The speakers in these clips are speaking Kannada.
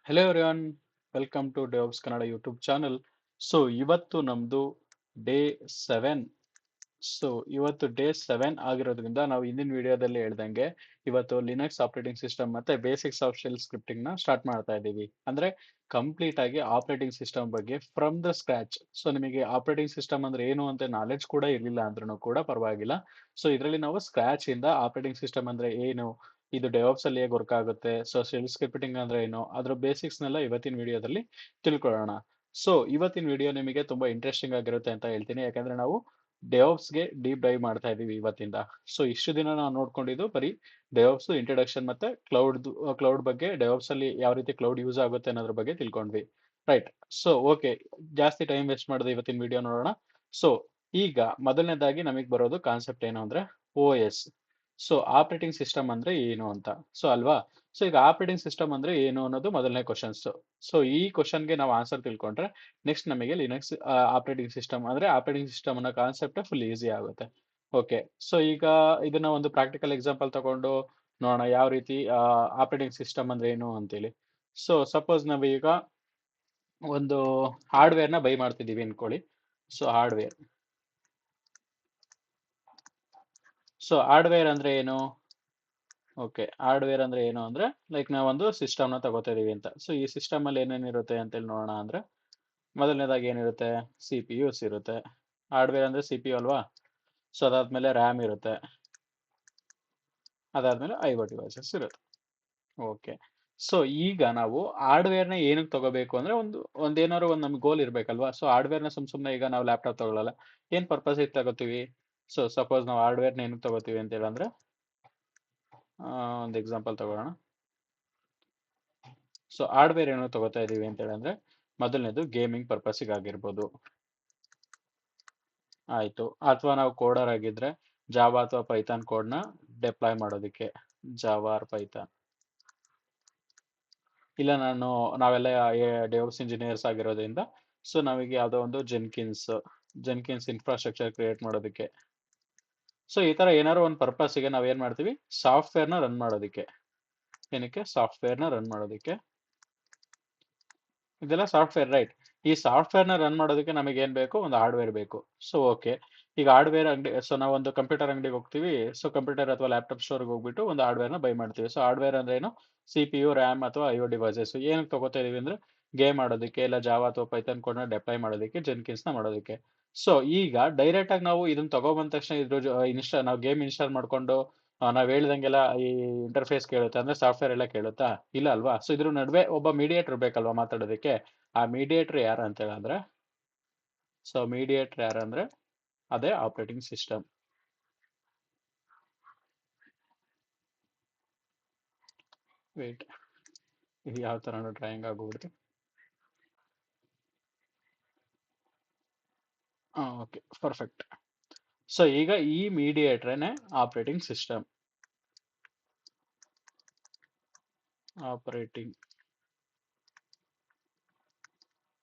Hello everyone, welcome to devs Kannada YouTube channel. So ಇವತ್ತು ನಮ್ಮದು ಡೇ 7. ಸೊ ಇವತ್ತು ಡೇ 7 ಆಗಿರೋದ್ರಿಂದ ನಾವು ಹಿಂದಿನ ವಿಡಿಯೋದಲ್ಲಿ ಹೇಳ್ದಂಗೆ ಇವತ್ತು ಲಿನಕ್ಸ್ ಆಪರೇಟಿಂಗ್ ಸಿಸ್ಟಮ್ ಮತ್ತೆ ಬೇಸಿಕ್ಸ್ ಆಫ್ ಶೆಲ್ ಸ್ಕ್ರಿಪ್ಟಿಂಗ್ ನ ಸ್ಟಾರ್ಟ್ ಮಾಡ್ತಾ ಇದ್ದೀವಿ. ಅಂದ್ರೆ ಕಂಪ್ಲೀಟ್ ಆಗಿ ಆಪರೇಟಿಂಗ್ ಸಿಸ್ಟಮ್ ಬಗ್ಗೆ ಫ್ರಮ್ ದ ಸ್ಕ್ರಾಚ್. ಸೊ ನಿಮಗೆ ಆಪರೇಟಿಂಗ್ ಸಿಸ್ಟಮ್ ಅಂದ್ರೆ ಏನು ಅಂತ ನಾಲೆಡ್ಜ್ ಕೂಡ ಇರಲಿಲ್ಲ ಅಂದ್ರೂ ಕೂಡ ಪರವಾಗಿಲ್ಲ. ಸೊ ಇದರಲ್ಲಿ ನಾವು ಸ್ಕ್ರಾಚ್ ಇಂದ ಆಪರೇಟಿಂಗ್ ಸಿಸ್ಟಮ್ ಅಂದ್ರೆ ಏನು, ಇದು ಡೆವಾಪ್ಸ್ ಅಲ್ಲಿ ಹೇಗೆ ವರ್ಕ್ ಆಗುತ್ತೆ, ಸೊ ಶೆಲ್ ಸ್ಕ್ರಿಪ್ಟಿಂಗ್ ಅಂದ್ರೆ ಏನು, ಅದ್ರ ಬೇಸಿಕ್ಸ್ನೆಲ್ಲ ಇವತ್ತಿನ ವಿಡಿಯೋದಲ್ಲಿ ತಿಳ್ಕೊಳ್ಳೋಣ. ಸೊ ಇವತ್ತಿನ ವಿಡಿಯೋ ನಿಮಗೆ ತುಂಬಾ ಇಂಟ್ರೆಸ್ಟಿಂಗ್ ಆಗಿರುತ್ತೆ ಅಂತ ಹೇಳ್ತೀನಿ, ಯಾಕಂದ್ರೆ ನಾವು ಗೆ ಡೀಪ್ ಡೈವ್ ಮಾಡ್ತಾ ಇದೀವಿ ಇವತ್ತಿಂದ. ಸೊ ಇಷ್ಟು ದಿನ ನಾವು ನೋಡ್ಕೊಂಡಿದ್ದು ಬರೀ ಡೆವಾಪ್ಸ್ ಇಂಟ್ರೊಡಕ್ಷನ್ ಮತ್ತೆ ಕ್ಲೌಡ್ ಬಗ್ಗೆ, ಡೆವಾಪ್ಸ್ ಅಲ್ಲಿ ಯಾವ ರೀತಿ ಕ್ಲೌಡ್ ಯೂಸ್ ಆಗುತ್ತೆ ಅನ್ನೋದ್ರ ಬಗ್ಗೆ ತಿಳ್ಕೊಂಡ್ವಿ. ರೈಟ್. ಸೊ ಓಕೆ, ಜಾಸ್ತಿ ಟೈಮ್ ವೇಸ್ಟ್ ಮಾಡಿದೆ ಇವತ್ತಿನ ವಿಡಿಯೋ ನೋಡೋಣ. ಸೊ ಈಗ ಮೊದಲನೇದಾಗಿ ನಮಗೆ ಬರೋದು ಕಾನ್ಸೆಪ್ಟ್ ಏನು ಅಂದ್ರೆ ಓ ಎಸ್. ಸೊ ಆಪರೇಟಿಂಗ್ ಸಿಸ್ಟಮ್ ಅಂದ್ರೆ ಏನು ಅಂತ. ಸೊ ಅಲ್ವಾ. ಸೊ ಈಗ ಆಪರೇಟಿಂಗ್ ಸಿಸ್ಟಮ್ ಅಂದ್ರೆ ಏನು ಅನ್ನೋದು ಮೊದಲನೇ ಕ್ವಶನ್ಸ್. ಸೊ ಈ ಕ್ವಶನ್ಗೆ ನಾವು ಆನ್ಸರ್ ತಿಳ್ಕೊಂಡ್ರೆ ನೆಕ್ಸ್ಟ್ ನಮಗೆ ಲಿನಕ್ಸ್ ಆಪರೇಟಿಂಗ್ ಸಿಸ್ಟಮ್ ಅಂದ್ರೆ ಆಪರೇಟಿಂಗ್ ಸಿಸ್ಟಮ್ ಅನ್ನೋ ಕಾನ್ಸೆಪ್ಟ್ ಫುಲ್ ಈಸಿ ಆಗುತ್ತೆ. ಓಕೆ. ಸೊ ಈಗ ಇದನ್ನ ಒಂದು ಪ್ರಾಕ್ಟಿಕಲ್ ಎಕ್ಸಾಂಪಲ್ ತಗೊಂಡು ನೋಡೋಣ ಯಾವ ರೀತಿ ಆಪರೇಟಿಂಗ್ ಸಿಸ್ಟಮ್ ಅಂದ್ರೆ ಏನು ಅಂತೇಳಿ. ಸೊ ಸಪೋಸ್ ನಾವೀಗ ಒಂದು ಹಾರ್ಡ್ವೇರ್ನ ಬೈ ಮಾಡ್ತಿದ್ದೀವಿ ಅನ್ಕೊಳ್ಳಿ. ಸೊ ಹಾರ್ಡ್ವೇರ್ ಅಂದ್ರೆ ಏನು? ಓಕೆ, ಹಾರ್ಡ್ವೇರ್ ಅಂದ್ರೆ ಏನು ಅಂದ್ರೆ ಲೈಕ್ ನಾವೊಂದು ಸಿಸ್ಟಮ್ನ ತಗೋತಾ ಇದೀವಿ ಅಂತ. ಸೊ ಈ ಸಿಸ್ಟಮ್ ಅಲ್ಲಿ ಏನೇನಿರುತ್ತೆ ಅಂತೇಳಿ ನೋಡೋಣ. ಅಂದ್ರೆ ಮೊದಲನೇದಾಗಿ ಏನಿರುತ್ತೆ, ಸಿ ಪಿ ಯುಸ್ ಇರುತ್ತೆ. ಹಾರ್ಡ್ವೇರ್ ಅಂದ್ರೆ ಸಿ ಪಿ ಯು ಅಲ್ವಾ. ಸೊ ಅದಾದ್ಮೇಲೆ ರ್ಯಾಮ್ ಇರುತ್ತೆ. ಅದಾದ್ಮೇಲೆ ಐಒ ಡಿವೈಸಸ್ ಇರುತ್ತೆ. ಓಕೆ. ಸೊ ಈಗ ನಾವು ಹಾರ್ಡ್ವೇರ್ನ ಏನಕ್ಕೆ ತಗೋಬೇಕು ಅಂದ್ರೆ ಒಂದೇನಾದ್ರು ಒಂದು ನಮ್ಗೆ ಗೋಲ್ ಇರ್ಬೇಕಲ್ವಾ. ಸೊ ಹಾರ್ಡ್ವೇರ್ನ ಸುಮ್ಮನೆ ಈಗ ನಾವು ಲ್ಯಾಪ್ಟಾಪ್ ತಗೊಳ್ಳಲ್ಲ. ಏನ್ ಪರ್ಪಸ್ ಇತ್ತು ತಗೋತೀವಿ. ಸೊ ಸಪೋಸ್ ನಾವು ಹಾರ್ಡ್ವೇರ್ನ ಏನಕ್ಕೆ ತಗೋತೀವಿ ಅಂತ ಹೇಳಂದ್ರೆ ಒಂದು ಎಕ್ಸಾಂಪಲ್ ತಗೊಳ್ಳೋಣ. ಸೊ ಹಾರ್ಡ್ವೇರ್ ಏನೋ ತಗೋತಾ ಇದೀವಿ ಅಂತ ಹೇಳಿದ್ರೆ ಮೊದಲನೇದು ಗೇಮಿಂಗ್ ಪರ್ಪಸ್ಗೆ ಆಗಿರ್ಬೋದು, ಆಯ್ತು. ಅಥವಾ ನಾವು ಕೋಡರ್ ಆಗಿದ್ರೆ ಜಾವಾ ಅಥವಾ ಪೈಥಾನ್ ಕೋಡ್ನ ಡೆಪ್ಲಾಯ್ ಮಾಡೋದಕ್ಕೆ, ಜಾವಾ ಆರ್ ಪೈಥಾನ್. ಇಲ್ಲ ನಾವೆಲ್ಲ ಡೆವಲಪ್ಸ್ ಇಂಜಿನಿಯರ್ಸ್ ಆಗಿರೋದ್ರಿಂದ ಸೊ ನಾವಿಗೆ ಯಾವುದೋ ಒಂದು ಜೆನ್ಕಿನ್ಸ್ ಇನ್ಫ್ರಾಸ್ಟ್ರಕ್ಚರ್ ಕ್ರಿಯೇಟ್ ಮಾಡೋದಕ್ಕೆ. ಸೊ ಈ ತರ ಏನಾದ್ರು ಒಂದು ಪರ್ಪಸ್ಗೆ ನಾವ್ ಏನ್ ಮಾಡ್ತೀವಿ, ಸಾಫ್ಟ್ವೇರ್ನ ರನ್ ಮಾಡೋದಕ್ಕೆ. ಏನಕ್ಕೆ? ಸಾಫ್ಟ್ವೇರ್ನ ರನ್ ಮಾಡೋದಕ್ಕೆ. ಇದೆಲ್ಲ ಸಾಫ್ಟ್ವೇರ್, ರೈಟ್. ಈ ಸಾಫ್ಟ್ವೇರ್ನ ರನ್ ಮಾಡೋದಕ್ಕೆ ನಮಗೆ ಏನ್ ಬೇಕು, ಒಂದು ಹಾರ್ಡ್ವೇರ್ ಬೇಕು. ಸೊ ಓಕೆ, ಈಗ ಹಾರ್ಡ್ವೇರ್ ಅಂಗಡಿ, ಸೊ ನಾವು ಒಂದು ಕಂಪ್ಯೂಟರ್ ಅಂಗಡಿಗೆ ಹೋಗ್ತೀವಿ. ಸೊ ಕಂಪ್ಯೂಟರ್ ಅಥವಾ ಲ್ಯಾಪ್ಟಾಪ್ ಸ್ಟೋರ್ಗೆ ಹೋಗ್ಬಿಟ್ಟು ಒಂದು ಹಾರ್ಡ್ವೇರ್ನ ಬೈ ಮಾಡ್ತೀವಿ. ಸೊ ಹಾರ್ಡ್ವೇರ್ ಅಂದ್ರೆ ಏನು, ಸಿ ಪಿ ಯು, ರ್ಯಾಮ್ ಅಥವಾ ಐಒ ಡಿವೈಸಸ್. ಏನಕ್ಕೆ ತಗೋತಾ ಇದೀವಿ ಅಂದ್ರೆ ಗೇಮ್ ಮಾಡೋದಕ್ಕೆ, ಇಲ್ಲ ಜಾವಾ ಅಥವಾ ಪೈಥಾನ್ ಕೋಡ್ನ ಡೆಪ್ಲಾಯ್ ಮಾಡೋದಕ್ಕೆ, ಜೆನ್ಕಿನ್ಸ್ನ ಮಾಡೋದಕ್ಕೆ. ಸೊ ಈಗ ಡೈರೆಕ್ಟ್ ಆಗಿ ನಾವು ಇದನ್ನ ತಗೊಬಂದ ತಕ್ಷಣ ನಾವು ಗೇಮ್ ಇನ್ಸ್ಟಾಲ್ ಮಾಡ್ಕೊಂಡು ನಾವ್ ಹೇಳ್ದಂಗೆಲ್ಲ ಈ ಇಂಟರ್ಫೇಸ್ ಕೇಳುತ್ತೆ ಅಂದ್ರೆ ಸಾಫ್ಟ್ವೇರ್ ಎಲ್ಲ ಕೇಳುತ್ತಾ? ಇಲ್ಲ ಅಲ್ವಾ. ಸೊ ಇದ್ರ ನಡುವೆ ಒಬ್ಬ ಮೀಡಿಯೇಟರ್ ಬೇಕಲ್ವಾ ಮಾತಾಡೋದಕ್ಕೆ. ಆ ಮೀಡಿಯೇಟರ್ ಯಾರು ಅಂತ ಹೇಳಿದ್ರೆ, ಸೊ ಮೀಡಿಯೇಟರ್ ಯಾರಂದ್ರೆ ಅದೇ ಆಪರೇಟಿಂಗ್ ಸಿಸ್ಟಮ್. ವೇಟ್, ಇದು ಯಾವ ತರ ಡ್ರಾಯಿಂಗ್ ಆಗೋಗ್ಬಿಡುತ್ತೆ. Okay, perfect. ಸೊ ಈಗ ಈ ಮೀಡಿಯೇಟರ್ನೇ operating system. Operating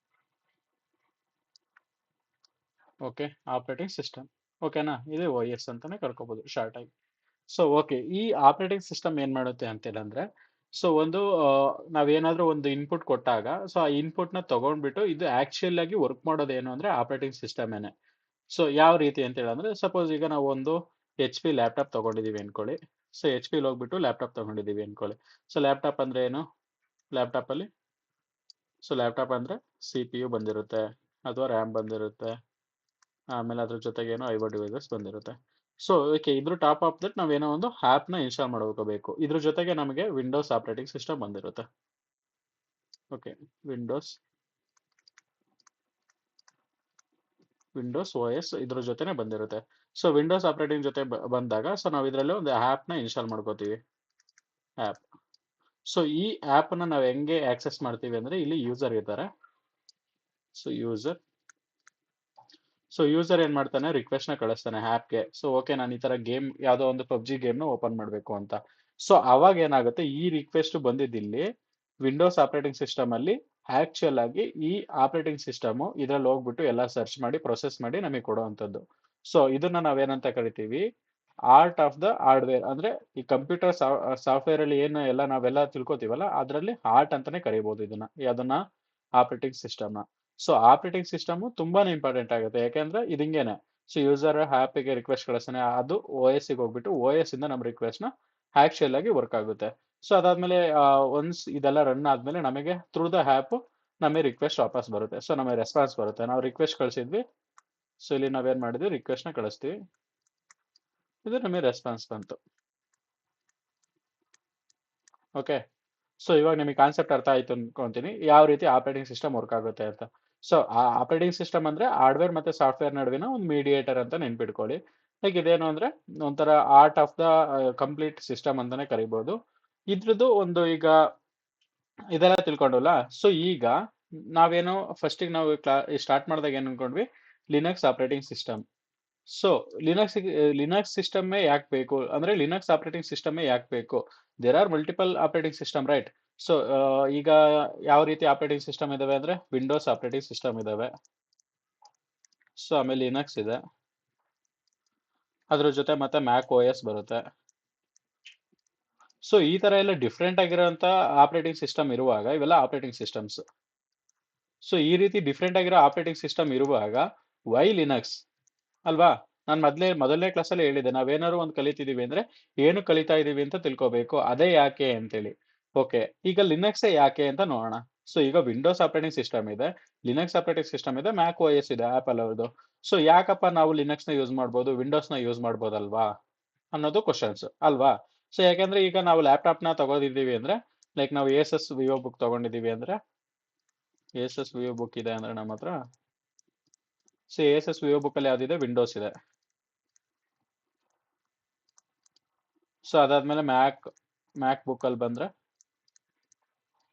okay, operating system. ಓಕೆನಾ, ಇದು ಒ ಎಸ್ ಅಂತಾನೆ ಕರ್ಕೋಬಹುದು ಶಾರ್ಟ್ ಆಗಿ. ಸೊ ಓಕೆ, ಈ ಆಪರೇಟಿಂಗ್ ಸಿಸ್ಟಮ್ ಏನ್ ಮಾಡುತ್ತೆ ಅಂತೇಳಂದ್ರೆ, ಸೊ ನಾವೇನಾದ್ರೂ ಒಂದು ಇನ್ಪುಟ್ ಕೊಟ್ಟಾಗ ಸೊ ಆ ಇನ್ಪುಟ್ ನ ತಗೊಂಡ್ಬಿಟ್ಟು ಇದು ಆಕ್ಚುಯಲ್ ಆಗಿ ವರ್ಕ್ ಮಾಡೋದು ಏನು ಅಂದ್ರೆ ಆಪರೇಟಿಂಗ್ ಸಿಸ್ಟಮ್ ಏನೆ. ಸೊ ಯಾವ ರೀತಿ ಅಂತ ಹೇಳಂದ್ರೆ, ಸಪೋಸ್ ಈಗ ನಾವು ಒಂದು ಎಚ್ ಪಿ ಲ್ಯಾಪ್ಟಾಪ್ ತಗೊಂಡಿದೀವಿ ಅನ್ಕೊಳ್ಳಿ. ಸೊ ಎಚ್ ಪಿ ಹೋಗ್ಬಿಟ್ಟು ಲ್ಯಾಪ್ಟಾಪ್ ತಗೊಂಡಿದೀವಿ ಅನ್ಕೊಳ್ಳಿ. ಸೊ ಲ್ಯಾಪ್ಟಾಪ್ ಅಂದ್ರೆ ಏನು, ಲ್ಯಾಪ್ಟಾಪ್ ಅಲ್ಲಿ ಸೊ ಲ್ಯಾಪ್ಟಾಪ್ ಅಂದ್ರೆ ಸಿ ಪಿ ಯು ಬಂದಿರುತ್ತೆ ಅಥವಾ ರ್ಯಾಮ್ ಬಂದಿರುತ್ತೆ, ಆಮೇಲೆ ಅದ್ರ ಜೊತೆಗೆ ಏನೋ ಐವರ್ ಡಿವೈಸಸ್ ಬಂದಿರುತ್ತೆ. ಸೊ ಓಕೆ, ಇದ್ರ ಟಾಪ್ ಆಫ್ ದಟ್ ನಾವೇನೋ ಒಂದು ಆಪ್ ನ ಇನ್ಸ್ಟಾಲ್ ಮಾಡ್ಕೋಬೇಕು. ಇದ್ರ ಜೊತೆಗೆ ನಮಗೆ ವಿಂಡೋಸ್ ಆಪರೇಟಿಂಗ್ ಸಿಸ್ಟಮ್ ಬಂದಿರುತ್ತೆ. ಓಕೆ, ವಿಂಡೋಸ್ ವಿಂಡೋಸ್ ಓ ಎಸ್ ಇದ್ರ ಜೊತೆನೆ ಬಂದಿರುತ್ತೆ. ಸೊ ವಿಂಡೋಸ್ ಆಪರೇಟಿಂಗ್ ಜೊತೆ ಬಂದಾಗ ಸೊ ನಾವು ಇದರಲ್ಲಿ ಒಂದು ಆಪ್ ನ ಇನ್ಸ್ಟಾಲ್ ಮಾಡ್ಕೋತೀವಿ. ಆಪ್. ಸೊ ಈ ಆಪ್ ನ ನಾವು ಹೆಂಗೆ ಆಕ್ಸೆಸ್ ಮಾಡ್ತೀವಿ ಅಂದ್ರೆ ಇಲ್ಲಿ ಯೂಸರ್ ಇರ್ತಾರೆ. ಸೊ ಯೂಸರ್ ಏನ್ ಮಾಡ್ತಾನೆ, ರಿಕ್ವೆಸ್ಟ್ ನ ಕಳಿಸ್ತಾನೆ ಆಪ್ಗೆ. ಸೊ ಓಕೆ, ನಾನು ಈ ತರ ಗೇಮ್ ಯಾವ್ದೋ ಒಂದು ಪಬ್ಜಿ ಗೇಮ್ ನ ಓಪನ್ ಮಾಡ್ಬೇಕು ಅಂತ. ಸೊ ಅವಾಗ ಏನಾಗುತ್ತೆ, ಈ ರಿಕ್ವೆಸ್ಟ್ ಬಂದಿದ್ದಿಲ್ಲಿ ವಿಂಡೋಸ್ ಆಪರೇಟಿಂಗ್ ಸಿಸ್ಟಮ್ ಅಲ್ಲಿ ಆಕ್ಚುಯಲ್ ಆಗಿ ಈ ಆಪರೇಟಿಂಗ್ ಸಿಸ್ಟಮ್ ಇದ್ರಲ್ಲಿ ಹೋಗ್ಬಿಟ್ಟು ಎಲ್ಲ ಸರ್ಚ್ ಮಾಡಿ ಪ್ರೊಸೆಸ್ ಮಾಡಿ ನಮಗೆ ಕೊಡುವಂಥದ್ದು. ಸೊ ಇದನ್ನ ನಾವೇನಂತ ಕರಿತೀವಿ, ಆರ್ಟ್ ಆಫ್ ದ ಹಾರ್ಡ್ವೇರ್. ಅಂದ್ರೆ ಈ ಕಂಪ್ಯೂಟರ್ ಸಾಫ್ಟ್ವೇರ್ ಅಲ್ಲಿ ಏನು ಎಲ್ಲ ನಾವೆಲ್ಲ ತಿಳ್ಕೊತೀವಲ್ಲ ಅದರಲ್ಲಿ ಆರ್ಟ್ ಅಂತಾನೆ ಕರಿಬಹುದು ಇದನ್ನ, ಅದನ್ನ ಆಪರೇಟಿಂಗ್ ಸಿಸ್ಟಮ್ ನ. ಸೊ ಆಪರೇಟಿಂಗ್ ಸಿಸ್ಟಮ್ ತುಂಬಾನೇ ಇಂಪಾರ್ಟೆಂಟ್ ಆಗುತ್ತೆ, ಯಾಕೆಂದ್ರೆ ಇದು ಹಿಂಗೇನೆ. ಸೊ ಯೂಸರ್ ಗೆ ರಿಕ್ವೆಸ್ಟ್ ಕಳಿಸ್ತಾನೆ, ಅದು ಓ ಎಸ್ ಗೆ ಹೋಗ್ಬಿಟ್ಟು ಓ ಎಸ್ ಇಂದ ನಮ್ಮ ರಿಕ್ವೆಸ್ಟ್ ನ ಆಕ್ಚುಯಲ್ ಆಗಿ ವರ್ಕ್ ಆಗುತ್ತೆ. ಸೊ ಅದಾದ್ಮೇಲೆ ಒನ್ಸ್ ಇದೆಲ್ಲ ರನ್ ಆದ್ಮೇಲೆ ನಮಗೆ ಥ್ರೂ ದ ಆ್ಯಪ್ ನಮಗೆ ರಿಕ್ವೆಸ್ಟ್ ವಾಪಸ್ ಬರುತ್ತೆ. ಸೊ ನಮಗೆ ರೆಸ್ಪಾನ್ಸ್ ಬರುತ್ತೆ, ನಾವು ರಿಕ್ವೆಸ್ಟ್ ಕಳಿಸಿದ್ವಿ. ಸೊ ಇಲ್ಲಿ ನಾವೇನ್ ಮಾಡಿದ್ವಿ, ರಿಕ್ವೆಸ್ಟ್ ನ ಕಳಿಸ್ತೀವಿ, ಇದು ನಮಗೆ ರೆಸ್ಪಾನ್ಸ್ ಬಂತು. ಓಕೆ, ಸೊ ಇವಾಗ ನಿಮಗೆ ಕಾನ್ಸೆಪ್ಟ್ ಅರ್ಥ ಆಯ್ತು ಅನ್ಕೊಂತೀನಿ, ಯಾವ ರೀತಿ ಆಪರೇಟಿಂಗ್ ಸಿಸ್ಟಮ್ ವರ್ಕ್ ಆಗುತ್ತೆ ಅಂತ. ಸೊ ಆ ಆಪರೇಟಿಂಗ್ ಸಿಸ್ಟಮ್ ಅಂದ್ರೆ ಹಾರ್ಡ್ವೇರ್ ಮತ್ತೆ ಸಾಫ್ಟ್ವೇರ್ ನಡುವಿನ ಒಂದು ಮೀಡಿಯೇಟರ್ ಅಂತ ನೆನ್ಪಿಟ್ಕೊಳ್ಳಿ. ಲೈಕ್ ಇದೇನು ಅಂದ್ರೆ ಒಂಥರ art of the complete system ಅಂತಾನೆ ಕರಿಬಹುದು. ಇದ್ರದ್ದು ಒಂದು ಈಗ ಇದೆಲ್ಲ ತಿಳ್ಕೊಂಡಲ್ಲ. ಸೊ ಈಗ ನಾವೇನು ಫಸ್ಟ್ ನಾವು ಸ್ಟಾರ್ಟ್ ಮಾಡಿದಾಗ ಏನ್ ಅನ್ಕೊಂಡ್ವಿ, Linux operating system. So Linux system ಯಾಕೆ ಬೇಕು ಅಂದ್ರೆ, ಲಿನಕ್ಸ್ ಆಪರೇಟಿಂಗ್ ಸಿಸ್ಟಮ್ ಯಾಕೆ ಬೇಕು, there are multiple operating system right. So ಈಗ ಯಾವ ರೀತಿ ಆಪರೇಟಿಂಗ್ ಸಿಸ್ಟಮ್ ಇದಾವೆ ಅಂದ್ರೆ, ವಿಂಡೋಸ್ ಆಪರೇಟಿಂಗ್ ಸಿಸ್ಟಮ್ ಇದಾವೆ, ಸೊ ಆಮೇಲೆ ಲಿನಕ್ಸ್ ಇದೆ, ಅದ್ರ ಜೊತೆ ಮತ್ತೆ ಮ್ಯಾಕ್ ಓ ಎಸ್ ಬರುತ್ತೆ. ಸೊ ಈ ತರ ಎಲ್ಲ ಡಿಫ್ರೆಂಟ್ ಆಗಿರೋಂಥ ಆಪರೇಟಿಂಗ್ ಸಿಸ್ಟಮ್ ಇರುವಾಗ ಇವೆಲ್ಲ ಆಪರೇಟಿಂಗ್ ಸಿಸ್ಟಮ್ಸ್. ಸೊ ಈ ರೀತಿ ಡಿಫ್ರೆಂಟ್ ಆಗಿರೋ ಆಪರೇಟಿಂಗ್ ಸಿಸ್ಟಮ್ ಇರುವಾಗ ವೈ ಲಿನಕ್ಸ್ ಅಲ್ವಾ? ನಾನು ಮೊದಲನೇ ಕ್ಲಾಸಲ್ಲಿ ಹೇಳಿದೆ, ನಾವೇನಾದ್ರು ಒಂದು ಕಲಿತಿದೀವಿ ಅಂದ್ರೆ ಏನು ಕಲಿತಾ ಇದೀವಿ ಅಂತ ತಿಳ್ಕೊಬೇಕು, ಅದೇ ಯಾಕೆ ಅಂತೇಳಿ. ಓಕೆ, ಈಗ ಲಿನಕ್ಸ್ ಯಾಕೆ ಅಂತ ನೋಡೋಣ. ಸೊ ಈಗ ವಿಂಡೋಸ್ ಆಪರೇಟಿಂಗ್ ಸಿಸ್ಟಮ್ ಇದೆ, ಲಿನಕ್ಸ್ ಆಪರೇಟಿಂಗ್ ಸಿಸ್ಟಮ್ ಇದೆ, ಮ್ಯಾಕ್ ಓ ಎಸ್ ಇದೆ ಆಪಲ್ ಅವ್ರದ್ದು. ಸೊ ಯಾಕಪ್ಪ ನಾವು ಲಿನಕ್ಸ್ ನ ಯೂಸ್ ಮಾಡ್ಬೋದು, ವಿಂಡೋಸ್ ನ ಯೂಸ್ ಮಾಡ್ಬೋದಲ್ವಾ ಅನ್ನೋದು ಕ್ವಶನ್ಸ್ ಅಲ್ವಾ? ಸೊ ಯಾಕಂದ್ರೆ ಈಗ ನಾವು ಲ್ಯಾಪ್ಟಾಪ್ ನ ತಗೋದಿದ್ದೀವಿ ಅಂದ್ರೆ, ಲೈಕ್ ನಾವು ಎಸ್ ಎಸ್ ವಿವೋ ಬುಕ್ ತಗೊಂಡಿದೀವಿ ಅಂದ್ರೆ, ಎಸ್ ಎಸ್ ವಿವೋ ಬುಕ್ ಇದೆ ಅಂದ್ರೆ ನಮ್ಮ ಹತ್ರ. So Asus Vivo book ಅಲ್ಲಿ ಯಾವ್ದಿದೆ, ವಿಂಡೋಸ್ ಇದೆ. ಸೊ ಅದಾದ್ಮೇಲೆ ಮ್ಯಾಕ್ ಬುಕ್ ಅಲ್ಲಿ ಬಂದ್ರೆ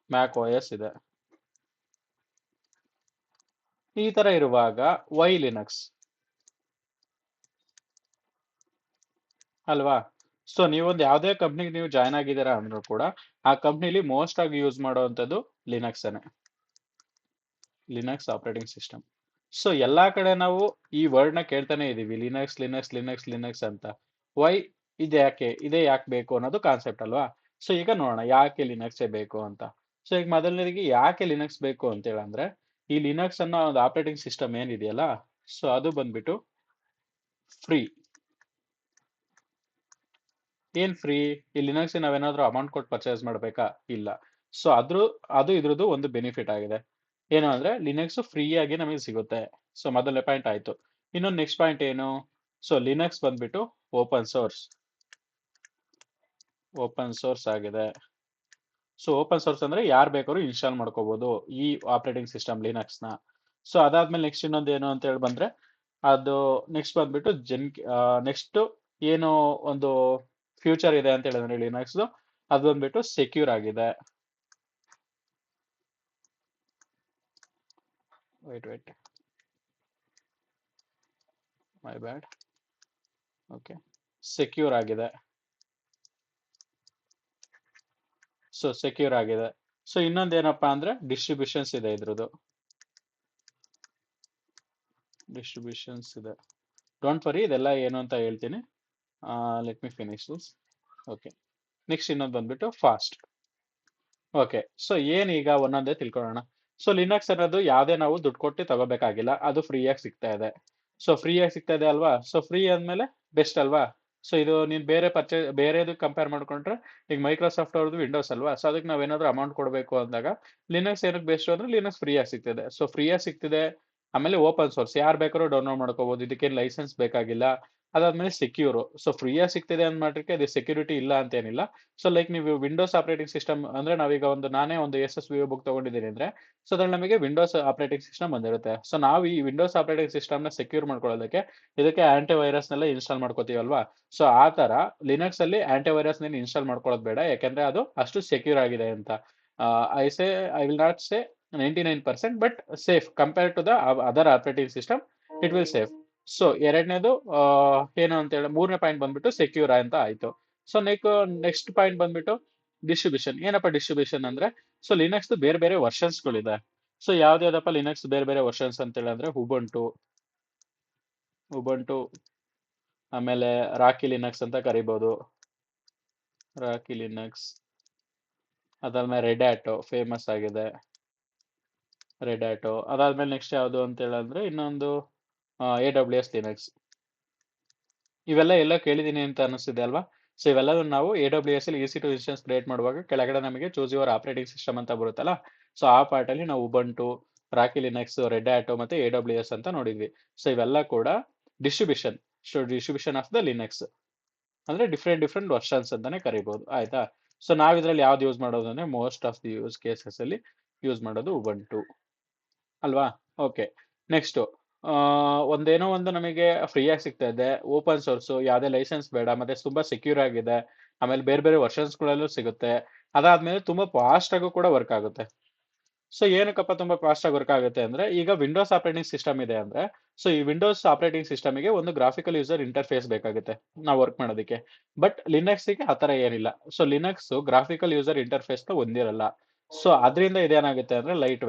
ಮ್ಯಾಕ್ ಓ ಎಸ್ ಇದೆ. ಈ ತರ ಇರುವಾಗ ವೈ ಲಿನಕ್ಸ್ ಅಲ್ವಾ? ಸೊ ನೀವೊಂದು ಯಾವುದೇ ಕಂಪ್ನಿಗೆ ನೀವು ಜಾಯ್ನ್ ಆಗಿದ್ದೀರಾ ಅಂದ್ರೂ ಕೂಡ ಆ ಕಂಪ್ನಿಲಿ ಮೋಸ್ಟ್ ಆಗಿ ಯೂಸ್ ಮಾಡುವಂಥದ್ದು ಲಿನಕ್ಸ್ ಅನೇ, ಲಿನಕ್ಸ್ ಆಪರೇಟಿಂಗ್ ಸಿಸ್ಟಮ್. ಸೊ ಎಲ್ಲಾ ಕಡೆ ನಾವು ಈ ವರ್ಡ್ ನ ಕೇಳ್ತಾನೆ ಇದೀವಿ, ಲಿನಕ್ಸ್ ಲಿನಕ್ಸ್ ಲಿನಕ್ಸ್ ಲಿನಕ್ಸ್ ಅಂತ. ವೈ ಇದೇ ಯಾಕೆ ಬೇಕು ಅನ್ನೋದು ಕಾನ್ಸೆಪ್ಟ್ ಅಲ್ವಾ? ಸೊ ಈಗ ನೋಡೋಣ ಯಾಕೆ ಲಿನಕ್ಸ್ ಬೇಕು ಅಂತ. ಸೊ ಈಗ ಮೊದಲನೇದಾಗಿ ಯಾಕೆ ಲಿನಕ್ಸ್ ಬೇಕು ಅಂತ ಹೇಳಂದ್ರೆ, ಈ ಲಿನಕ್ಸ್ ಅನ್ನೋ ಒಂದು ಆಪರೇಟಿಂಗ್ ಸಿಸ್ಟಮ್ ಏನಿದೆಯಲ್ಲ, ಸೊ ಅದು ಬಂದ್ಬಿಟ್ಟು ಫ್ರೀ. ಏನ್ ಫ್ರೀ? ಈ ಲಿನಕ್ಸ್ ನಾವೇನಾದ್ರೂ ಅಮೌಂಟ್ ಕೊಟ್ಟು ಪರ್ಚೇಸ್ ಮಾಡ್ಬೇಕಾ? ಇಲ್ಲ. ಸೊ ಅದು ಇದ್ರದ್ದು ಒಂದು ಬೆನಿಫಿಟ್ ಆಗಿದೆ. ಏನು ಅಂದ್ರೆ ಲಿನಕ್ಸ್ ಫ್ರೀ ಆಗಿ ನಮಗೆ ಸಿಗುತ್ತೆ. ಸೊ ಮೊದಲನೇ ಪಾಯಿಂಟ್ ಆಯ್ತು. ಇನ್ನೊಂದು ನೆಕ್ಸ್ಟ್ ಪಾಯಿಂಟ್ ಏನು? ಸೊ ಲಿನಕ್ಸ್ ಬಂದ್ಬಿಟ್ಟು ಓಪನ್ ಸೋರ್ಸ್ ಆಗಿದೆ. ಸೊ ಓಪನ್ ಸೋರ್ಸ್ ಅಂದ್ರೆ ಯಾರು ಬೇಕಾದ್ರೂ ಇನ್ಸ್ಟಾಲ್ ಮಾಡ್ಕೋಬಹುದು ಈ ಆಪರೇಟಿಂಗ್ ಸಿಸ್ಟಮ್ ಲಿನಕ್ಸ್ ನ. ಸೊ ಅದಾದ್ಮೇಲೆ ನೆಕ್ಸ್ಟ್ ಇನ್ನೊಂದು ಏನು ಅಂತ ಹೇಳಿ ಬಂದ್ರೆ, ಅದು ನೆಕ್ಸ್ಟ್ ಬಂದ್ಬಿಟ್ಟು ನೆಕ್ಸ್ಟ್ ಏನು ಒಂದು ಫ್ಯೂಚರ್ ಇದೆ ಅಂತ ಹೇಳಿದ್ರೆ ಲಿನಕ್ಸ್, ಅದು ಬಂದ್ಬಿಟ್ಟು ಸೆಕ್ಯೂರ್ ಆಗಿದೆ. wait ಮೈ ಬ್ಯಾಡ್. ಓಕೆ, ಸೆಕ್ಯೂರ್ ಆಗಿದೆ. ಸೊ ಸೆಕ್ಯೂರ್ ಆಗಿದೆ. ಸೊ ಇನ್ನೊಂದೇನಪ್ಪಾ ಅಂದ್ರೆ ಡಿಸ್ಟ್ರಿಬ್ಯೂಷನ್ಸ್ ಇದೆ, ಇದ್ರದ್ದು ಡಿಸ್ಟ್ರಿಬ್ಯೂಷನ್ಸ್ ಇದೆ. ಡೋಂಟ್ ವರಿ, ಇದೆಲ್ಲ ಏನು ಅಂತ ಹೇಳ್ತೀನಿ. Let me finish this. Okay, next ಇನ್ನೊಂದು ಬಂದ್ಬಿಟ್ಟು ಫಾಸ್ಟ್. ಓಕೆ, ಸೊ ಏನೀಗ ಒಂದೊಂದೇ ತಿಳ್ಕೊಳ್ಳೋಣ. ಸೊ ಲಿನಕ್ಸ್ ಅನ್ನೋದು ಯಾವುದೇ ನಾವು ದುಡ್ಡು ಕೊಟ್ಟು ತಗೋಬೇಕಾಗಿಲ್ಲ, ಅದು ಫ್ರೀಯಾಗಿ ಸಿಗ್ತಾ ಇದೆ. ಸೊ ಫ್ರೀಯಾಗಿ ಸಿಗ್ತಾ ಇದೆ ಅಲ್ವಾ? ಸೊ ಫ್ರೀ ಅಂದಮೇಲೆ ಬೆಸ್ಟ್ ಅಲ್ವಾ? ಸೊ ಇದು ನೀನು ಬೇರೆದು ಕಂಪೇರ್ ಮಾಡ್ಕೊಂಡ್ರೆ, ಈಗ ಮೈಕ್ರೋಸಾಫ್ಟ್ ಅವ್ರದ್ದು ವಿಂಡೋಸ್ ಅಲ್ವಾ? ಸೊ ಅದಕ್ಕೆ ನಾವೇನಾದ್ರೂ ಅಮೌಂಟ್ ಕೊಡಬೇಕು ಅಂದಾಗ ಲಿನಕ್ಸ್ ಏನಕ್ಕೆ ಬೆಸ್ಟ್ ಅಂದ್ರೆ, ಲಿನಕ್ಸ್ ಫ್ರೀಯಾಗಿ ಸಿಗ್ತಿದೆ. ಸೊ ಫ್ರೀಯಾಗಿ ಸಿಗ್ತಿದೆ, ಆಮೇಲೆ ಓಪನ್ ಸೋರ್ಸ್ ಯಾರು ಬೇಕಾದ್ರೂ ಡೌನ್ಲೋಡ್ ಮಾಡ್ಕೋಬಹುದು, ಇದಕ್ಕೇನು ಲೈಸೆನ್ಸ್ ಬೇಕಾಗಿಲ್ಲ. ಅದಾದ್ಮೇಲೆ ಸೆಕ್ಯೂರ್. ಸೊ ಫ್ರೀಯಾಗಿ ಸಿಗ್ತಿದೆ ಅಂದ್ ಮಾಡ್ಲಿಕ್ಕೆ ಅದು ಸೆಕ್ಯೂರಿಟಿ ಇಲ್ಲ ಅಂತ ಏನಿಲ್ಲ. ಸೊ ಲೈಕ್ ನೀವು ವಿಂಡೋಸ್ ಆಪರೇಟಿಂಗ್ ಸಿಸ್ಟಮ್ ಅಂದ್ರೆ, ನಾವೀಗ ನಾನೇ ಒಂದು ಎಸ್ ಎಸ್ ವಿವೋ ಬುಕ್ ತಗೊಂಡಿದ್ದೀನಿ ಅಂದ್ರೆ, ಸೊ ಅದ್ರಲ್ಲಿ ನಮಗೆ ವಿಂಡೋಸ್ ಆಪರೇಟಿಂಗ್ ಸಿಸ್ಟಮ್ ಬಂದಿರುತ್ತೆ. ಸೊ ನಾವು ಈ ವಿಂಡೋಸ್ ಆಪರೇಟಿಂಗ್ ಸಿಸ್ಟಮ್ ನ ಸೆಕ್ಯೂರ್ ಮಾಡ್ಕೊಳ್ಳೋದಕ್ಕೆ ಇದಕ್ಕೆ ಆಂಟಿ ವೈರಸ್ ನೆಲ್ಲ ಇನ್ಸ್ಟಾಲ್ ಮಾಡ್ಕೋತೀವಲ್ವಾ? ಸೊ ಆ ತರ ಲಿನಕ್ಸ್ ಅಲ್ಲಿ ಆಂಟಿ ವೈರಸ್ ನ ಇನ್ಸ್ಟಾಲ್ ಮಾಡ್ಕೊಳ್ಳೋದು ಬೇಡ, ಯಾಕಂದ್ರೆ ಅದು ಅಷ್ಟು ಸೆಕ್ಯೂರ್ ಆಗಿದೆ ಅಂತ. I will not say 99%, but safe compare to the other operating system, it will safe. So ಎರಡನೇದು ಏನು ಅಂತ ಹೇಳಿ, ಮೂರನೇ ಪಾಯಿಂಟ್ ಬಂದ್ಬಿಟ್ಟು ಸೆಕ್ಯೂರ್ ಅಂತ ಆಯ್ತು. ಸೊ ನೆಕ್ಸ್ಟ್ ಪಾಯಿಂಟ್ ಬಂದ್ಬಿಟ್ಟು ಡಿಸ್ಟ್ರಿಬ್ಯೂಷನ್. ಏನಪ್ಪ ಡಿಸ್ಟ್ರಿಬ್ಯೂಷನ್ ಅಂದ್ರೆ, ಸೊ ಲಿನಕ್ಸ್ ಬೇರೆ ಬೇರೆ ವರ್ಷನ್ಸ್ ಗಳಿದೆ. ಸೊ ಯಾವ್ದಾವ್ದಪ್ಪ ಲಿನಕ್ಸ್ ಬೇರೆ ಬೇರೆ ವರ್ಷನ್ಸ್ ಅಂತ ಹೇಳಿದ್ರೆ, ಉಬುಂಟು ಆಮೇಲೆ ರಾಕಿ ಲಿನಕ್ಸ್ ಅಂತ ಕರಿಬೋದು, ರಾಕಿ ಲಿನಕ್ಸ್. ಅದಾದ್ಮೇಲೆ ರೆಡ್ ಹ್ಯಾಟು ಫೇಮಸ್ ಆಗಿದೆ, ರೆಡ್ ಹ್ಯಾಟು. ಅದಾದ್ಮೇಲೆ ನೆಕ್ಸ್ಟ್ ಯಾವುದು ಅಂತ ಹೇಳಿದ್ರೆ ಇನ್ನೊಂದು AWS ಲಿನಕ್ಸ್. ಇವೆಲ್ಲ ಎಲ್ಲ ಕೇಳಿದೀನಿ ಅಂತ ಅನಿಸ್ತಿದೆ ಅಲ್ವಾ? ಸೊ ಇವೆಲ್ಲವೂ ನಾವು AWS ಅಲ್ಲಿ EC2 ಇನ್ಸ್ಟೆನ್ಸ್ ಕ್ರಿಯೇಟ್ ಮಾಡುವಾಗ ಕೆಳಗಡೆ ನಮಗೆ ಚೂಸ್ ಯುವರ್ ಆಪರೇಟಿಂಗ್ ಸಿಸ್ಟಮ್ ಅಂತ ಬರುತ್ತಲ್ಲ, ಸೊ ಆ ಪಾರ್ಟ್ ಅಲ್ಲಿ ನಾವು Ubuntu, Rocky Linux, Red Hat ಮತ್ತೆ AWS ಅಂತ ನೋಡಿದ್ವಿ. ಸೊ ಇವೆಲ್ಲ ಕೂಡ distribution, so distribution of the Linux, ಅಂದ್ರೆ ಡಿಫ್ರೆಂಟ್ ಡಿಫ್ರೆಂಟ್ ವರ್ಷನ್ಸ್ ಅಂತಾನೆ ಕರಿಬಹುದು, ಆಯ್ತಾ? ಸೊ ನಾವ್ ಇದ್ರಲ್ಲಿ ಯಾವ್ದು ಯೂಸ್ ಮಾಡೋದು ಅಂದ್ರೆ most of the use cases ಅಲ್ಲಿ ಯೂಸ್ ಮಾಡೋದು ಉಬಂಟು ಅಲ್ವಾ? ಓಕೆ. ನೆಕ್ಸ್ಟ್ ಒಂದೇನೋ ಒಂದು ನಮಗೆ ಫ್ರೀಯಾಗಿ ಸಿಗ್ತಾ ಇದೆ, ಓಪನ್ ಸೋರ್ಸ್, ಯಾವುದೇ ಲೈಸೆನ್ಸ್ ಬೇಡ, ಮತ್ತೆ ತುಂಬಾ ಸೆಕ್ಯೂರ್ ಆಗಿದೆ, ಆಮೇಲೆ ಬೇರೆ ಬೇರೆ ವರ್ಷನ್ಸ್ಗಳಲ್ಲೂ ಸಿಗುತ್ತೆ. ಅದಾದ್ಮೇಲೆ ತುಂಬಾ ಫಾಸ್ಟ್ ಆಗು ಕೂಡ ವರ್ಕ್ ಆಗುತ್ತೆ. ಸೊ ಏನಕ್ಕಪ್ಪ ತುಂಬಾ ಫಾಸ್ಟ್ ಆಗಿ ವರ್ಕ್ ಆಗುತ್ತೆ ಅಂದ್ರೆ, ಈಗ ವಿಂಡೋಸ್ ಆಪರೇಟಿಂಗ್ ಸಿಸ್ಟಮ್ ಇದೆ ಅಂದ್ರೆ, ಸೊ ಈ ವಿಂಡೋಸ್ ಆಪರೇಟಿಂಗ್ ಸಿಸ್ಟಮ್ಗೆ ಒಂದು ಗ್ರಾಫಿಕಲ್ ಯೂಸರ್ ಇಂಟರ್ಫೇಸ್ ಬೇಕಾಗುತ್ತೆ ನಾವು ವರ್ಕ್ ಮಾಡೋದಕ್ಕೆ. ಬಟ್ ಲಿನಕ್ಸ್ಗೆ ಆತರ ಏನಿಲ್ಲ. So Linux graphical user interface ಹೊಂದಿರಲ್ಲ. ಸೊ ಅದರಿಂದ ಇದೇನಾಗುತ್ತೆ ಅಂದ್ರೆ ಲೈಟ್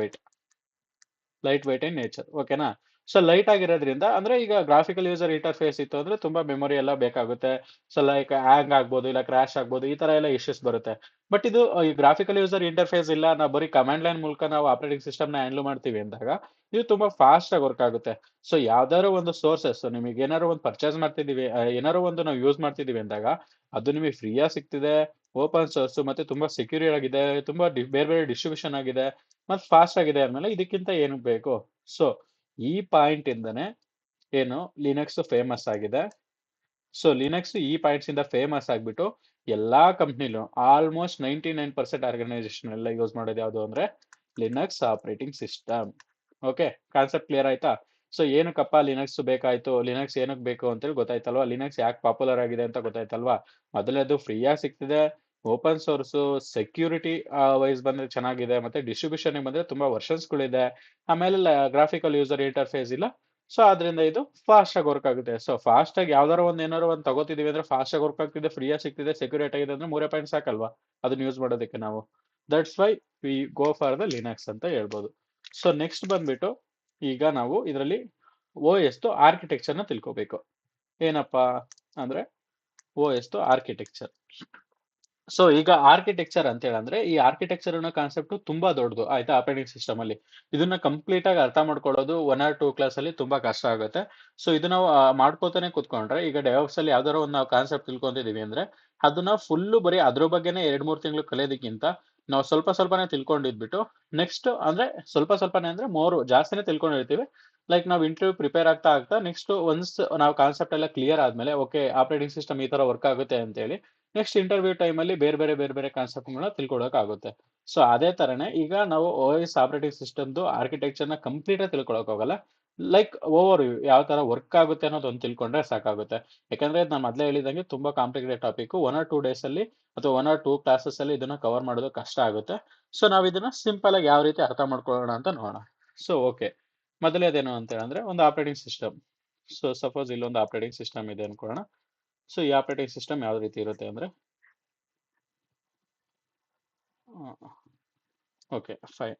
ವೇಟ್ ಇನ್ ನೇಚರ್, ಓಕೆನಾ? ಸೊ ಲೈಟ್ ಆಗಿರೋದ್ರಿಂದ ಅಂದ್ರೆ ಈಗ ಗ್ರಾಫಿಕಲ್ ಯೂಸರ್ ಇಂಟರ್ಫೇಸ್ ಇತ್ತು ಅಂದ್ರೆ ತುಂಬಾ ಮೆಮೊರಿ ಎಲ್ಲ ಬೇಕಾಗುತ್ತೆ. ಸೊ ಲೈಕ್ ಹ್ಯಾಂಗ್ ಆಗ್ಬೋದು, ಇಲ್ಲ ಕ್ರಾಶ್ ಆಗ್ಬೋದು, ಈ ತರ ಎಲ್ಲ ಇಶ್ಯೂಸ್ ಬರುತ್ತೆ. ಬಟ್ ಇದು ಈ ಗ್ರಾಫಿಕಲ್ ಯೂಸರ್ ಇಂಟರ್ಫೇಸ್ ಇಲ್ಲ, ನಾವು ಬರೀ ಕಮಾಂಡ್ ಲೈನ್ ಮೂಲಕ ನಾವು ಆಪರೇಟಿಂಗ್ ಸಿಸ್ಟಮ್ ನ ಹ್ಯಾಂಡಲ್ ಮಾಡ್ತೀವಿ ಅಂದಾಗ ಇದು ತುಂಬಾ ಫಾಸ್ಟ್ ಆಗಿ ವರ್ಕ್ ಆಗುತ್ತೆ. ಸೊ ಯಾವ್ದಾದ್ರು ಒಂದು ಸೋರ್ಸಸ್ ನಿಮಗೆ ಏನಾದ್ರು ಒಂದು ಪರ್ಚೇಸ್ ಮಾಡ್ತಿದೀವಿ, ಏನಾದ್ರು ಒಂದು ನಾವು ಯೂಸ್ ಮಾಡ್ತಿದೀವಿ ಅಂದಾಗ ಅದು ನಿಮಗೆ ಫ್ರೀಯಾಗಿ ಸಿಗ್ತಿದೆ, ಓಪನ್ ಸೋರ್ಸ್, ಮತ್ತೆ ತುಂಬಾ ಸೆಕ್ಯೂರ್ ಆಗಿದೆ, ತುಂಬಾ ಬೇರೆ ಬೇರೆ ಡಿಸ್ಟ್ರಿಬ್ಯೂಷನ್ ಆಗಿದೆ, ಮತ್ತೆ ಫಾಸ್ಟ್ ಆಗಿದೆ ಅಂದ್ಮೇಲೆ ಇದಕ್ಕಿಂತ ಏನು ಬೇಕು? ಸೊ ಈ ಪಾಯಿಂಟ್ ಇಂದನೇ ಏನು ಲಿನಕ್ಸ್ ಫೇಮಸ್ ಆಗಿದೆ. ಸೊ ಲಿನಕ್ಸ್ ಈ ಪಾಯಿಂಟ್ಸ್ ಇಂದ ಫೇಮಸ್ ಆಗ್ಬಿಟ್ಟು ಎಲ್ಲಾ ಕಂಪ್ನಿಲು ಆಲ್ಮೋಸ್ಟ್ 99% ಆರ್ಗನೈಸೇಷನ್ ಎಲ್ಲ ಯೂಸ್ ಮಾಡೋದು ಯಾವುದು ಅಂದ್ರೆ Linux operating system. Okay, concept clear ಆಯ್ತಾ? ಸೊ ಏನಕ್ಕಪ್ಪ ಲಿನಕ್ಸ್ ಬೇಕಾಯ್ತು, ಲಿನಕ್ಸ್ ಏನಕ್ಕೆ ಬೇಕು ಅಂತೇಳಿ ಗೊತ್ತಾಯ್ತಲ್ವಾ? ಲಿನಕ್ಸ್ ಯಾಕೆ ಪಾಪ್ಯುಲರ್ ಆಗಿದೆ ಅಂತ ಗೊತ್ತಾಯ್ತಲ್ವಾ? ಮೊದಲನೇದು ಫ್ರೀಯಾಗಿ ಸಿಗ್ತಿದೆ, ಓಪನ್ ಸೋರ್ಸು, ಸೆಕ್ಯೂರಿಟಿ ವೈಸ್ ಬಂದ್ರೆ ಚೆನ್ನಾಗಿದೆ, ಮತ್ತೆ ಡಿಸ್ಟ್ರಿಬ್ಯೂಷನ್ ಬಂದ್ರೆ ತುಂಬಾ ವರ್ಷನ್ಸ್ಗಳಿದೆ, ಆಮೇಲೆ ಗ್ರಾಫಿಕಲ್ ಯೂಸರ್ ಇಂಟರ್ಫೇಸ್ ಇಲ್ಲ. ಸೊ ಅದರಿಂದ ಇದು ಫಾಸ್ಟ್ ಆಗಿ ವರ್ಕ್ ಆಗುತ್ತೆ. ಸೊ ಫಾಸ್ಟ್ ಆಗಿ ಯಾವ್ದಾರು ಒಂದ್ ಏನಾರು ಒಂದು ತಗೋತಿದೀವಿ ಅಂದ್ರೆ ಫಾಸ್ಟ್ ಆಗಿ ವರ್ಕ್ ಆಗ್ತಿದೆ, ಫ್ರೀಯಾಗಿ ಸಿಗ್ತಿದೆ, ಸೆಕ್ಯೂರಿಟಿ ಆಗಿದೆ ಅಂದ್ರೆ 3 ಪಾಯಿಂಟ್ ಸಾಕಲ್ವಾ ಅದನ್ನ ಯೂಸ್ ಮಾಡೋದಕ್ಕೆ ನಾವು? That's why we go for the Linux ಅಂತ ಹೇಳ್ಬೋದು. ಸೊ ನೆಕ್ಸ್ಟ್ ಬಂದ್ಬಿಟ್ಟು ಈಗ ನಾವು ಇದರಲ್ಲಿ OS ಆರ್ಕಿಟೆಕ್ಚರ್ನ ತಿಳ್ಕೊಬೇಕು. ಏನಪ್ಪಾ ಅಂದ್ರೆ OS ಆರ್ಕಿಟೆಕ್ಚರ್. ಸೊ ಈಗ ಆರ್ಕಿಟೆಕ್ಚರ್ ಅಂತ ಹೇಳಂದ್ರೆ ಈ ಆರ್ಕಿಟೆಕ್ಚರ್ ಅನ್ನೋ ಕಾನ್ಸೆಪ್ಟ್ ತುಂಬಾ ದೊಡ್ಡದು, ಆಯ್ತಾ? ಆಪರೇಟಿಂಗ್ ಸಿಸ್ಟಮ್ ಅಲ್ಲಿ ಇದನ್ನ ಕಂಪ್ಲೀಟ್ ಆಗಿ ಅರ್ಥ ಮಾಡ್ಕೊಳ್ಳೋದು 1 or 2 ಕ್ಲಾಸ್ ಅಲ್ಲಿ ತುಂಬಾ ಕಷ್ಟ ಆಗುತ್ತೆ. ಸೊ ಇದು ನಾವು ಮಾಡ್ಕೋತಾನೆ ಕುತ್ಕೊಂಡ್ರೆ, ಈಗ ಡೆವಲಪ್ಸ್ ಅಲ್ಲಿ ಯಾವ್ದಾರೋ ಒಂದು ನಾವು ಕಾನ್ಸೆಪ್ಟ್ ತಿಳ್ಕೊಂತಿದೀವಿ ಅಂದ್ರೆ ಅದನ್ನ ಫುಲ್ ಬರೀ ಅದ್ರ ಬಗ್ಗೆನೇ 2-3 ತಿಂಗಳು ಕಲಿಯೋದಕ್ಕಿಂತ ನಾವು ಸ್ವಲ್ಪ ಸ್ವಲ್ಪನೇ ತಿಳ್ಕೊಂಡಿದ್ಬಿಟ್ಟು ನೆಕ್ಸ್ಟ್ ಅಂದ್ರೆ ಸ್ವಲ್ಪ ಸ್ವಲ್ಪನೇ ಅಂದ್ರೆ ಜಾಸ್ತಿನೇ ತಿಳ್ಕೊಂಡಿರ್ತೀವಿ. ಲೈಕ್ ನಾವು ಇಂಟರ್ವ್ಯೂ ಪ್ರಿಪೇರ್ ಆಗ್ತಾ ಆಗ್ತಾ ನೆಕ್ಸ್ಟ್ ಒನ್ಸ್ ನಾವು ಕಾನ್ಸೆಪ್ಟ್ ಎಲ್ಲ ಕ್ಲಿಯರ್ ಆದ್ಮೇಲೆ ಓಕೆ ಆಪರೇಟಿಂಗ್ ಸಿಸ್ಟಮ್ ಈ ತರ ವರ್ಕ್ ಆಗುತ್ತೆ ಅಂತ ಹೇಳಿ ನೆಕ್ಸ್ಟ್ ಇಂಟರ್ವ್ಯೂ ಟೈಮ್ ಅಲ್ಲಿ ಬೇರೆ ಬೇರೆ ಕಾನ್ಸೆಪ್ಟ್ಗಳನ್ನ ತಿಳ್ಕೊಳಕ್ ಆಗುತ್ತೆ. ಸೊ ಅದೇ ತರನೇ ಈಗ ನಾವು OS ಆಪರೇಟಿಂಗ್ ಸಿಸ್ಟಮ್ದು ಆರ್ಕಿಟೆಕ್ಚರ್ ನ ಕಂಪ್ಲೀಟ್ ಆಗಿ ತಿಳ್ಕೊಳಕ್ ಹೋಗಲ್ಲ. ಲೈಕ್ ಓವರ್ ಯಾವ ತರ ವರ್ಕ್ ಆಗುತ್ತೆ ಅನ್ನೋದು ಒಂದು ತಿಳ್ಕೊಂಡ್ರೆ ಸಾಕಾಗುತ್ತೆ. ಯಾಕಂದ್ರೆ ನಾನು ಮೊದಲೇ ಹೇಳಿದಂಗೆ ತುಂಬಾ ಕಾಂಪ್ಲಿಕೇಟೆಡ್ ಟಾಪಿಕ್, 1 or 2 ಡೇಸ್ ಅಲ್ಲಿ ಅಥವಾ 1 or 2 ಕ್ಲಾಸಸ್ ಅಲ್ಲಿ ಇದನ್ನ ಕವರ್ ಮಾಡೋದು ಕಷ್ಟ ಆಗುತ್ತೆ. ಸೊ ನಾವ್ ಇದನ್ನ ಸಿಂಪಲ್ ಆಗಿ ಯಾವ ರೀತಿ ಅರ್ಥ ಮಾಡ್ಕೊಳ್ಳೋಣ ಅಂತ ನೋಡೋಣ. ಸೊ ಓಕೆ, ಮೊದಲೇದೇನು ಅಂತ ಹೇಳಿದ್ರೆ ಒಂದು ಆಪರೇಟಿಂಗ್ ಸಿಸ್ಟಮ್. ಸೊ ಸಪೋಸ್ ಇಲ್ಲೊಂದು ಆಪರೇಟಿಂಗ್ ಸಿಸ್ಟಮ್ ಇದೆ ಅನ್ಕೊಳ್ಳೋಣ. ಸೊ ಈ ಆಪರೇಟಿಂಗ್ ಸಿಸ್ಟಮ್ ಯಾವ ರೀತಿ ಇರುತ್ತೆ ಅಂದ್ರೆ ಓಕೆ ಫೈನ್.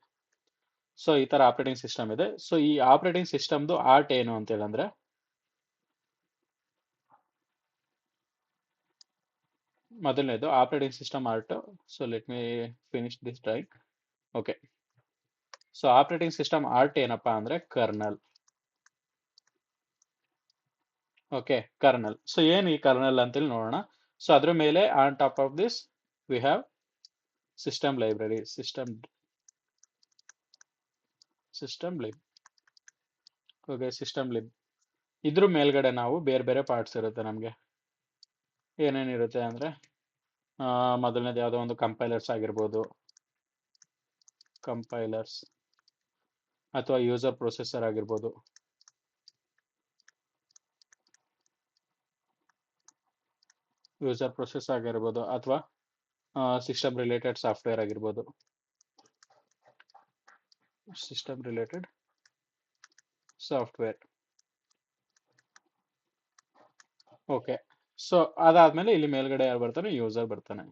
ಸೊ ಈ ತರ ಆಪರೇಟಿಂಗ್ ಸಿಸ್ಟಮ್ ಇದೆ. ಸೊ ಈ ಆಪರೇಟಿಂಗ್ ಸಿಸ್ಟಮ್ದು ಆರ್ಟ್ ಏನು ಅಂತ ಹೇಳಂದ್ರೆ ಮೊದಲನೇದು operating system art. So let me finish this drawing. Okay, so operating system art ಏನಪ್ಪಾ ಅಂದ್ರೆ ಕರ್ನಲ್. Okay, kernel. ಸೊ ಏನು ಈ ಕರ್ನಲ್ ಅಂತೇಳಿ ನೋಡೋಣ. ಸೊ ಅದ್ರ ಮೇಲೆ on top of this we have system library, system lib. Okay, system lib. ಇದ್ರ ಮೇಲ್ಗಡೆ ನಾವು ಬೇರೆ ಬೇರೆ ಪಾರ್ಟ್ಸ್ ಇರುತ್ತೆ ನಮಗೆ. ಏನೇನಿರುತ್ತೆ ಅಂದ್ರೆ ಮೊದಲನೇದು ಯಾವುದೋ ಒಂದು ಕಂಪೈಲರ್ಸ್ ಆಗಿರ್ಬೋದು, ಕಂಪೈಲರ್ಸ್ ಅಥವಾ ಯೂಸರ್ ಪ್ರೊಸೆಸರ್ ಆಗಿರ್ಬೋದು, ಅಥವಾ ಸಿಸ್ಟಮ್ ರಿಲೇಟೆಡ್ ಸಾಫ್ಟ್ವೇರ್ ಆಗಿರ್ಬೋದು, system related software. Okay, so ಅದಾದ್ಮೇಲೆ ಇಲ್ಲಿ ಮೇಲ್ಗಡೆ ಯಾರು ಬರ್ತಾನೆ? ಯೂಸರ್ ಬರ್ತಾನೆ.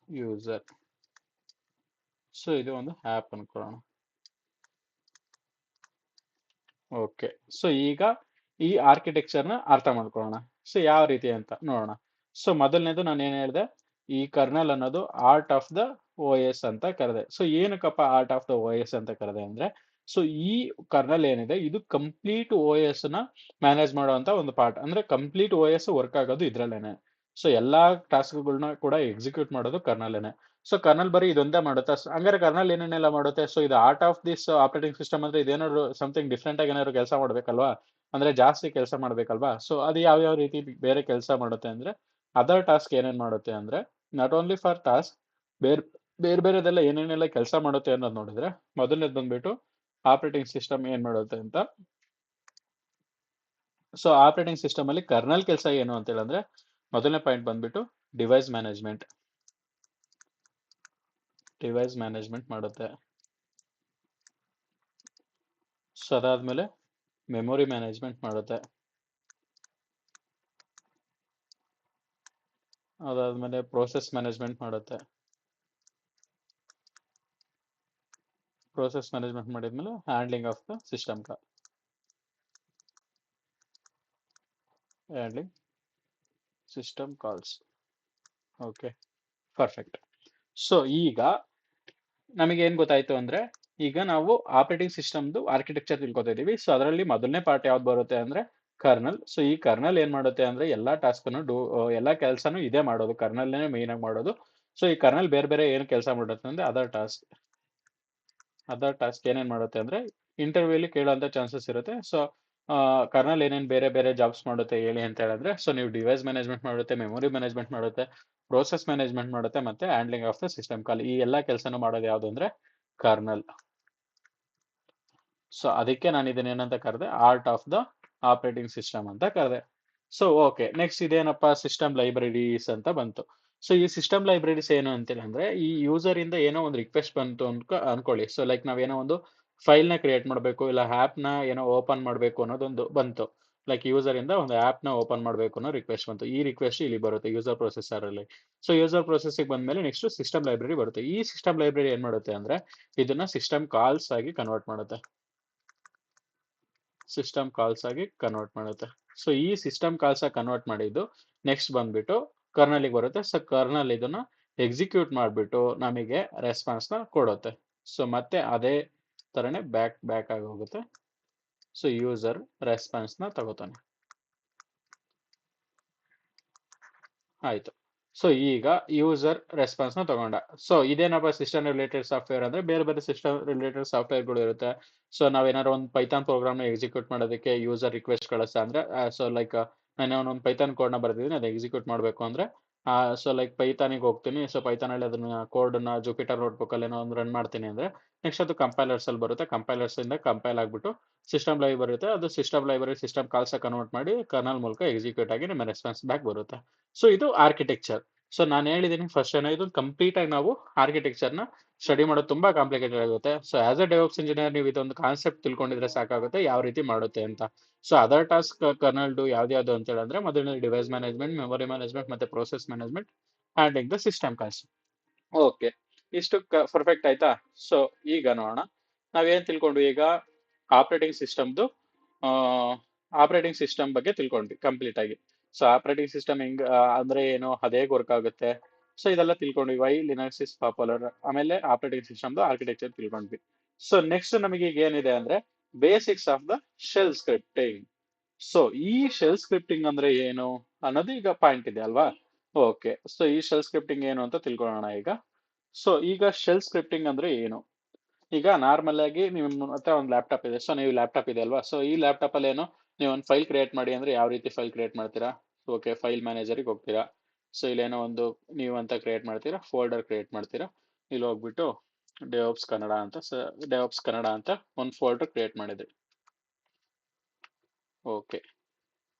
ಯೂಸರ್. ಸೊ ಇದು ಒಂದು ಆ್ಯಪ್ ಅನ್ಕೊಳ್ಳೋಣ. ಓಕೆ. ಸೊ ಈಗ ಈ ಆರ್ಕಿಟೆಕ್ಚರ್ನ ಅರ್ಥ ಮಾಡ್ಕೊಳ್ಳೋಣ. ಸೊ ಯಾವ ರೀತಿ ಅಂತ ನೋಡೋಣ. ಸೊ ಮೊದಲನೇದು ನಾನು ಏನ್ ಹೇಳಿದೆ, ಈ ಕರ್ನಲ್ ಅನ್ನೋದು heart of the O S ಅಂತ ಕರೆದೆ. ಸೊ ಏನಕ್ಕಪ್ಪ heart of the O S ಅಂತ ಕರೆದೆ ಅಂದ್ರೆ, ಸೊ ಈ ಕರ್ನಲ್ ಏನಿದೆ ಇದು ಕಂಪ್ಲೀಟ್ ಓ ಎಸ್ ನ ಮ್ಯಾನೇಜ್ ಮಾಡುವಂತ ಒಂದು ಪಾರ್ಟ್. ಅಂದ್ರೆ ಕಂಪ್ಲೀಟ್ ಓ ಎಸ್ ವರ್ಕ್ ಆಗೋದು ಇದ್ರಲ್ಲೇನೆ. ಸೊ ಎಲ್ಲಾ ಟಾಸ್ಕ್ಗಳನ್ನ ಕೂಡ ಎಕ್ಸಿಕ್ಯೂಟ್ ಮಾಡೋದು ಕರ್ನಲ್ಲೇನೆ. ಸೊ ಕರ್ನಲ್ ಬರೀ ಇದೊಂದೇ ಮಾಡುತ್ತೆ. ಹಂಗಾರೆ ಕರ್ನಲ್ ಏನೇನೆಲ್ಲ ಮಾಡುತ್ತೆ? ಸೊ ಇದು art of this operating system ಅಂದ್ರೆ ಇದೇನಾದ್ರು ಸಮಥಿಂಗ್ ಡಿಫ್ರೆಂಟ್ ಆಗಿ ಏನಾದ್ರು ಕೆಲಸ ಮಾಡ್ಬೇಕಲ್ವಾ? ಅಂದ್ರೆ ಜಾಸ್ತಿ ಕೆಲಸ ಮಾಡ್ಬೇಕಲ್ವಾ? ಸೊ ಅದು ಯಾವ ರೀತಿ ಬೇರೆ ಕೆಲಸ ಮಾಡುತ್ತೆ ಅಂದ್ರೆ, ಅದರ್ ಟಾಸ್ಕ್ ಏನೇನ್ ಮಾಡುತ್ತೆ ಅಂದ್ರೆ, ನಾಟ್ ಓನ್ಲಿ ಫಾರ್ ಟಾಸ್ಕ್, ಬೇರೆ ಬೇರೆದೆಲ್ಲ ಏನೇನೆಲ್ಲ ಕೆಲಸ ಮಾಡುತ್ತೆ ಅನ್ನೋದು ನೋಡಿದ್ರೆ, ಮೊದಲನೇದು ಬಂದ್ಬಿಟ್ಟು ಆಪರೇಟಿಂಗ್ ಸಿಸ್ಟಮ್ ಏನ್ ಮಾಡುತ್ತೆ ಅಂತ. ಸೊ ಆಪರೇಟಿಂಗ್ ಸಿಸ್ಟಮ್ ಅಲ್ಲಿ ಕರ್ನಲ್ ಕೆಲಸ ಏನು ಅಂತ ಹೇಳಿದ್ರೆ, ಮೊದಲನೇ ಪಾಯಿಂಟ್ ಬಂದ್ಬಿಟ್ಟು ಡಿವೈಸ್ ಮ್ಯಾನೇಜ್ಮೆಂಟ್. ಡಿವೈಸ್ ಮ್ಯಾನೇಜ್ಮೆಂಟ್ ಮಾಡುತ್ತೆ. ಸೊ ಅದಾದ್ಮೇಲೆ ಮೆಮೊರಿ ಮ್ಯಾನೇಜ್ಮೆಂಟ್ ಮಾಡುತ್ತೆ. ಅದಾದ್ಮೇಲೆ ಪ್ರೋಸೆಸ್ ಮ್ಯಾನೇಜ್ಮೆಂಟ್ ಮಾಡುತ್ತೆ. ಪ್ರೋಸೆಸ್ ಮ್ಯಾನೇಜ್ಮೆಂಟ್ ಮಾಡಿದ್ಮೇಲೆ handling of the system call. Handling system calls. Okay, perfect. So ಈಗ ನಮಗೆ ಏನ್ ಗೊತ್ತಾಯ್ತು ಅಂದ್ರೆ, ಈಗ ನಾವು ಆಪರೇಟಿಂಗ್ ಸಿಸ್ಟಮ್ದು ಆರ್ಕಿಟೆಕ್ಚರ್ ತಿಳ್ಕೊತಾ ಇದೀವಿ. ಸೊ ಅದರಲ್ಲಿ ಮೊದಲನೇ ಪಾರ್ಟ್ ಯಾವ್ದು ಬರುತ್ತೆ ಅಂದ್ರೆ ಕರ್ನಲ್. ಸೊ ಈ ಕರ್ನಲ್ ಏನ್ ಮಾಡುತ್ತೆ ಅಂದ್ರೆ ಎಲ್ಲಾ ಟಾಸ್ಕ್ ಎಲ್ಲಾ ಕೆಲಸನೂ ಇದೇ ಮಾಡೋದು, ಕರ್ನಲ್ನೇ ಮೇನ್ ಆಗಿ ಮಾಡೋದು. ಸೊ ಈ ಕರ್ನಲ್ ಬೇರೆ ಬೇರೆ ಏನ್ ಕೆಲಸ ಮಾಡುತ್ತೆ ಅಂದ್ರೆ ಅದರ್ ಟಾಸ್ಕ್ ಏನೇನ್ ಮಾಡುತ್ತೆ ಅಂದ್ರೆ ಇಂಟರ್ವ್ಯೂ ಅಲ್ಲಿ ಕೇಳುವಂತ ಚಾನ್ಸಸ್ ಇರುತ್ತೆ. ಸೊ ಕರ್ನಲ್ ಏನೇನ್ ಬೇರೆ ಬೇರೆ ಜಾಬ್ಸ್ ಮಾಡುತ್ತೆ ಹೇಳಿ ಅಂತ ಹೇಳಿದ್ರೆ, ಸೊ ನೀವು ಡಿವೈಸ್ ಮ್ಯಾನೇಜ್ಮೆಂಟ್ ಮಾಡುತ್ತೆ, ಮೆಮೊರಿ ಮ್ಯಾನೇಜ್ಮೆಂಟ್ ಮಾಡುತ್ತೆ, ಪ್ರೋಸೆಸ್ ಮ್ಯಾನೇಜ್ಮೆಂಟ್ ಮಾಡುತ್ತೆ, ಮತ್ತೆ ಹ್ಯಾಂಡ್ಲಿಂಗ್ ಆಫ್ ದ ಸಿಸ್ಟಮ್ ಕಾಲ್. ಈ ಎಲ್ಲಾ ಕೆಲಸನೂ ಮಾಡೋದು ಯಾವ್ದು ಅಂದ್ರೆ ಕರ್ನಲ್. ಸೊ ಅದಕ್ಕೆ ನಾನು ಇದನ್ನ ಏನಂತ ಕರೆದೆ, heart of the operating system ಅಂತ ಕರೆದೆ. ಸೊ ಓಕೆ, ನೆಕ್ಸ್ಟ್ ಇದೇನಪ್ಪ, ಸಿಸ್ಟಮ್ ಲೈಬ್ರರೀಸ್ ಅಂತ ಬಂತು. ಸೊ ಈ ಸಿಸ್ಟಮ್ ಲೈಬ್ರರೀಸ್ ಏನು ಅಂತಿಲ್ಲ ಅಂದ್ರೆ, ಈ ಯೂಸರ್ ಇಂದ ಏನೋ ಒಂದು ರಿಕ್ವೆಸ್ಟ್ ಬಂತು ಅನ್ಕೊಳ್ಳಿ. ಸೊ ಲೈಕ್ ನಾವೇನೋ ಒಂದು ಫೈಲ್ ನ ಕ್ರಿಯೇಟ್ ಮಾಡಬೇಕು, ಇಲ್ಲ ಆಪ್ ನ ಏನೋ ಓಪನ್ ಮಾಡಬೇಕು ಅನ್ನೋದೊಂದು ಬಂತು. ಲೈಕ್ ಯೂಸರ್ ಇಂದ ಒಂದು ಆಪ್ ನ ಓಪನ್ ಮಾಡಬೇಕು ಅನ್ನೋ ರಿಕ್ವೆಸ್ಟ್ ಬಂತು. ಈ ರಿಕ್ವೆಸ್ಟ್ ಇಲ್ಲಿ ಬರುತ್ತೆ ಯೂಸರ್ ಪ್ರೊಸೆಸರ್ ಅಲ್ಲಿ. ಸೊ ಯೂಸರ್ ಪ್ರೊಸೆಸ್ ಬಂದ್ಮೇಲೆ ನೆಕ್ಸ್ಟ್ ಸಿಸ್ಟಮ್ ಲೈಬ್ರರಿ ಬರುತ್ತೆ. ಈ ಸಿಸ್ಟಮ್ ಲೈಬ್ರರಿ ಏನ್ ಮಾಡುತ್ತೆ ಅಂದ್ರೆ, ಇದನ್ನ ಸಿಸ್ಟಮ್ ಕಾಲ್ಸ್ ಆಗಿ ಕನ್ವರ್ಟ್ ಮಾಡುತ್ತೆ. ಸಿಸ್ಟಮ್ ಕಾಲ್ಸ್ ಆಗಿ ಕನ್ವರ್ಟ್ ಮಾಡುತ್ತೆ. ಸೊ ಈ ಸಿಸ್ಟಮ್ ಕಾಲ್ಸ್ ಆಗಿ ಕನ್ವರ್ಟ್ ಮಾಡಿದ್ದು ನೆಕ್ಸ್ಟ್ ಬಂದ್ಬಿಟ್ಟು ಕರ್ನಲ್ಗೆ ಬರುತ್ತೆ. ಸೊ ಕರ್ನಲ್ ಇದನ್ನ ಎಕ್ಸಿಕ್ಯೂಟ್ ಮಾಡಿಬಿಟ್ಟು ನಮಗೆ ರೆಸ್ಪಾನ್ಸ್ ನ ಕೊಡುತ್ತೆ. ಸೊ ಮತ್ತೆ ಅದೇ ತರನೇ ಬ್ಯಾಕ್ ಆಗಿ ಹೋಗುತ್ತೆ. ಸೊ ಯೂಸರ್ ರೆಸ್ಪಾನ್ಸ್ ನ ತಗೋತಾನೆ. ಆಯ್ತು. ಸೊ ಈಗ ಯೂಸರ್ ರೆಸ್ಪಾನ್ಸ್ ನ ತಗೊಂಡ. ಸೊ ಇದೇನಪ್ಪ ಸಿಸ್ಟಮ್ ರಿಲೇಟೆಡ್ ಸಾಫ್ಟ್ವೇರ್ ಅಂದ್ರೆ, ಬೇರೆ ಬೇರೆ ಸಿಸ್ಟಮ್ ರಿಲೇಟೆಡ್ ಸಾಫ್ಟ್ವೇರ್ಗಳು ಇರುತ್ತೆ. ಸೊ ನಾವೇನಾದ್ರು ಒಂದು ಪೈಥಾನ್ ಪ್ರೋಗ್ರಾಮ್ ನ ಎಕ್ಸಿಕ್ಯೂಟ್ ಮಾಡೋದಕ್ಕೆ ಯೂಸರ್ ರಿಕ್ವೆಸ್ಟ್ ಕಳಿಸ್ತಾ ಅಂದ್ರೆ, ಸೊ ಲೈಕ್ ನಾನು ಒಂದು ಪೈಥಾನ್ ಕೋಡ್ ನ ಬರ್ದಿದ್ದೀನಿ, ಅದು ಎಕ್ಸಿಕ್ಯೂಟ್ ಮಾಡಬೇಕು ಅಂದ್ರೆ, ಸೊ ಲೈಕ್ ಪೈಥಾನಿಗೆ ಹೋಗ್ತೀನಿ. ಸೊ ಪೈಥಾನ್ ಅಲ್ಲಿ ಅದನ್ನ ಕೋಡ್ ನ ಜುಪಿಟರ್ ನೋಟ್ಬುಕ್ ಅಲ್ಲಿ ಏನೋ ಒಂದು ರನ್ ಮಾಡ್ತೀನಿ ಅಂದ್ರೆ, ನೆಕ್ಸ್ಟ್ ಅದು ಕಂಪೈಲರ್ಸ್ ಅಲ್ಲಿ ಬರುತ್ತೆ. ಕಂಪೈಲರ್ಸ್ ಇಂದ ಕಂಪೈಲ್ ಆಗ್ಬಿಟ್ಟು ಸಿಸ್ಟಮ್ ಲೈವ್ ಬರುತ್ತೆ. ಅದು system library system calls convert ಮಾಡಿ ಕರ್ನಲ್ ಮೂಲಕ ಎಕ್ಸಿಕ್ಯೂಟ್ ಆಗಿ ನಿಮ್ಮ ರೆಸ್ಪಾನ್ಸ್ ಬ್ಯಾಕ್ ಬರುತ್ತೆ. ಸೊ ಇದು ಆರ್ಕಿಟೆಕ್ಚರ್. ಸೊ ನಾನು ಹೇಳಿದ್ದೀನಿ ಫಸ್ಟ್ ಏನೋ, ಇದು ಕಂಪ್ಲೀಟ್ ಆಗಿ ನಾವು ಆರ್ಕಿಟೆಕ್ಚರ್ ನ ಸ್ಟಡಿ ಮಾಡೋದು ತುಂಬಾ ಕಾಂಪ್ಲಿಕೇಟೆಡ್ ಆಗುತ್ತೆ. So as a develops engineer ನೀವು ಇದೊಂದು ಕಾನ್ಸೆಪ್ಟ್ ತಿಳ್ಕೊಂಡಿದ್ರೆ ಸಾಕಾಗುತ್ತೆ ಯಾವ ರೀತಿ ಮಾಡುತ್ತೆ ಅಂತ. ಸೊ ಅದರ್ ಟಾಸ್ಕ್ ಕರ್ನಲ್ ಯಾವ್ದು ಅಂತ ಹೇಳಿದ್ರೆ, ಮೊದಲನೇ ಡಿವೈಸ್ ಮ್ಯಾನೇಜ್ಮೆಂಟ್, ಮೆಮೊರಿ ಮ್ಯಾನೇಜ್ಮೆಂಟ್, ಮತ್ತೆ process management, handling the system calls. Okay, ಇಷ್ಟು ಪರ್ಫೆಕ್ಟ್ ಆಯ್ತಾ? ಸೊ ಈಗ ನೋಡೋಣ, ನಾವೇನ್ ತಿಳ್ಕೊಂಡು ಈಗ ಆಪರೇಟಿಂಗ್ ಸಿಸ್ಟಮ್ದು ಆಪರೇಟಿಂಗ್ ಸಿಸ್ಟಮ್ ಬಗ್ಗೆ ತಿಳ್ಕೊಂಡ್ವಿ ಕಂಪ್ಲೀಟ್ ಆಗಿ. ಸೊ ಆಪರೇಟಿಂಗ್ ಸಿಸ್ಟಮ್ ಹೆಂಗ್ ಅಂದ್ರೆ ಏನು, ಅದ್ ಹೇಗ್ ವರ್ಕ್ ಆಗುತ್ತೆ, ಸೊ ಇದೆಲ್ಲ ತಿಳ್ಕೊಂಡ್ವಿ. ವೈ ಲಿನಕ್ಸ್ ಇಸ್ ಪಾಪ್ಯುಲರ್, ಆಮೇಲೆ ಆಪರೇಟಿಂಗ್ ಸಿಸ್ಟಮ್ದು ಆರ್ಕಿಟೆಕ್ಚರ್ ತಿಳ್ಕೊಂಡ್ವಿ. ಸೊ ನೆಕ್ಸ್ಟ್ ನಮಗೆ ಈಗ ಏನಿದೆ ಅಂದ್ರೆ basics of the shell scripting. So ಈ ಶೆಲ್ ಸ್ಕ್ರಿಪ್ಟಿಂಗ್ ಅಂದ್ರೆ ಏನು ಅನ್ನೋದು ಈಗ ಪಾಯಿಂಟ್ ಇದೆ ಅಲ್ವಾ? ಓಕೆ, ಸೊ ಈ ಶೆಲ್ ಸ್ಕ್ರಿಪ್ಟಿಂಗ್ ಏನು ಅಂತ ತಿಳ್ಕೊಳ್ಳೋಣ ಈಗ. ಸೊ ಈಗ ಶೆಲ್ ಸ್ಕ್ರಿಪ್ಟಿಂಗ್ ಅಂದ್ರೆ ಏನು? ಈಗ ನಾರ್ಮಲ್ ಆಗಿ ನಿಮ್ಮ ಹತ್ರ ಒಂದು ಲ್ಯಾಪ್ಟಾಪ್ ಇದೆ. ಸೊ ನೀವು ಲ್ಯಾಪ್ಟಾಪ್ ಇದೆ ಅಲ್ವಾ? ಸೊ ಈ ಲ್ಯಾಪ್ಟಾಪ್ ಅಲ್ಲಿ ಏನು, ನೀವು ಒಂದು ಫೈಲ್ ಕ್ರಿಯೇಟ್ ಮಾಡಿ ಅಂದ್ರೆ ಯಾವ ರೀತಿ ಫೈಲ್ ಕ್ರಿಯೇಟ್ ಮಾಡ್ತೀರಾ? ಓಕೆ, ಫೈಲ್ ಮ್ಯಾನೇಜರ್ಗೆ ಹೋಗ್ತೀರಾ. ಸೊ ಇಲ್ಲೇನೋ ಒಂದು ನೀವು ಅಂತ ಕ್ರಿಯೇಟ್ ಮಾಡ್ತೀರಾ, ಫೋಲ್ಡರ್ ಕ್ರಿಯೇಟ್ ಮಾಡ್ತೀರಾ. ಇಲ್ಲಿ ಹೋಗ್ಬಿಟ್ಟು ಡೆವಾಪ್ಸ್ ಕನ್ನಡ ಅಂತ, ಡೆವಾಪ್ಸ್ ಕನ್ನಡ ಅಂತ ಒಂದು ಫೋಲ್ಡರ್ ಕ್ರಿಯೇಟ್ ಮಾಡಿದ್ರಿ. ಓಕೆ,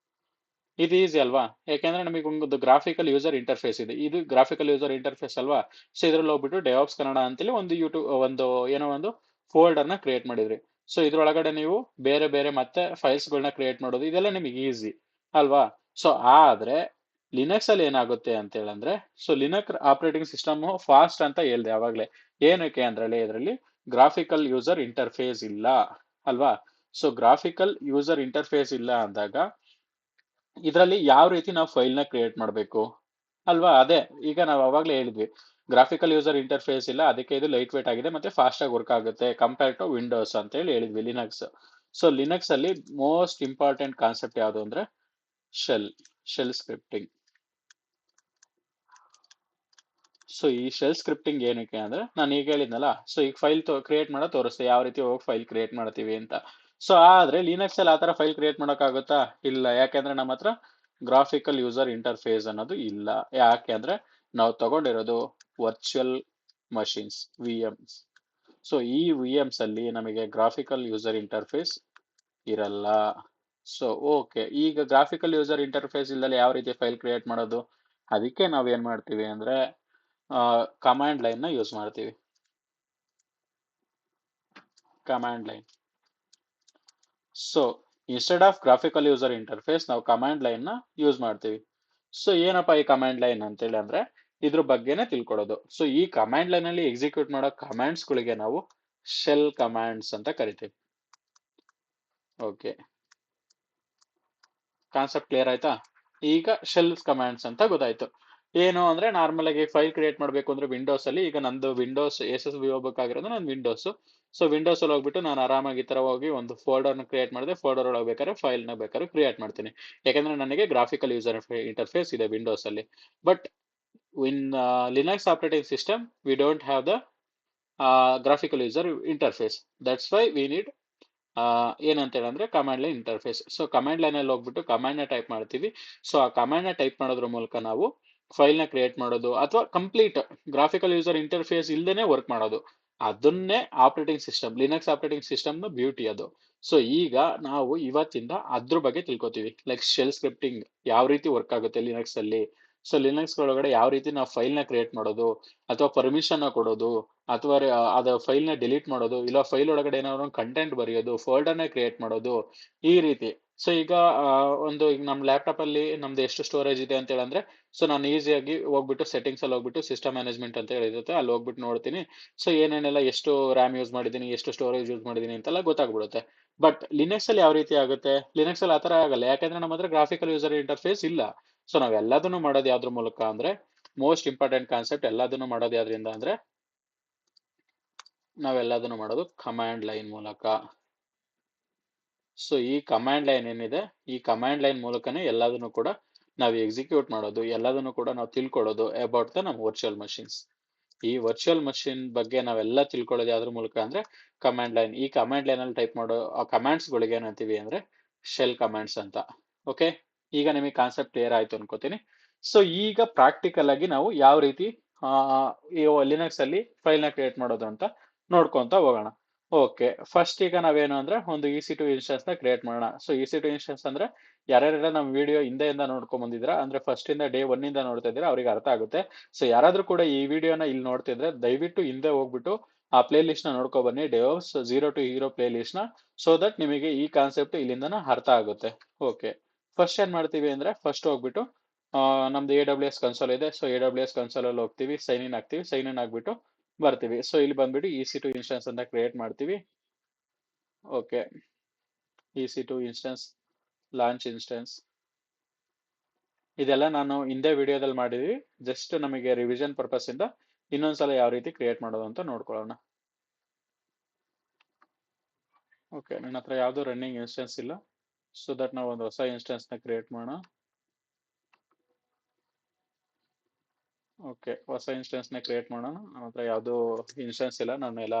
ಇದು ಈಸಿ ಅಲ್ವಾ? ಯಾಕೆಂದ್ರೆ ನಮಗೆ ಒಂದು ಗ್ರಾಫಿಕಲ್ ಯೂಸರ್ ಇಂಟರ್ಫೇಸ್ ಇದೆ. ಇದು ಗ್ರಾಫಿಕಲ್ ಯೂಸರ್ ಇಂಟರ್ಫೇಸ್ ಅಲ್ವಾ? ಸೊ ಇದ್ರಲ್ಲಿ ಹೋಗ್ಬಿಟ್ಟು ಡೆವಾಪ್ಸ್ ಕನ್ನಡ ಅಂತೇಳಿ ಒಂದು ಒಂದು ಏನೋ ಒಂದು ಫೋಲ್ಡರ್ ನ ಕ್ರಿಯೇಟ್ ಮಾಡಿದ್ರಿ. ಸೊ ಇದ್ರೊಳಗಡೆ ನೀವು ಬೇರೆ ಬೇರೆ ಮತ್ತೆ ಫೈಲ್ಸ್ ಗಳನ್ನ ಕ್ರಿಯೇಟ್ ಮಾಡೋದು ಇದೆಲ್ಲ ನಿಮಗೆ ಈಸಿ ಅಲ್ವಾ? ಸೊ ಆದ್ರೆ ಲಿನಕ್ಸ್ ಅಲ್ಲಿ ಏನಾಗುತ್ತೆ ಅಂತ ಹೇಳಂದ್ರೆ, so Linux operating system fast ಅಂತ ಹೇಳ್ದೆ ಯಾವಾಗ್ಲೇ. ಏನಕ್ಕೆ ಅಂದ್ರೆ ಇದರಲ್ಲಿ ಗ್ರಾಫಿಕಲ್ ಯೂಸರ್ ಇಂಟರ್ಫೇಸ್ ಇಲ್ಲ ಅಲ್ವಾ? ಸೊ ಗ್ರಾಫಿಕಲ್ ಯೂಸರ್ ಇಂಟರ್ಫೇಸ್ ಇಲ್ಲ ಅಂದಾಗ ಇದರಲ್ಲಿ ಯಾವ ರೀತಿ ನಾವು ಫೈಲ್ ನ ಕ್ರಿಯೇಟ್ ಮಾಡಬೇಕು ಅಲ್ವಾ? ಅದೇ ಈಗ ನಾವು ಅವಾಗಲೇ ಹೇಳಿದ್ವಿ, ಗ್ರಾಫಿಕಲ್ ಯೂಸರ್ ಇಂಟರ್ಫೇಸ್ ಇಲ್ಲ, ಅದಕ್ಕೆ ಇದು ಲೈಟ್ ವೇಟ್ ಆಗಿದೆ ಮತ್ತೆ ಫಾಸ್ಟ್ ಆಗಿ ವರ್ಕ್ ಆಗುತ್ತೆ ಕಂಪೇರ್ ಟು ವಿಂಡೋಸ್ ಅಂತ ಹೇಳಿ ಹೇಳಿದ್ವಿ ಲಿನಕ್ಸ್. ಸೊ ಲಿನಕ್ಸ್ ಅಲ್ಲಿ ಮೋಸ್ಟ್ ಇಂಪಾರ್ಟೆಂಟ್ ಕಾನ್ಸೆಪ್ಟ್ ಯಾವುದು ಅಂದ್ರೆ ಶೆಲ್ ಶೆಲ್ ಸ್ಕ್ರಿಪ್ಟಿಂಗ್. ಸೊ ಈ ಶೆಲ್ ಸ್ಕ್ರಿಪ್ಟಿಂಗ್ ಏನಕ್ಕೆ ಅಂದ್ರೆ ನಾನು ಈಗ ಹೇಳಿದ್ನಲ್ಲ, ಸೊ ಈಗ ಫೈಲ್ ಕ್ರಿಯೇಟ್ ಮಾಡೋ ತೋರಿಸ್ತೆ ಯಾವ ರೀತಿ ಹೋಗಿ ಫೈಲ್ ಕ್ರಿಯೇಟ್ ಮಾಡ್ತೀವಿ ಅಂತ. ಸೊ ಆದ್ರೆ ಲಿನಕ್ಸ್ ಅಲ್ಲಿ ಆತರ ಫೈಲ್ ಕ್ರಿಯೇಟ್ ಮಾಡೋಕ್ಕಾಗುತ್ತಾ? ಇಲ್ಲ. ಯಾಕೆಂದ್ರೆ ನಮ್ಮ ಹತ್ರ ಗ್ರಾಫಿಕಲ್ ಯೂಸರ್ ಇಂಟರ್ಫೇಸ್ ಅನ್ನೋದು ಇಲ್ಲ. ಯಾಕೆ ಅಂದ್ರೆ ನಾವು ತಗೊಂಡಿರೋದು ವರ್ಚುವಲ್ ಮಷಿನ್ಸ್ ವಿಎಮ್ಸ್. ಸೊ ಈ ವಿಎಮ್ಸ್ ಅಲ್ಲಿ ನಮಗೆ ಗ್ರಾಫಿಕಲ್ ಯೂಸರ್ ಇಂಟರ್ಫೇಸ್ ಇರಲ್ಲ. ಸೊ ಓಕೆ, ಈಗ ಗ್ರಾಫಿಕಲ್ ಯೂಸರ್ ಇಂಟರ್ಫೇಸ್ ಇಲ್ಲದೆ ಯಾವ ರೀತಿ ಫೈಲ್ ಕ್ರಿಯೇಟ್ ಮಾಡೋದು? ಅದಕ್ಕೆ ನಾವ್ ಏನ್ ಮಾಡ್ತೀವಿ ಅಂದ್ರೆ ಕಮಾಂಡ್ ಲೈನ್ ನ ಯೂಸ್ ಮಾಡ್ತೀವಿ. Command line. So instead of graphical user interface ನಾವು ಕಮಾಂಡ್ ಲೈನ್ ನ ಯೂಸ್ ಮಾಡ್ತೀವಿ. ಸೊ ಏನಪ್ಪಾ ಈ ಕಮಾಂಡ್ ಲೈನ್ ಅಂತೇಳಿ ಅಂದ್ರೆ ಇದ್ರ ಬಗ್ಗೆನೇ ತಿಳ್ಕೊಡೋದು. ಸೊ ಈ ಕಮಾಂಡ್ ಲೈನ್ ಅಲ್ಲಿ ಎಕ್ಸಿಕ್ಯೂಟ್ ಮಾಡೋ ಕಮಾಂಡ್ಸ್ ಗಳಿಗೆ ನಾವು ಶೆಲ್ ಕಮಾಂಡ್ಸ್ ಅಂತ ಕರಿತೀವಿ. ಓಕೆ, ಕಾನ್ಸೆಪ್ಟ್ ಕ್ಲಿಯರ್ ಆಯ್ತಾ? ಈಗ ಶೆಲ್ ಕಮಾಂಡ್ಸ್ ಅಂತ ಗೊತ್ತಾಯ್ತು. ಏನು ಅಂದ್ರೆ ನಾರ್ಮಲ್ ಆಗಿ ಫೈಲ್ ಕ್ರಿಯೇಟ್ ಮಾಡಬೇಕು ಅಂದ್ರೆ ವಿಂಡೋಸ್ ಅಲ್ಲಿ, ಈಗ ನಂದು ವಿಂಡೋಸ್ ಎಸ್ ಎಸ್ ಬಿ ಹೋಗ್ಬೇಕಾಗಿರೋದು ನಾನು ವಿಂಡೋಸ್. ಸೊ ವಿಂಡೋಸ್ ಅಲ್ಲಿ ಹೋಗ್ಬಿಟ್ಟು ನಾನು ಆರಾಮಾಗಿ ಈ ತರ ಹೋಗಿ ಒಂದು ಫೋಲ್ಡರ್ ನ ಕ್ರಿಯೇಟ್ ಮಾಡಿದೆ, ಫೋಲ್ಡರ್ ಒಳಗೆ ಬೇಕಾದ್ರೆ ಫೈಲ್ ನ ಬೇಕಾದ್ರೆ ಕ್ರಿಯೇಟ್ ಮಾಡ್ತೀನಿ. ಯಾಕಂದ್ರೆ ನನಗೆ ಗ್ರಾಫಿಕಲ್ ಯೂಸರ್ ಇಂಟರ್ಫೇಸ್ ಇದೆ ವಿಂಡೋಸ್ ಅಲ್ಲಿ. But in Linux operating system we don't have the graphical user interface. That's why we need ಏನಂತ ಹೇಳಿದ್ರೆ command line interface. So command line ಅಲ್ಲಿ ಹೋಗ್ಬಿಟ್ಟು ಕಮಾಂಡ್ ನ ಟೈಪ್ ಮಾಡ್ತೀವಿ. ಸೊ ಆ ಕಮಾಂಡ್ ನ ಟೈಪ್ ಮಾಡೋದ್ರ ಮೂಲಕ ನಾವು ಫೈಲ್ ನ ಕ್ರಿಯೇಟ್ ಮಾಡೋದು ಅಥವಾ ಕಂಪ್ಲೀಟ್ ಗ್ರಾಫಿಕಲ್ ಯೂಸರ್ ಇಂಟರ್ಫೇಸ್ ಇಲ್ದೇನೆ ವರ್ಕ್ ಮಾಡೋದು. ಅದನ್ನೇ operating system, Linux operating system ನ ಬ್ಯೂಟಿ ಅದು. ಸೊ ಈಗ ನಾವು ಇವತ್ತಿಂದ ಅದ್ರ ಬಗ್ಗೆ ತಿಳ್ಕೊತೀವಿ, ಲೈಕ್ ಶೆಲ್ ಸ್ಕ್ರಿಪ್ಟಿಂಗ್ ಯಾವ ರೀತಿ ವರ್ಕ್ ಆಗುತ್ತೆ ಲಿನಕ್ಸ್ ಅಲ್ಲಿ. ಸೊ ಲಿನಕ್ಸ್ ಒಳಗಡೆ ಯಾವ ರೀತಿ ನಾವು ಫೈಲ್ ನ ಕ್ರಿಯೇಟ್ ಮಾಡೋದು ಅಥವಾ ಪರ್ಮಿಷನ್ ನ ಕೊಡೋದು ಅಥವಾ ಅದ ಫೈಲ್ ನ ಡಿಲೀಟ್ ಮಾಡೋದು, ಇಲ್ಲ ಫೈಲ್ ಒಳಗಡೆ ಏನಾದ್ರು ಕಂಟೆಂಟ್ ಬರೆಯೋದು, ಫೋಲ್ಡರ್ ನ ಕ್ರಿಯೇಟ್ ಮಾಡೋದು, ಈ ರೀತಿ. ಸೊ ಈಗ ಈಗ ನಮ್ಮ ಲ್ಯಾಪ್ಟಾಪ್ ಅಲ್ಲಿ ನಮ್ದು ಎಷ್ಟು ಸ್ಟೋರೇಜ್ ಇದೆ ಅಂತ ಹೇಳಂದ್ರೆ, ಸೊ ನಾನು ಈಸಿಯಾಗಿ ಹೋಗ್ಬಿಟ್ಟು ಸೆಟ್ಟಿಂಗ್ಸ್ ಅಲ್ಲಿ ಹೋಗ್ಬಿಟ್ಟು ಸಿಸ್ಟಮ್ ಮ್ಯಾನೇಜ್ಮೆಂಟ್ ಅಂತ ಹೇಳಿರುತ್ತೆ, ಅಲ್ಲಿ ಹೋಗ್ಬಿಟ್ಟು ನೋಡ್ತೀನಿ. ಸೊ ಏನೇನೆಲ್ಲ ಎಷ್ಟು ರ್ಯಾಮ್ ಯೂಸ್ ಮಾಡಿದ್ದೀನಿ, ಎಷ್ಟು ಸ್ಟೋರೇಜ್ ಯೂಸ್ ಮಾಡಿದ್ದೀನಿ ಅಂತೆಲ್ಲ ಗೊತ್ತಾಗ್ಬಿಡುತ್ತೆ. ಬಟ್ ಲಿನಕ್ಸ್ ಅಲ್ಲಿ ಯಾವ ರೀತಿ ಆಗುತ್ತೆ? ಲಿನಕ್ಸ್ ಅಲ್ಲಿ ಆತರ ಆಗಲ್ಲ, ಯಾಕಂದ್ರೆ ನಮ್ಮ ಹತ್ರ ಗ್ರಾಫಿಕಲ್ ಯೂಸರ್ ಇಂಟರ್ಫೇಸ್ ಇಲ್ಲ. ಸೊ ನಾವ್ ಎಲ್ಲದನ್ನು ಮಾಡೋದು ಯಾವ್ದ್ರ ಮೂಲಕ ಅಂದ್ರೆ, ಮೋಸ್ಟ್ ಇಂಪಾರ್ಟೆಂಟ್ ಕಾನ್ಸೆಪ್ಟ್, ಎಲ್ಲದನ್ನು ಮಾಡೋದು ಯಾವ್ದ್ರಿಂದ ಅಂದ್ರೆ ನಾವೆಲ್ಲದನ್ನು ಮಾಡೋದು ಕಮಾಂಡ್ ಲೈನ್ ಮೂಲಕ. ಸೊ ಈ ಕಮಾಂಡ್ ಲೈನ್ ಏನಿದೆ, ಈ ಕಮಾಂಡ್ ಲೈನ್ ಮೂಲಕನೇ ಎಲ್ಲದನ್ನು ಕೂಡ ನಾವು ಎಕ್ಸಿಕ್ಯೂಟ್ ಮಾಡೋದು, ಎಲ್ಲದನ್ನು ಕೂಡ ನಾವು ತಿಳ್ಕೊಳ್ಳೋದು ಅಬೌಟ್ ದ ನಮ್ಮ ವರ್ಚುವಲ್ ಮಷಿನ್ಸ್. ಈ ವರ್ಚುವಲ್ ಮಷಿನ್ ಬಗ್ಗೆ ನಾವೆಲ್ಲ ತಿಳ್ಕೊಳ್ಳೋದು ಯಾವ್ದ್ರ ಮೂಲಕ ಅಂದ್ರೆ ಕಮಾಂಡ್ ಲೈನ್. ಈ ಕಮಾಂಡ್ ಲೈನ್ ಅಲ್ಲಿ ಟೈಪ್ ಮಾಡೋ ಆ ಕಮಾಂಡ್ಸ್ ಗಳಿಗೆ ಏನಂತೀವಿ ಅಂದ್ರೆ ಶೆಲ್ ಕಮಾಂಡ್ಸ್ ಅಂತ. ಓಕೆ, ಈಗ ನಿಮಗೆ ಕಾನ್ಸೆಪ್ಟ್ ಕ್ಲಿಯರ್ ಆಯ್ತು ಅನ್ಕೋತೀನಿ. ಸೊ ಈಗ ಪ್ರಾಕ್ಟಿಕಲ್ ಆಗಿ ನಾವು ಯಾವ ರೀತಿ ಈ ಲಿನಕ್ಸ್ ಅಲ್ಲಿ ಫೈಲ್ ನ ಕ್ರಿಯೇಟ್ ಮಾಡೋದು ಅಂತ ನೋಡ್ಕೊಂತ ಹೋಗೋಣ. ಓಕೆ, ಫಸ್ಟ್ ಈಗ ನಾವೇನು ಅಂದ್ರೆ ಒಂದು EC2 ಇನ್ಸ್ಟೆನ್ಸ್ ನ ಕ್ರಿಯೇಟ್ ಮಾಡೋಣ. ಸೊ EC2 ಇನ್ಸ್ಟೆನ್ಸ್ ಅಂದ್ರೆ ಯಾರ್ಯಾರೆಲ್ಲ ನಮ್ಮ ವಿಡಿಯೋ ಹಿಂದೆಯಿಂದ ನೋಡ್ಕೊಂಡ್ ಬಂದಿದ್ರ ಅಂದ್ರೆ ಫಸ್ಟ್ ಇಂದ ಡೇ 1 ಇಂದ ನೋಡ್ತಾ ಇದ್ದೀರಾ ಅವ್ರಿಗೆ ಅರ್ಥ ಆಗುತ್ತೆ. ಸೊ ಯಾರಾದ್ರೂ ಕೂಡ ಈ ವಿಡಿಯೋನ ಇಲ್ಲಿ ನೋಡ್ತಿದ್ರೆ ದಯವಿಟ್ಟು ಹಿಂದೆ ಹೋಗ್ಬಿಟ್ಟು ಆ ಪ್ಲೇ ಲಿಸ್ಟ್ ನ ನೋಡ್ಕೊ ಬನ್ನಿ, ಡೆವೋಪ್ಸ್ 0 to ಹೀರೋ ಪ್ಲೇ ಲಿಸ್ಟ್ ನ. ಸೊ ದಟ್ ನಿಮಗೆ ಈ ಕಾನ್ಸೆಪ್ಟ್ ಇಲ್ಲಿಂದನ ಅರ್ಥ ಆಗುತ್ತೆ. ಓಕೆ, ಫಸ್ಟ್ ಏನ್ ಮಾಡ್ತೀವಿ ಅಂದ್ರೆ ಫಸ್ಟ್ ಹೋಗ್ಬಿಟ್ಟು ನಮ್ದು AWS ಕನ್ಸೋಲ್ ಇದೆ. ಸೊ AWS ಕನ್ಸೋಲ್ ಅಲ್ಲಿ ಹೋಗ್ತೀವಿ, ಸೈನ್ ಇನ್ ಆಗ್ತೀವಿ, ಸೈನ್ ಇನ್ ಆಗ್ಬಿಟ್ಟು ಬರ್ತೀವಿ. ಸೊ ಇಲ್ಲಿ ಬಂದ್ಬಿಟ್ಟು EC2 ಇನ್ಸ್ಟೆನ್ಸ್ ಅಂತ ಕ್ರಿಯೇಟ್ ಮಾಡ್ತೀವಿ. Okay, EC2 instance, launch instance, ಇದೆಲ್ಲ ನಾನು ಹಿಂದೆ ವಿಡಿಯೋದಲ್ಲಿ ಮಾಡಿದ್ವಿ. ಜಸ್ಟ್ ನಮಗೆ ರಿವಿಷನ್ ಪರ್ಪಸ್ ಇಂದ ಇನ್ನೊಂದ್ಸಲ ಯಾವ ರೀತಿ ಕ್ರಿಯೇಟ್ ಮಾಡೋದು ಅಂತ ನೋಡ್ಕೊಳ್ಳೋಣ. ಓಕೆ, ನನ್ನ ಹತ್ರ ಯಾವ್ದು ರನ್ನಿಂಗ್ ಇನ್ಸ್ಟೆನ್ಸ್ ಇಲ್ಲ. ಸೊ ದಟ್ ನಾವು ಒಂದು ಹೊಸ ಇನ್ಸ್ಟೆನ್ಸ್ ನ ಕ್ರಿಯೇಟ್ ಮಾಡೋಣ. ಓಕೆ, ಹೊಸ ಇನ್ಸ್ಟೆನ್ಸ್ ನ ಕ್ರಿಯೇಟ್ ಮಾಡೋಣ. ನನ್ನ ಹತ್ರ ಯಾವ್ದು ಇನ್ಸ್ಟೆನ್ಸ್ ಇಲ್ಲ, ನಾನೆಲ್ಲ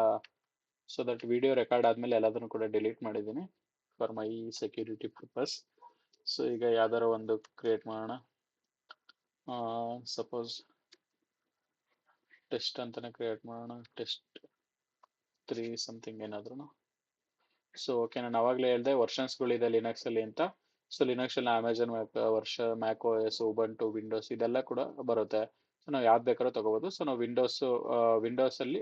ಸೊ ದಟ್ ವಿಡಿಯೋ ರೆಕಾರ್ಡ್ ಆದ್ಮೇಲೆ ಎಲ್ಲದನ್ನು ಕೂಡ ಡಿಲೀಟ್ ಮಾಡಿದ್ದೀನಿ for my security purpose. So ಈಗ ಯಾವ್ದಾರ ಒಂದು ಕ್ರಿಯೇಟ್ ಮಾಡೋಣ. ಸಪೋಸ್ ಟೆಸ್ಟ್ ಅಂತಾನೆ ಕ್ರಿಯೇಟ್ ಮಾಡೋಣ, ಟೆಸ್ಟ್ 3 ಸಮಥಿಂಗ್ ಏನಾದ್ರು. ಸೊ ಓಕೆ, ನಾನು ಅವಾಗಲೇ ಹೇಳಿದೆ ವರ್ಷನ್ಸ್ಗಳಿದೆ ಲಿನಕ್ಸ್ ಅಲ್ಲಿ ಅಂತ. ಸೊ ಲಿನಕ್ಸ್ ಅಲ್ಲಿ ಅಮೆಜಾನ್ ಮ್ಯಾಕ್ OS, ಉಬಂಟು, ವಿಂಡೋಸ್ ಇದೆಲ್ಲ ಕೂಡ ಬರುತ್ತೆ. ಸೊ ನಾವು ಯಾವ್ದು ಬೇಕಾದ್ರೂ ತಗೋಬಹುದು. ಸೊ ನಾವು ವಿಂಡೋಸ್ ಅಲ್ಲಿ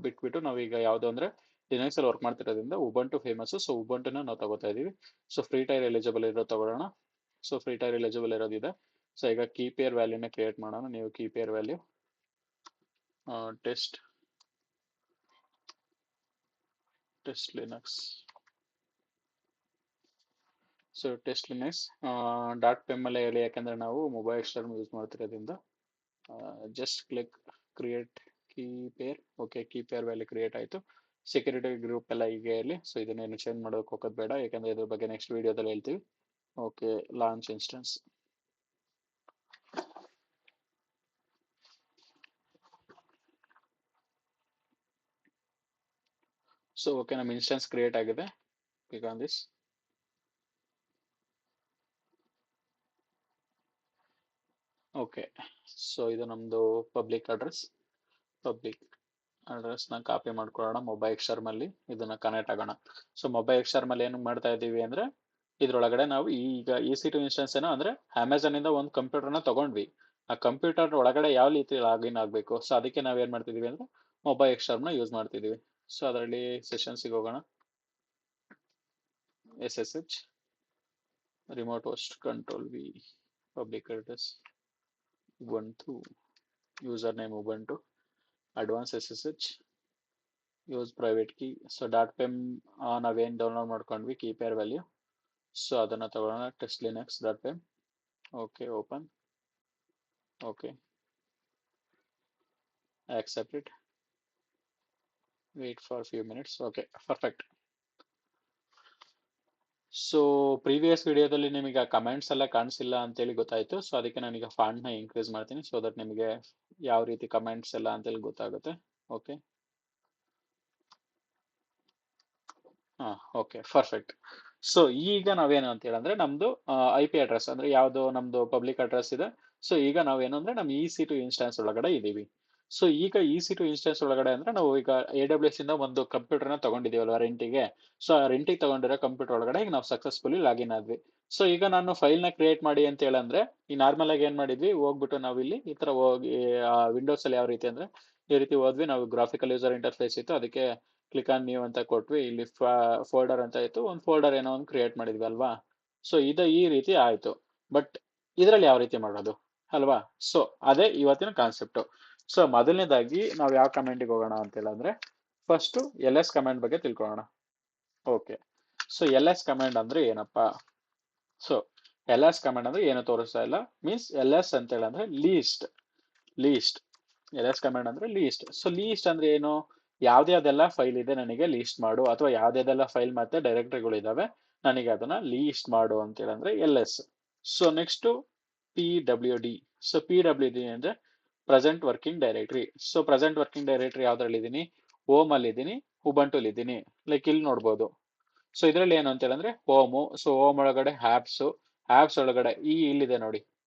ಬಿಟ್ಬಿಟ್ಟು ನಾವೀಗ ಯಾವ್ದು ಅಂದ್ರೆ ಲಿನಕ್ಸ್ ಅಲ್ಲಿ ವರ್ಕ್ ಮಾಡ್ತಿರೋದ್ರಿಂದ ಉಬಂಟು ಫೇಮಸ್. ಸೊ ಉಬಂಟುನ ನಾವು ತಗೋತಾ ಇದೀವಿ. ಸೊ ಫ್ರೀ ಟೈರ್ ಎಲಿಜಿಬಲ್ ಇರೋ ತಗೊಳ್ಳೋಣ. ಸೊ ಫ್ರೀ ಟೈರ್ ಎಲಿಜಿಬಲ್ ಇರೋದಿದೆ. ಸೊ ಈಗ ಕೀಪೇರ್ ವ್ಯಾಲ್ಯೂನ ಕ್ರಿಯೇಟ್ ಮಾಡೋಣ. ನೀವು key pair value test Linux so test Linux dot pem ಅಲ್ಲೇ ಹೇಳಿ, ಯಾಕಂದ್ರೆ ನಾವು ಮೊಬೈಲ್ ಸ್ಟಾರ್ಮ್ ಯೂಸ್ ಮಾಡ್ತಿರೋದ್ರಿಂದ just click create key pair. Okay, key pair value create ಆಯಿತು. ಸೆಕ್ಯೂರಿಟಿ ಗ್ರೂಪ್ ಎಲ್ಲ ಹೀಗೆ ಇರಲಿ. ಸೊ ಇದನ್ನೇನು ಚೇಂಜ್ ಮಾಡೋಕೆ ಹೋಗೋದು ಬೇಡ, ಯಾಕಂದ್ರೆ ಇದ್ರ ಬಗ್ಗೆ ನೆಕ್ಸ್ಟ್ ವಿಡಿಯೋದಲ್ಲಿ ಹೇಳ್ತೀವಿ. Okay, launch instance. So okay, ನಮ್ಮ ಇನ್ಸ್ಟೆನ್ಸ್ ಕ್ರಿಯೇಟ್ ಆಗಿದೆ. Click on this. Okay, so ಇದು ನಮ್ಮದು ಪಬ್ಲಿಕ್ ಅಡ್ರೆಸ್. ಪಬ್ಲಿಕ್ ಅಡ್ರೆಸ್ನ ಕಾಪಿ ಮಾಡ್ಕೊಳ್ಳೋಣ. ಮೊಬೈಲ್ ಶರ್ಮಲ್ಲಿ ಇದನ್ನ ಕನೆಕ್ಟ್ ಆಗೋಣ. ಸೊ ಮೊಬೈಲ್ ಶರ್ಮಲ್ಲಿ ಏನು ಮಾಡ್ತಾ ಇದ್ದೀವಿ ಅಂದ್ರೆ, ಇದ್ರೊಳಗಡೆ ನಾವು ಈಗ EC2 ಇನ್ಸ್ಟೆನ್ಸ್ ಏನೋ ಅಂದ್ರೆ ಅಮೆಝಾನ್ ಇಂದ ಒಂದು ಕಂಪ್ಯೂಟರ್ನ ತಗೊಂಡ್ವಿ. ಆ ಕಂಪ್ಯೂಟರ್ ಒಳಗಡೆ ಯಾವ ರೀತಿ ಲಾಗಿನ್ ಆಗಬೇಕು, ಸೊ ಅದಕ್ಕೆ ನಾವು ಏನ್ ಮಾಡ್ತಿದೀವಿ ಅಂದ್ರೆ ಮೊಬೈಲ್ ಶರ್ಮ್ನ ಯೂಸ್ ಮಾಡ್ತಿದೀವಿ. ಸೊ ಅದರಲ್ಲಿ ಸೆಷನ್ಸಿಗೆ ಹೋಗೋಣ. SSH remote host control V public address Ubuntu, user name Ubuntu, advance SSH, use private key. So dot pem ನಾವೇನು ಡೌನ್ಲೋಡ್ ಮಾಡ್ಕೊಂಡ್ವಿ ಕೀ ಪೇರ್ ವ್ಯಾಲ್ಯೂ, ಸೊ ಅದನ್ನ ತಗೊಳ್ಳೋಣ. Test Linux dot pem. Okay, open. Okay, accept it, wait for a few minutes. Okay, perfect. So previous ವಿಡಿಯೋದಲ್ಲಿ ನಿಮಗೆ ಕಮೆಂಟ್ಸ್ ಎಲ್ಲ ಕಾಣಿಸಿಲ್ಲ ಅಂತೇಳಿ ಗೊತ್ತಾಯ್ತು. ಸೊ ಅದಕ್ಕೆ ನಾನೀಗ ಫಾಂಟ್ನ ಇನ್ಕ್ರೀಸ್ ಮಾಡ್ತೀನಿ, ಸೊ ದಟ್ ನಿಮಗೆ ಯಾವ ರೀತಿ ಕಮೆಂಟ್ಸ್ ಎಲ್ಲ ಅಂತೇಳಿ ಗೊತ್ತಾಗುತ್ತೆ. Okay, okay, perfect. ಸೊ ಈಗ ನಾವೇನು ಅಂತ ಹೇಳಂದ್ರೆ ನಮ್ದು IP ಅಡ್ರೆಸ್ ಅಂದ್ರೆ ಯಾವ್ದು ನಮ್ದು ಪಬ್ಲಿಕ್ ಅಡ್ರೆಸ್ ಇದೆ. ಸೊ ಈಗ ನಾವೇನು ಅಂದ್ರೆ ನಮ್ಮ EC2 ಇನ್ಸ್ಟೆನ್ಸ್ ಒಳಗಡೆ ಇದೀವಿ. ಸೊ ಈಗ EC2 ಇನ್ಸ್ಟೆನ್ಸ್ ಒಳಗಡೆ ಅಂದ್ರೆ ನಾವು ಈಗ AWS ಇಂದ ಒಂದು ಕಂಪ್ಯೂಟರ್ನ ತಗೊಂಡಿದೀವಲ್ವಾ ರೆಂಟಿಗೆ. ಸೊ ಆ ರೆಂಟಿಗೆ ತಗೊಂಡಿರೋ ಕಂಪ್ಯೂಟರ್ ಒಳಗಡೆ ಈಗ ನಾವು ಸಕ್ಸಸ್ಫುಲಿ ಲಾಗಿನ್ ಆದ್ವಿ. ಸೊ ಈಗ ನಾನು ಫೈಲ್ನ ಕ್ರಿಯೇಟ್ ಮಾಡಿ ಅಂತ ಹೇಳಂದ್ರೆ ಈ ನಾರ್ಮಲ್ ಆಗಿ ಏನ್ ಮಾಡಿದ್ವಿ, ಹೋಗ್ಬಿಟ್ಟು ನಾವು ಇಲ್ಲಿ ಈ ತರ ಹೋಗಿ ವಿಂಡೋಸ್ ಅಲ್ಲಿ ಯಾವ ರೀತಿ ಅಂದ್ರೆ ಈ ರೀತಿ ಹೋದ್ವಿ. ನಾವು ಗ್ರಾಫಿಕಲ್ ಯೂಸರ್ ಇಂಟರ್ಫೇಸ್ ಇತ್ತು, ಅದಕ್ಕೆ ಕ್ಲಿಕ್ ಆನ್ ನ್ಯೂ ಅಂತ ಕೊಟ್ವಿ. ಇಲ್ಲಿ ಫೋಲ್ಡರ್ ಅಂತ ಇತ್ತು, ಒಂದು ಫೋಲ್ಡರ್ ಏನೋ ಒಂದು ಕ್ರಿಯೇಟ್ ಮಾಡಿದ್ವಿ ಅಲ್ವಾ. ಸೊ ಇದು ಈ ರೀತಿ ಆಯ್ತು. ಬಟ್ ಇದರಲ್ಲಿ ಯಾವ ರೀತಿ ಮಾಡೋದು ಅಲ್ವಾ. ಸೊ ಅದೇ ಇವತ್ತಿನ ಕಾನ್ಸೆಪ್ಟ್. ಸೊ ಮೊದಲನೇದಾಗಿ ನಾವು ಯಾವ ಕಮೆಂಟ್ಗೆ ಹೋಗೋಣ ಅಂತ ಹೇಳಿದ್ರೆ ಫಸ್ಟ್ LS ಕಮೆಂಟ್ ಬಗ್ಗೆ ತಿಳ್ಕೊಳ್ಳೋಣ. ಓಕೆ, ಸೊ LS ಕಮೆಂಟ್ ಅಂದ್ರೆ ಏನಪ್ಪಾ. ಸೊ LS ಕಮೆಂಟ್ ಅಂದ್ರೆ ಏನು ತೋರಿಸ್ತಾ ಇಲ್ಲ, ಮೀನ್ಸ್ LS ಅಂತ ಹೇಳಂದ್ರೆ ಲೀಸ್ಟ್. ಲೀಸ್ಟ್ LS ಕಮೆಂಟ್ ಅಂದ್ರೆ ಲೀಸ್ಟ್. ಸೊ ಲೀಸ್ಟ್ ಅಂದ್ರೆ ಏನು, ಯಾವ್ದ್ಯಾವ್ದೆಲ್ಲ ಫೈಲ್ ಇದೆ ನನಗೆ ಲೀಸ್ಟ್ ಮಾಡು, ಅಥವಾ ಯಾವ್ದ್ಯಾವ್ದೆಲ್ಲ ಫೈಲ್ ಮತ್ತೆ ಡೈರೆಕ್ಟರಿಗಳು ಇದಾವೆ ನನಗೆ ಅದನ್ನ ಲೀಸ್ಟ್ ಮಾಡು ಅಂತ ಹೇಳಂದ್ರೆ LS. So next PWD. So PWD ಅಂದ್ರೆ present working directory. So present working directory ಯಾವ್ದ್ರಲ್ಲಿ ಇದೀನಿ, ಹೋಮ್ ಅಲ್ಲಿ ಇದೀನಿ, ಉಬಂಟು ಇದ್ದೀನಿ. ಲೈಕ್ ಇಲ್ಲಿ ನೋಡ್ಬೋದು. ಸೊ ಇದರಲ್ಲಿ ಏನು ಅಂತ ಹೇಳಿದ್ರೆ ಹೋಮು. ಸೊ ಹೋಮ್ ಒಳಗಡೆ ಆಪ್ಸ್, ಆಪ್ಸ್ ಒಳಗಡೆ ಇಲ್ಲಿದೆ ನೋಡಿ,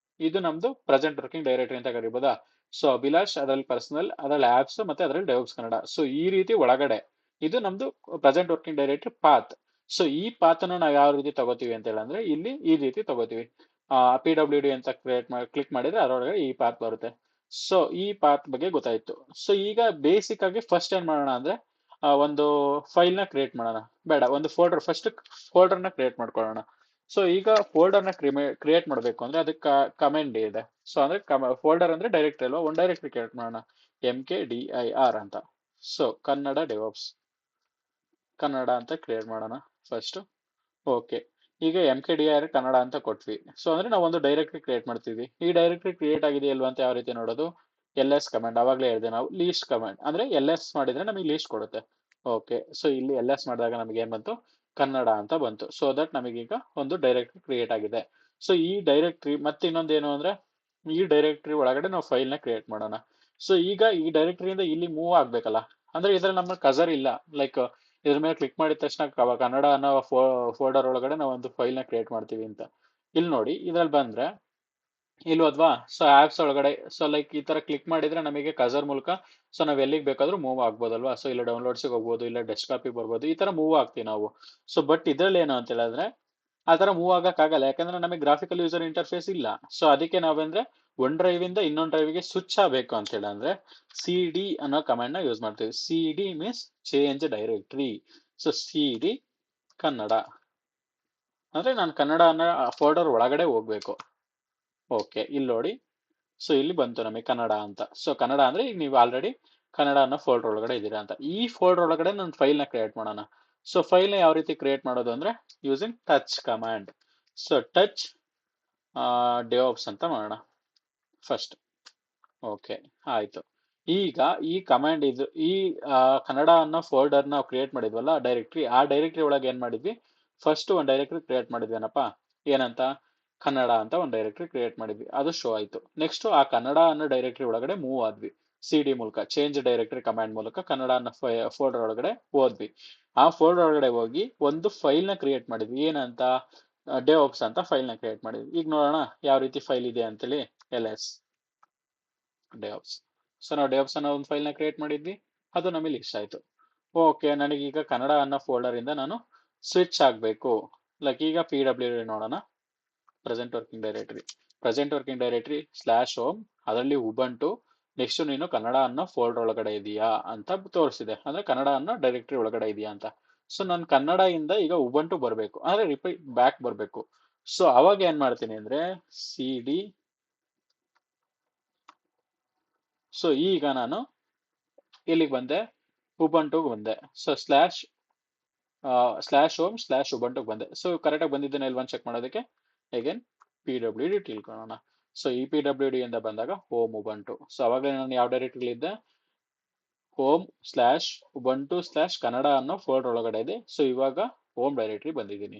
ಇದು ನಮ್ದು ಪ್ರೆಸೆಂಟ್ ವರ್ಕಿಂಗ್ ಡೈರೆಕ್ಟರಿ ಅಂತ ಕರಿಬೋದಾ. ಸೊ ಅಭಿಲಾಷ್ ಅದರಲ್ಲಿ ಪರ್ಸನಲ್, ಅದರಲ್ಲಿ ಆಪ್ಸ್, ಮತ್ತೆ ಅದರಲ್ಲಿ ಡೆವಲಪ್ಸ್ ಕನ್ನಡ. ಸೊ ಈ ರೀತಿ ಒಳಗಡೆ ಇದು ನಮ್ದು present working directory path. So ಈ ಪಾತ್ ಅನ್ನು ನಾವು ಯಾವ ರೀತಿ ತಗೋತೀವಿ ಅಂತ ಹೇಳಂದ್ರೆ ಇಲ್ಲಿ ಈ ರೀತಿ ತಗೋತೀವಿ. PWD ಅಂತ ಕ್ಲಿಕ್ ಮಾಡಿದ್ರೆ ಅದರೊಳಗಡೆ ಈ ಪಾತ್ ಬರುತ್ತೆ. ಸೊ ಈ ಪಾತ್ ಬಗ್ಗೆ ಗೊತ್ತಾಯ್ತು. ಸೊ ಈಗ ಬೇಸಿಕ್ ಆಗಿ ಫಸ್ಟ್ ಏನ್ ಮಾಡೋಣ ಅಂದ್ರೆ ಒಂದು ಫೈಲ್ ನ ಕ್ರಿಯೇಟ್ ಮಾಡೋಣ. ಬೇಡ, ಒಂದು ಫೋಲ್ಡರ್ ಫಸ್ಟ್ ಫೋಲ್ಡರ್ ನ ಕ್ರಿಯೇಟ್ ಮಾಡ್ಕೊಳ್ಳೋಣ. ಸೊ ಈಗ ಫೋಲ್ಡರ್ ನ ಕ್ರಿಯೇಟ್ ಮಾಡಬೇಕು ಅಂದ್ರೆ ಅದಕ್ಕೆ ಕಮೆಂಟ್ ಇದೆ. ಸೊ ಅಂದ್ರೆ ಫೋಲ್ಡರ್ ಅಂದ್ರೆ ಡೈರೆಕ್ಟರಿ ಅಲ್ವಾ, ಒಂದು ಡೈರೆಕ್ಟರಿ ಕ್ರಿಯೇಟ್ ಮಾಡೋಣ, MKDIR ಅಂತ. ಸೊ ಕನ್ನಡ ಡೆವಾಪ್ಸ್ ಕನ್ನಡ ಅಂತ ಕ್ರಿಯೇಟ್ ಮಾಡೋಣ ಫಸ್ಟ್. ಓಕೆ, ಈಗ MKDIR ಕನ್ನಡ ಅಂತ ಕೊಟ್ವಿ. ಸೊ ಅಂದ್ರೆ ನಾವು ಒಂದು ಡೈರೆಕ್ಟರಿ ಕ್ರಿಯೇಟ್ ಮಾಡ್ತೀವಿ. ಈ ಡೈರೆಕ್ಟರಿ ಕ್ರಿಯೇಟ್ ಆಗಿದೆಯಲ್ವಾ ಅಂತ ಯಾವ ರೀತಿ ನೋಡೋದು, LS ಕಮೆಂಟ್. ಅವಾಗಲೇ ಹೇಳಿದೆ ನಾವು ಲೀಸ್ಟ್ ಕಮೆಂಟ್ ಅಂದ್ರೆ LS ಮಾಡಿದ್ರೆ ನಮಗೆ ಲೀಸ್ಟ್ ಕೊಡುತ್ತೆ. ಓಕೆ, ಸೊ ಇಲ್ಲಿ LS ಮಾಡಿದಾಗ ನಮಗೆ ಏನ್ ಬಂತು, ಕನ್ನಡ ಅಂತ ಬಂತು. ಸೊ ದಟ್ ನಮಗೀಗ ಒಂದು ಡೈರೆಕ್ಟರಿ ಕ್ರಿಯೇಟ್ ಆಗಿದೆ. ಸೊ ಈ ಡೈರೆಕ್ಟರಿ ಮತ್ತೆ ಇನ್ನೊಂದೇನು ಅಂದ್ರೆ ಈ ಡೈರೆಕ್ಟರಿ ಒಳಗಡೆ ನಾವು ಫೈಲ್ ನ ಕ್ರಿಯೇಟ್ ಮಾಡೋಣ. ಸೊ ಈಗ ಈ ಡೈರೆಕ್ಟರಿಯಿಂದ ಇಲ್ಲಿ ಮೂವ್ ಆಗ್ಬೇಕಲ್ಲ, ಅಂದ್ರೆ ಇದ್ರಲ್ಲಿ ನಮ್ಮ ಕಸರ್ ಇಲ್ಲ. ಲೈಕ್ ಇದ್ರ ಮೇಲೆ ಕ್ಲಿಕ್ ಮಾಡಿದ ತಕ್ಷಣ ಕನ್ನಡ ಅನ್ನೋ ಫೋಲ್ಡರ್ ಒಳಗಡೆ ನಾವು ಒಂದು ಫೈಲ್ ನ ಕ್ರಿಯೇಟ್ ಮಾಡ್ತೀವಿ ಅಂತ. ಇಲ್ಲಿ ನೋಡಿ, ಇದ್ರಲ್ಲಿ ಬಂದ್ರೆ ಇಲ್ವದ್ವಾ. ಸೊ ಆಪ್ಸ್ ಒಳಗಡೆ ಸೊ ಲೈಕ್ ಈ ತರ ಕ್ಲಿಕ್ ಮಾಡಿದ್ರೆ ನಮಗೆ ಕಸರ್ ಮೂಲಕ ಸೊ ನಾವ್ ಎಲ್ಲಿಗೆ ಬೇಕಾದ್ರೂ ಮೂವ್ ಆಗ್ಬೋದಲ್ವಾ. ಸೊ ಇಲ್ಲ ಡೌನ್ಲೋಡ್ಸ್ಗೆ ಹೋಗ್ಬೋದು, ಇಲ್ಲ ಡೆಸ್ಕ್ಟಾಪಿಗೆ ಬರ್ಬೋದು, ಈ ತರ ಮೂವ್ ಆಗ್ತೀವಿ ನಾವು. ಸೊ ಬಟ್ ಇದ್ರಲ್ಲಿ ಏನು ಅಂತ ಹೇಳಿದ್ರೆ ಆ ತರ ಮೂವ್ ಆಗಕ್ಕಾಗಲ್ಲ, ಯಾಕಂದ್ರೆ ನಮಗೆ ಗ್ರಾಫಿಕಲ್ ಯೂಸರ್ ಇಂಟರ್ಫೇಸ್ ಇಲ್ಲ. ಸೊ ಅದಕ್ಕೆ ನಾವೇಂದ್ರೆ ಒನ್ ಡ್ರೈವ್ ಇಂದ ಇನ್ನೊಂದು ಡ್ರೈವ್ಗೆ ಸ್ವಿಚ್ ಆಗಬೇಕು ಅಂತ ಹೇಳಿ ಅಂದ್ರೆ CD ಅನ್ನೋ ಕಮಾಂಡ್ ನ ಯೂಸ್ ಮಾಡ್ತೀವಿ. CD means change directory. So CD Kannada ಅಂದ್ರೆ ನಾನು ಕನ್ನಡ ಅನ್ನೋ ಫೋಲ್ಡರ್ ಒಳಗಡೆ ಹೋಗ್ಬೇಕು. ಓಕೆ, ಇಲ್ಲಿ ನೋಡಿ. ಸೊ ಇಲ್ಲಿ ಬಂತು ನಮಗೆ ಕನ್ನಡ ಅಂತ. ಸೊ ಕನ್ನಡ ಅಂದ್ರೆ ಈಗ ನೀವು ಆಲ್ರೆಡಿ ಕನ್ನಡ ಅನ್ನೋ ಫೋಲ್ಡರ್ ಒಳಗಡೆ ಇದ್ದೀರಾ ಅಂತ. ಈ ಫೋಲ್ಡರ್ ಒಳಗಡೆ ನಾನು ಫೈಲ್ ನ ಕ್ರಿಯೇಟ್ ಮಾಡೋಣ. ಸೊ ಫೈಲ್ ನ ಯಾವ ರೀತಿ ಕ್ರಿಯೇಟ್ ಮಾಡೋದು ಅಂದ್ರೆ using touch command. So touch DevOps ಅಂತ ಮಾಡೋಣ ಫಸ್ಟ್. ಓಕೆ, ಆಯ್ತು. ಈಗ ಈ ಕಮಾಂಡ್ ಇದು ಈ ಕನ್ನಡ ಅನ್ನೋ ಫೋಲ್ಡರ್ ನಾವು ಕ್ರಿಯೇಟ್ ಮಾಡಿದ್ವಲ್ಲ ಡೈರೆಕ್ಟ್ರಿ, ಆ ಡೈರೆಕ್ಟ್ರಿ ಒಳಗೆ ಏನ್ ಮಾಡಿದ್ವಿ, ಫಸ್ಟ್ ಒಂದು ಡೈರೆಕ್ಟ್ರಿ ಕ್ರಿಯೇಟ್ ಮಾಡಿದ್ವಿ ಏನಪ್ಪ, ಏನಂತ, ಕನ್ನಡ ಅಂತ ಒಂದು ಡೈರೆಕ್ಟ್ರಿ ಕ್ರಿಯೇಟ್ ಮಾಡಿದ್ವಿ, ಅದು ಶೋ ಆಯ್ತು. ನೆಕ್ಸ್ಟ್ ಆ ಕನ್ನಡ ಅನ್ನೋ ಡೈರೆಕ್ಟ್ರಿ ಒಳಗಡೆ ಮೂವ್ ಆದ್ವಿ, ಸಿ ಡಿ ಮೂಲಕ, ಚೇಂಜ್ ಡೈರೆಕ್ಟರಿ ಕಮಾಂಡ್ ಮೂಲಕ ಕನ್ನಡ ಅನ್ನೋ ಫೋಲ್ಡರ್ ಒಳಗಡೆ ಹೋದ್ವಿ. ಆ ಫೋಲ್ಡರ್ ಒಳಗಡೆ ಹೋಗಿ ಒಂದು ಫೈಲ್ ನ ಕ್ರಿಯೇಟ್ ಮಾಡಿದ್ವಿ, ಏನಂತ, ಡೆವಾಪ್ಸ್ ಅಂತ ಫೈಲ್ ನ ಕ್ರಿಯೇಟ್ ಮಾಡಿದ್ವಿ. ಈಗ ನೋಡೋಣ ಯಾವ ರೀತಿ ಫೈಲ್ ಇದೆ ಅಂತೇಳಿ. ls DevOps. ಸೊ ನಾವು ಡೆವಾಪ್ಸ್ ಅನ್ನೋ ಒಂದು ಫೈಲ್ ನ ಕ್ರಿಯೇಟ್ ಮಾಡಿದ್ವಿ, ಅದು ನಮಗೆ ಇಷ್ಟ ಆಯ್ತು. ಓಕೆ, ನನಗೀಗ ಕನ್ನಡ ಅನ್ನೋ ಫೋಲ್ಡರ್ ಇಂದ ನಾನು ಸ್ವಿಚ್ ಆಗಬೇಕು. ಲೈಕ್ ಈಗ PWD ನೋಡೋಣ, present working directory, present working directory slash home, ಅದರಲ್ಲಿ ಉಬಂಟು, ನೆಕ್ಸ್ಟ್ ನೀನು ಕನ್ನಡ ಅನ್ನೋ ಫೋಲ್ಡರ್ ಒಳಗಡೆ ಇದೆಯಾ ಅಂತ ತೋರಿಸಿದೆ, ಅಂದ್ರೆ ಕನ್ನಡ ಅನ್ನೋ ಡೈರೆಕ್ಟರಿ ಒಳಗಡೆ ಇದೆಯಾ ಅಂತ. ಸೊ ನಾನು ಕನ್ನಡ ಇಂದ ಈಗ ಉಬಂಟು ಬರಬೇಕು, ಅಂದ್ರೆ ರಿಪೀಟ್ ಬ್ಯಾಕ್ ಬರಬೇಕು. ಸೊ ಅವಾಗ ಏನ್ ಮಾಡ್ತೀನಿ ಅಂದ್ರೆ CD. ಸೊ ಈಗ ನಾನು ಇಲ್ಲಿಗೆ ಬಂದೆ, ಉಬಂಟುಗೆ ಬಂದೆ. ಸೊ ಸ್ಲಾಶ್ ಹೋಮ್ ಸ್ಲಾಶ್ ಉಬಂಟುಗೆ ಬಂದೆ. ಸೊ ಕರೆಕ್ಟಾಗಿ ಬಂದಿದ್ದೇನೆ ಇಲ್ವಾ ಚೆಕ್ ಮಾಡೋದಕ್ಕೆ ಅಗೇನ್ PWD ತಿಳ್ಕೊಳ್ಳೋಣ. ಸೊ ಈ PWD ಇಂದ ಬಂದಾಗ ಹೋಮ್ ಉಬಂಟು. ಸೊ ಅವಾಗಲೇ ನಾನು ಯಾವ ಡೈರೆಕ್ಟರಿ ಇದ್ದೆ, home slash Ubuntu slash Kannada ಅನ್ನೋ ಫೋಲ್ಡರ್ ಒಳಗಡೆ ಇದೆ. ಸೊ ಇವಾಗ ಹೋಮ್ ಡೈರೆಕ್ಟರಿ ಬಂದಿದ್ದೀನಿ.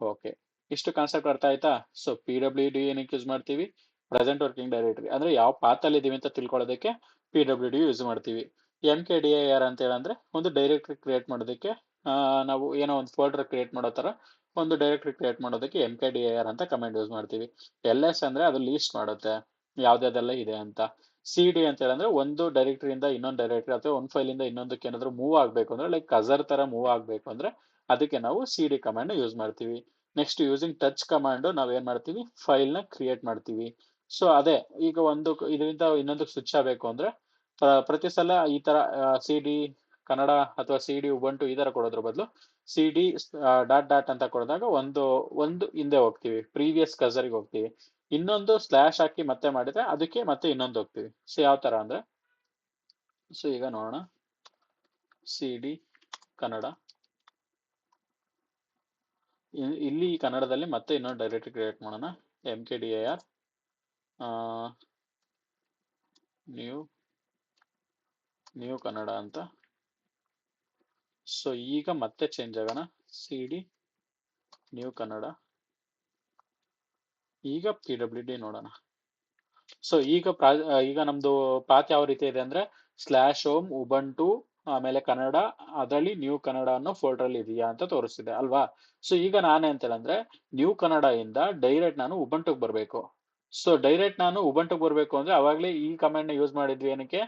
ಓಕೆ, ಇಷ್ಟು ಕಾನ್ಸೆಪ್ಟ್ ಅರ್ಥ ಆಯ್ತಾ? ಸೊ PWD ಏನಕ್ಕೆ ಯೂಸ್ ಮಾಡ್ತೀವಿ, ಪ್ರೆಸೆಂಟ್ ವರ್ಕಿಂಗ್ ಡೈರೆಕ್ಟರಿ, ಅಂದ್ರೆ ಯಾವ ಪಾತ್ ಅಲ್ಲಿ ಇದೀವಿ ಅಂತ ತಿಳ್ಕೊಳ್ಳೋದಕ್ಕೆ PWD ಯೂಸ್ ಮಾಡ್ತೀವಿ. MKDIR ಅಂತ ಹೇಳಂದ್ರೆ ಒಂದು ಡೈರೆಕ್ಟರಿ ಕ್ರಿಯೇಟ್ ಮಾಡೋದಕ್ಕೆ, ನಾವು ಏನೋ ಒಂದು ಫೋಲ್ಡರ್ ಕ್ರಿಯೇಟ್ ಮಾಡೋ ತರ ಒಂದು ಡೈರೆಕ್ಟರಿ ಕ್ರಿಯೇಟ್ ಮಾಡೋದಕ್ಕೆ MKDIR ಅಂತ ಕಮೆಂಟ್ ಯೂಸ್ ಮಾಡ್ತೀವಿ. LS ಅಂದ್ರೆ ಅದು ಲೀಸ್ಟ್ ಮಾಡುತ್ತೆ ಯಾವ್ದಾದೆಲ್ಲ ಇದೆ ಅಂತ. CD ಅಂತ ಹೇಳಿದ್ರೆ ಒಂದು ಡೈರೆಕ್ಟರಿಯಿಂದ ಇನ್ನೊಂದು ಡೈರೆಕ್ಟರಿ ಅಥವಾ ಒಂದು ಫೈಲ್ ಇಂದ ಇನ್ನೊಂದಕ್ಕೆ ಏನಾದ್ರು ಮೂವ್ ಆಗ್ಬೇಕು ಅಂದ್ರೆ, ಲೈಕ್ ಕಜರ್ ತರ ಮೂವ್ ಆಗ್ಬೇಕು ಅಂದ್ರೆ ಅದಕ್ಕೆ ನಾವು CD ಕಮಾಂಡ್ ಯೂಸ್ ಮಾಡ್ತೀವಿ. ನೆಕ್ಸ್ಟ್ ಯೂಸಿಂಗ್ ಟಚ್ ಕಮಾಂಡ್ ನಾವ್ ಏನ್ ಮಾಡ್ತೀವಿ, ಫೈಲ್ ನ ಕ್ರಿಯೇಟ್ ಮಾಡ್ತೀವಿ. ಸೊ ಅದೇ, ಈಗ ಒಂದು ಇದರಿಂದ ಇನ್ನೊಂದಕ್ಕೆ ಸ್ವಿಚ್ ಆಗಬೇಕು ಅಂದ್ರೆ ಪ್ರತಿ ಸಲ ಈ ತರ CD ಕನ್ನಡ ಅಥವಾ CD ಉಬಂಟು ಈ ತರ ಕೊಡೋದ್ರ ಬದಲು CD ಡಾಟ್ ಡಾಟ್ ಅಂತ ಕೊಡಿದಾಗ ಒಂದು ಹಿಂದೆ ಹೋಗ್ತೀವಿ, ಪ್ರೀವಿಯಸ್ ಕಸರ್ಗೆ ಹೋಗ್ತೀವಿ. ಇನ್ನೊಂದು ಸ್ಲಾಶ್ ಹಾಕಿ ಮತ್ತೆ ಮಾಡಿದ್ರೆ ಅದಕ್ಕೆ ಮತ್ತೆ ಇನ್ನೊಂದು ಹೋಗ್ತೀವಿ. ಸೊ ಯಾವ ತರ ಅಂದ್ರೆ, ಸೊ ಈಗ ನೋಡೋಣ, CD ಕನ್ನಡ, ಇಲ್ಲಿ ಕನ್ನಡದಲ್ಲಿ ಮತ್ತೆ ಇನ್ನೊಂದು ಡೈರೆಕ್ಟರಿ ಕ್ರಿಯೇಟ್ ಮಾಡೋಣ, MKDIR ನ್ಯೂ ಕನ್ನಡ ಅಂತ. ಸೊ ಈಗ ಮತ್ತೆ ಚೇಂಜ್ ಆಗೋಣ, CD ನ್ಯೂ ಕನ್ನಡ, ಈಗ PWD ನೋಡೋಣ. ಸೊ ಈಗ ನಮ್ದು ಪಾತ್ ಯಾವ ರೀತಿ ಇದೆ ಅಂದ್ರೆ ಸ್ಲಾಶ್ ಹೋಮ್ ಉಬಂಟು ಆಮೇಲೆ ಕನ್ನಡ, ಅದರಲ್ಲಿ ನ್ಯೂ ಕನ್ನಡ ಅನ್ನೋ ಫೋಲ್ಡರ್ ಅಲ್ಲಿ ಇದೆಯಾ ಅಂತ ತೋರಿಸ್ತಿದೆ ಅಲ್ವಾ. ಸೊ ಈಗ ನಾನೇ ಅಂತ ಅಂದ್ರೆ ನ್ಯೂ ಕನ್ನಡ ಇಂದ ಡೈರೆಕ್ಟ್ ನಾನು ಉಬಂಟುಗೆ ಬರಬೇಕು. ಸೊ ಡೈರೆಕ್ಟ್ ನಾನು ಉಬಂಟುಗೆ ಬರಬೇಕು ಅಂದ್ರೆ ಅವಾಗಲೇ ಈ ಕಮೆಂಟ್ ನ ಯೂಸ್ ಮಾಡಿದ್ವಿ, ಏನಕ್ಕೆ,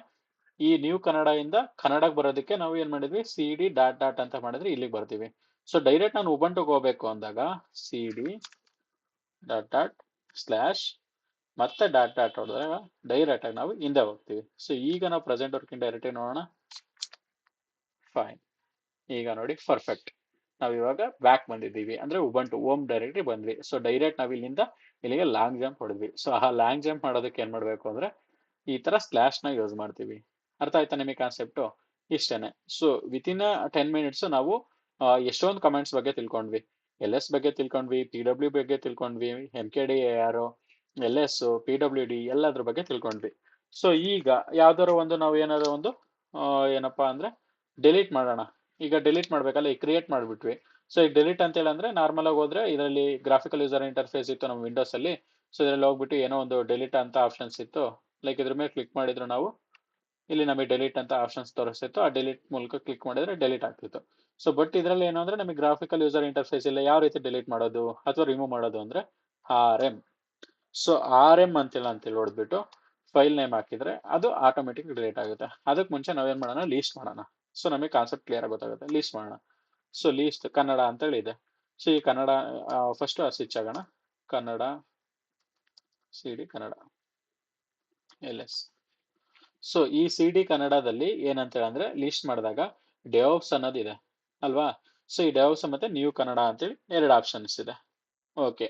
ಈ ನ್ಯೂ ಕನ್ನಡ ಇಂದ ಕನ್ನಡಕ್ಕೆ ಬರೋದಕ್ಕೆ ನಾವು ಏನ್ ಮಾಡಿದ್ವಿ, CD ಡಾಟ್ ಡಾಟ್ ಅಂತ ಮಾಡಿದ್ರೆ ಇಲ್ಲಿಗೆ ಬರ್ತೀವಿ. ಸೊ ಡೈರೆಕ್ಟ್ ನಾನು ಉಬಂಟುಗೆ ಹೋಗ್ಬೇಕು ಅಂದಾಗ CD ಡಾಟ್ ಡಾಟ್ ಸ್ಲಾಶ್ ಮತ್ತೆ ಡಾಟ್ ಡಾಟ್ ಹೊಡೆದಾಗ ಡೈರೆಕ್ಟ್ ಆಗಿ ನಾವು ಹಿಂದೆ ಹೋಗ್ತೀವಿ. ಸೊ ಈಗ ನಾವು ಪ್ರೆಸೆಂಟ್ ವರ್ಕಿಂಗ್ ಡೈರೆಕ್ಟರಿ ನೋಡೋಣ. ಫೈನ್, ಈಗ ನೋಡಿ ಪರ್ಫೆಕ್ಟ್, ನಾವ್ ಇವಾಗ ಬ್ಯಾಕ್ ಬಂದಿದ್ದೀವಿ, ಅಂದ್ರೆ ಉಬಂಟು ಹೋಮ್ ಡೈರೆಕ್ಟರಿ ಬಂದ್ವಿ. ಸೊ ಡೈರೆಕ್ಟ್ ನಾವ್ ಇಲ್ಲಿಂದ ಇಲ್ಲಿಗೆ ಲಾಂಗ್ ಜಂಪ್ ಹೊಡೆದ್ವಿ. ಸೊ ಆ ಲಾಂಗ್ ಜಂಪ್ ಮಾಡೋದಕ್ಕೆ ಏನ್ ಮಾಡ್ಬೇಕು ಅಂದ್ರೆ ಈ ತರ ಸ್ಲಾಶ್ ನ ಯೂಸ್ ಮಾಡ್ತೀವಿ. ಅರ್ಥ ಆಯ್ತಾ ನಿಮಗೆ ಕಾನ್ಸೆಪ್ಟ್? ಇಷ್ಟೇನೆ. ಸೊ ವಿತಿನ್ 10 minutes ನಾವು ಎಷ್ಟೊಂದು ಕಮೆಂಟ್ಸ್ ಬಗ್ಗೆ ತಿಳ್ಕೊಂಡ್ವಿ, LS ಬಗ್ಗೆ ತಿಳ್ಕೊಂಡ್ವಿ, PW ಬಗ್ಗೆ ತಿಳ್ಕೊಂಡ್ವಿ, MKDIR, LS, PWD ಎಲ್ಲದ್ರ ಬಗ್ಗೆ ತಿಳ್ಕೊಂಡ್ವಿ. ಸೊ ಈಗ ಯಾವ್ದಾದ್ರು ಒಂದು ನಾವು ಏನಾದ್ರು ಒಂದು ಏನಪ್ಪಾ ಅಂದ್ರೆ ಡಿಲೀಟ್ ಮಾಡೋಣ. ಈಗ ಡಿಲೀಟ್ ಮಾಡ್ಬೇಕಲ್ಲ, ಈಗ ಕ್ರಿಯೇಟ್ ಮಾಡ್ಬಿಟ್ವಿ. ಸೊ ಈಗ ಡಿಲೀಟ್ ಅಂತ ಹೇಳಂದ್ರೆ ನಾರ್ಮಲ್ ಆಗಿ ಹೋದ್ರೆ ಇದರಲ್ಲಿ ಗ್ರಾಫಿಕಲ್ ಯೂಸರ್ ಇಂಟರ್ಫೇಸ್ ಇತ್ತು ನಮ್ಮ ವಿಂಡೋಸ್ ಅಲ್ಲಿ. ಸೊ ಇದರಲ್ಲಿ ಹೋಗ್ಬಿಟ್ಟು ಏನೋ ಒಂದು ಡಿಲೀಟ್ ಅಂತ ಆಪ್ಷನ್ಸ್ ಇತ್ತು, ಲೈಕ್ ಇದ್ರ ಮೇಲೆ ಕ್ಲಿಕ್ ಮಾಡಿದ್ರು ನಾವು, ಇಲ್ಲಿ ನಮಗೆ ಡೆಲೀಟ್ ಅಂತ ಆಪ್ಷನ್ಸ್ ತೋರಿಸ್ತಿತ್ತು, ಆ ಡೆಲೀಟ್ ಮೂಲಕ ಕ್ಲಿಕ್ ಮಾಡಿದ್ರೆ ಡೆಲೀಟ್ ಆಗ್ತಿತ್ತು. ಸೊ ಬಟ್ ಇದರಲ್ಲಿ ಏನು ಅಂದ್ರೆ ನಮಗೆ ಗ್ರಾಫಿಕಲ್ ಯೂಸರ್ ಇಂಟರ್ಫೇಸ್ ಇಲ್ಲ, ಯಾವ ರೀತಿ ಡಿಲೀಟ್ ಮಾಡೋದು ಅಥವಾ ರಿಮೂವ್ ಮಾಡೋದು ಅಂದ್ರೆ RM. ಸೊ RM ಅಂತೇಳಿ ಹೊಡೆದ್ಬಿಟ್ಟು ಫೈಲ್ ನೇಮ್ ಹಾಕಿದ್ರೆ ಅದು ಆಟೋಮೆಟಿಕ್ ಡಿಲೀಟ್ ಆಗುತ್ತೆ. ಅದಕ್ಕೆ ಮುಂಚೆ ನಾವೇನ್ ಮಾಡೋಣ, ಲೀಸ್ಟ್ ಮಾಡೋಣ. ಸೊ ನಮಗೆ ಕಾನ್ಸೆಪ್ಟ್ ಕ್ಲಿಯರ್ ಗೊತ್ತಾಗುತ್ತೆ. ಲೀಸ್ಟ್ ಮಾಡೋಣ. ಸೊ ಲೀಸ್ಟ್ ಕನ್ನಡ ಅಂತೇಳಿ ಇದೆ. ಸೊ ಈ ಕನ್ನಡ ಫಸ್ಟ್ ಸ್ವಿಚ್ ಆಗೋಣ, Kannada CD Kannada LS. So ಈ CD ಕನ್ನಡದಲ್ಲಿ ಏನಂತ ಅಂದ್ರೆ ಲಿಸ್ಟ್ ಮಾಡಿದಾಗ ಡೆವಾಪ್ಸ್ ಅನ್ನೋದು ಇದೆ ಅಲ್ವಾ. ಸೊ ಈ ಡೆವಾಪ್ಸ್ ಮತ್ತೆ ನ್ಯೂ ಕನ್ನಡ ಅಂತೇಳಿ ಎರಡು ಆಪ್ಷನ್ಸ್ ಇದೆ. Okay,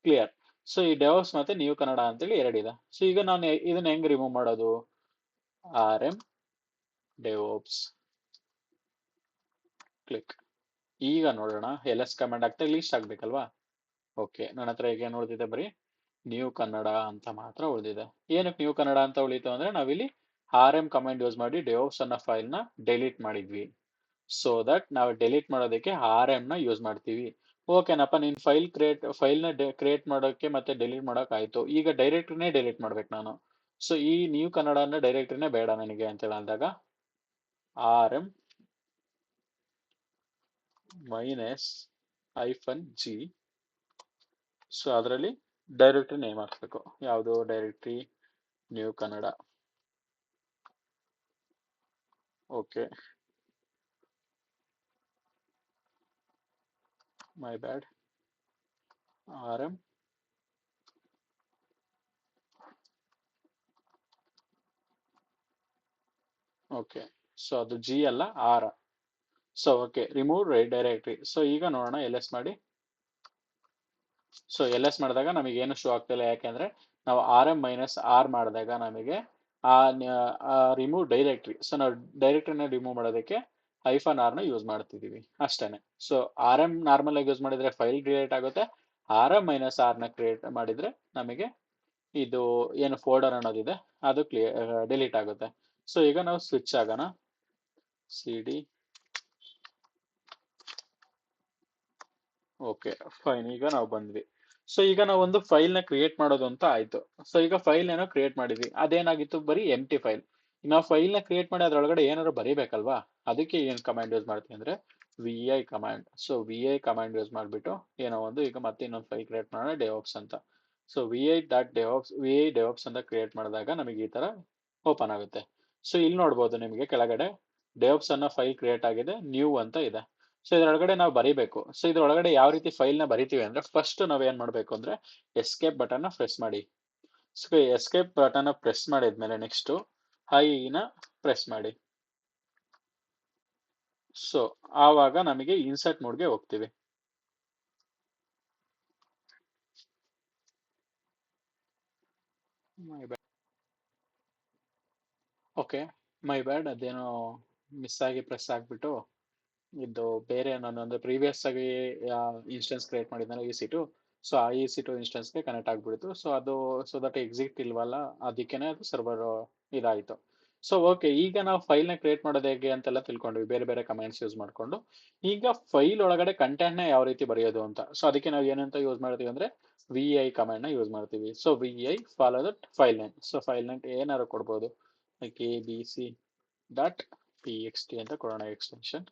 clear. ಸೊ ಈ ಡೆವಾಪ್ಸ್ ಮತ್ತೆ ನ್ಯೂ ಕನ್ನಡ ಅಂತೇಳಿ ಎರಡಿದೆ. ಸೊ ಈಗ ನಾನು ಇದನ್ನ ಹೆಂಗ್ ರಿಮೂವ್ ಮಾಡೋದು, RM ಡೆವಾಪ್ಸ್ ಕ್ಲಿಕ್. ಈಗ ನೋಡೋಣ LS ಕಮಾಂಡ್ ಆಗ್ತಾ ಲೀಸ್ಟ್ ಆಗ್ಬೇಕಲ್ವಾ. ಓಕೆ, ನನ್ನ ಹತ್ರ ಈಗ ಏನು ಉಳಿದಿದೆ, ಬರೀ ನ್ಯೂ ಕನ್ನಡ ಅಂತ ಮಾತ್ರ ಉಳಿದಿದೆ. ಏನಕ್ಕೆ ನ್ಯೂ ಕನ್ನಡ ಅಂತ ಉಳಿತು ಅಂದ್ರೆ ನಾವಿಲ್ಲಿ rm ಕಮಾಂಡ್ ಯೂಸ್ ಮಾಡಿ devs ಅನ್ನೋ ಫೈಲ್ನ ಡೆಲೀಟ್ ಮಾಡಿದ್ವಿ. ಸೊ ದಟ್ ನಾವು ಡೆಲೀಟ್ ಮಾಡೋದಕ್ಕೆ rm ನ ಯೂಸ್ ಮಾಡ್ತೀವಿ. ಓಕೆನಪ್ಪ, ನೀನ್ ಫೈಲ್ನ ಕ್ರಿಯೇಟ್ ಮಾಡೋಕೆ ಮತ್ತೆ ಡೆಲೀಟ್ ಮಾಡೋಕೆ ಆಯ್ತು. ಈಗ ಡೈರೆಕ್ಟ್ರಿನೇ ಡೆಲೀಟ್ ಮಾಡ್ಬೇಕು ನಾನು. ಸೊ ಈ ನ್ಯೂ ಕನ್ನಡ ಅನ್ನೋ ಡೈರೆಕ್ಟ್ರಿನೇ ಬೇಡ ನನಗೆ ಅಂತ ಹೇಳಿದಾಗ rm -g. ಸೊ ಅದರಲ್ಲಿ ಡೈರೆಕ್ಟ್ರಿ ನೇಮ್ ಹಾಕ್ಬೇಕು. ಯಾವುದು directory? New Kannada. Okay, my bad. rm okay, so ಅದು ಜಿ ಅಲ್ಲ, R. So okay, remove directory. So ಈಗ ನೋಡೋಣ ls ಮಾಡಿ. ಸೊ ls ಮಾಡಿದಾಗ ನಮಗೆ ಏನು ಶೋ ಆಗ್ತಿಲ್ಲ, ಯಾಕೆಂದ್ರೆ ನಾವು rm -r ಮಾಡಿದಾಗ ನಮಗೆ ರಿಮೂವ್ ಡೈರೆಕ್ಟ್ರಿ. ಸೊ ನಾವು ಡೈರೆಕ್ಟ್ರಿನ ರಿಮೂವ್ ಮಾಡೋದಕ್ಕೆ -r ನ ಯೂಸ್ ಮಾಡ್ತಿದೀವಿ ಅಷ್ಟೇನೆ. ಸೊ rm ನಾರ್ಮಲ್ ಆಗಿ ಯೂಸ್ ಮಾಡಿದ್ರೆ ಫೈಲ್ ಕ್ರಿಯೇಟ್ ಆಗುತ್ತೆ. rm -r ನ ಕ್ರಿಯೇಟ್ ಮಾಡಿದ್ರೆ ನಮಗೆ ಇದು ಏನು ಫೋಲ್ಡರ್ ಅನ್ನೋದಿದೆ ಅದು ಡಿಲೀಟ್ ಆಗುತ್ತೆ. ಸೊ ಈಗ ನಾವು ಸ್ವಿಚ್ ಆಗೋಣ. cd. ಓಕೆ ಫೈನ್, ಈಗ ನಾವು ಬಂದ್ವಿ. ಸೊ ಈಗ ನಾವು ಒಂದು ಫೈಲ್ ನ ಕ್ರಿಯೇಟ್ ಮಾಡೋದು ಅಂತ ಆಯ್ತು. ಸೊ ಈಗ ಫೈಲ್ ಏನೋ ಕ್ರಿಯೇಟ್ ಮಾಡಿದ್ವಿ, ಅದೇನಾಗಿತ್ತು, ಬರೀ ಎಂಟಿ ಫೈಲ್. ನಾವು ಫೈಲ್ ನ ಕ್ರಿಯೇಟ್ ಮಾಡಿ ಅದ್ರೊಳಗಡೆ ಏನಾದ್ರು ಬರೀಬೇಕಲ್ವಾ, ಅದಕ್ಕೆ ಏನ್ ಕಮಾಂಡ್ ಯೂಸ್ ಮಾಡ್ತೀವಿ ಅಂದ್ರೆ vi command. So vi command use ಮಾಡ್ಬಿಟ್ಟು ಏನೋ ಒಂದು ಈಗ ಮತ್ತೆ ಇನ್ನೊಂದು ಫೈಲ್ ಕ್ರಿಯೇಟ್ ಮಾಡೋಣ, devops ಅಂತ. ಸೊ vi devops ಅಂತ ಕ್ರಿಯೇಟ್ ಮಾಡಿದಾಗ ನಮಗೆ ಈ ತರ ಓಪನ್ ಆಗುತ್ತೆ. ಸೊ ಇಲ್ಲಿ ನೋಡ್ಬೋದು ನಿಮಗೆ ಕೆಳಗಡೆ devops ಅನ್ನೋ ಫೈಲ್ ಕ್ರಿಯೇಟ್ ಆಗಿದೆ, ನ್ಯೂ ಅಂತ ಇದೆ. ಸೊ ಇದ್ರೊಳಗಡೆ ನಾವು ಬರೀಬೇಕು. ಸೊ ಇದ್ರೊಳಗಡೆ ಯಾವ ರೀತಿ ಫೈಲ್ ನ ಬರಿತೀವಿ ಅಂದ್ರೆ ಫಸ್ಟ್ ನಾವ್ ಏನ್ ಮಾಡ್ಬೇಕು ಅಂದ್ರೆ ಎಸ್ಕೇಪ್ ಬಟನ್ ನ ಪ್ರೆಸ್ ಮಾಡಿ. ಸೊ ಎಸ್ಕೇಪ್ ಬಟನ್ ನ ಪ್ರೆಸ್ ಮಾಡಿದ್ಮೇಲೆ ನೆಕ್ಸ್ಟ್ ನ ಪ್ರೆಸ್ ಮಾಡಿ. ಸೊ ಆವಾಗ ನಮಗೆ ಇನ್ಸರ್ಟ್ ಮೋಡ್ಗೆ ಹೋಗ್ತೀವಿ. ಓಕೆ, ಮೈ ಬ್ಯಾಡ್, ಅದೇನೋ ಮಿಸ್ ಆಗಿ ಪ್ರೆಸ್ ಆಗ್ಬಿಟ್ಟು ಇದು ಬೇರೆ ನಾನೊಂದು ಪ್ರೀವಿಯಸ್ ಆಗಿ ಇನ್ಸ್ಟೆನ್ಸ್ ಕ್ರಿಯೇಟ್ ಮಾಡಿದ್ನಲ್ಲ EC2. ಸೊ ಆ EC2 ಇನ್ಸ್ಟೆನ್ಸ್ಗೆ ಕನೆಕ್ಟ್ ಆಗ್ಬಿಡ್ತು. ಸೊ ಅದು ಸೊ ದಟ್ ಎಕ್ಸಿಟ್ ಇಲ್ವಲ್ಲ, ಅದಕ್ಕೇನೆ ಅದು ಸರ್ವರ್ ಇದಾಯ್ತು. ಸೊ ಓಕೆ, ಈಗ ನಾವು ಫೈಲ್ ನ ಕ್ರಿಯೇಟ್ ಮಾಡೋದು ಹೇಗೆ ಅಂತೆಲ್ಲ ತಿಳ್ಕೊಂಡ್ವಿ ಬೇರೆ ಬೇರೆ ಕಮೆಂಟ್ಸ್ ಯೂಸ್ ಮಾಡ್ಕೊಂಡು. ಈಗ ಫೈಲ್ ಒಳಗಡೆ ಕಂಟೆಂಟ್ ನ ಯಾವ ರೀತಿ ಬರೆಯೋದು ಅಂತ. ಸೊ ಅದಕ್ಕೆ ನಾವು ಏನಂತ ಯೂಸ್ ಮಾಡ್ತೀವಿ ಅಂದ್ರೆ vi ಕಮಾಂಡ್ ನ ಯೂಸ್ ಮಾಡ್ತೀವಿ. So vi follow that file name. So file name ಏನಾದ್ರು ಕೊಡ್ಬೋದು, ಲೈಕ್ abc.txt ಅಂತ ಕೊಡೋಣ ಎಕ್ಸ್ಟೆನ್ಷನ್.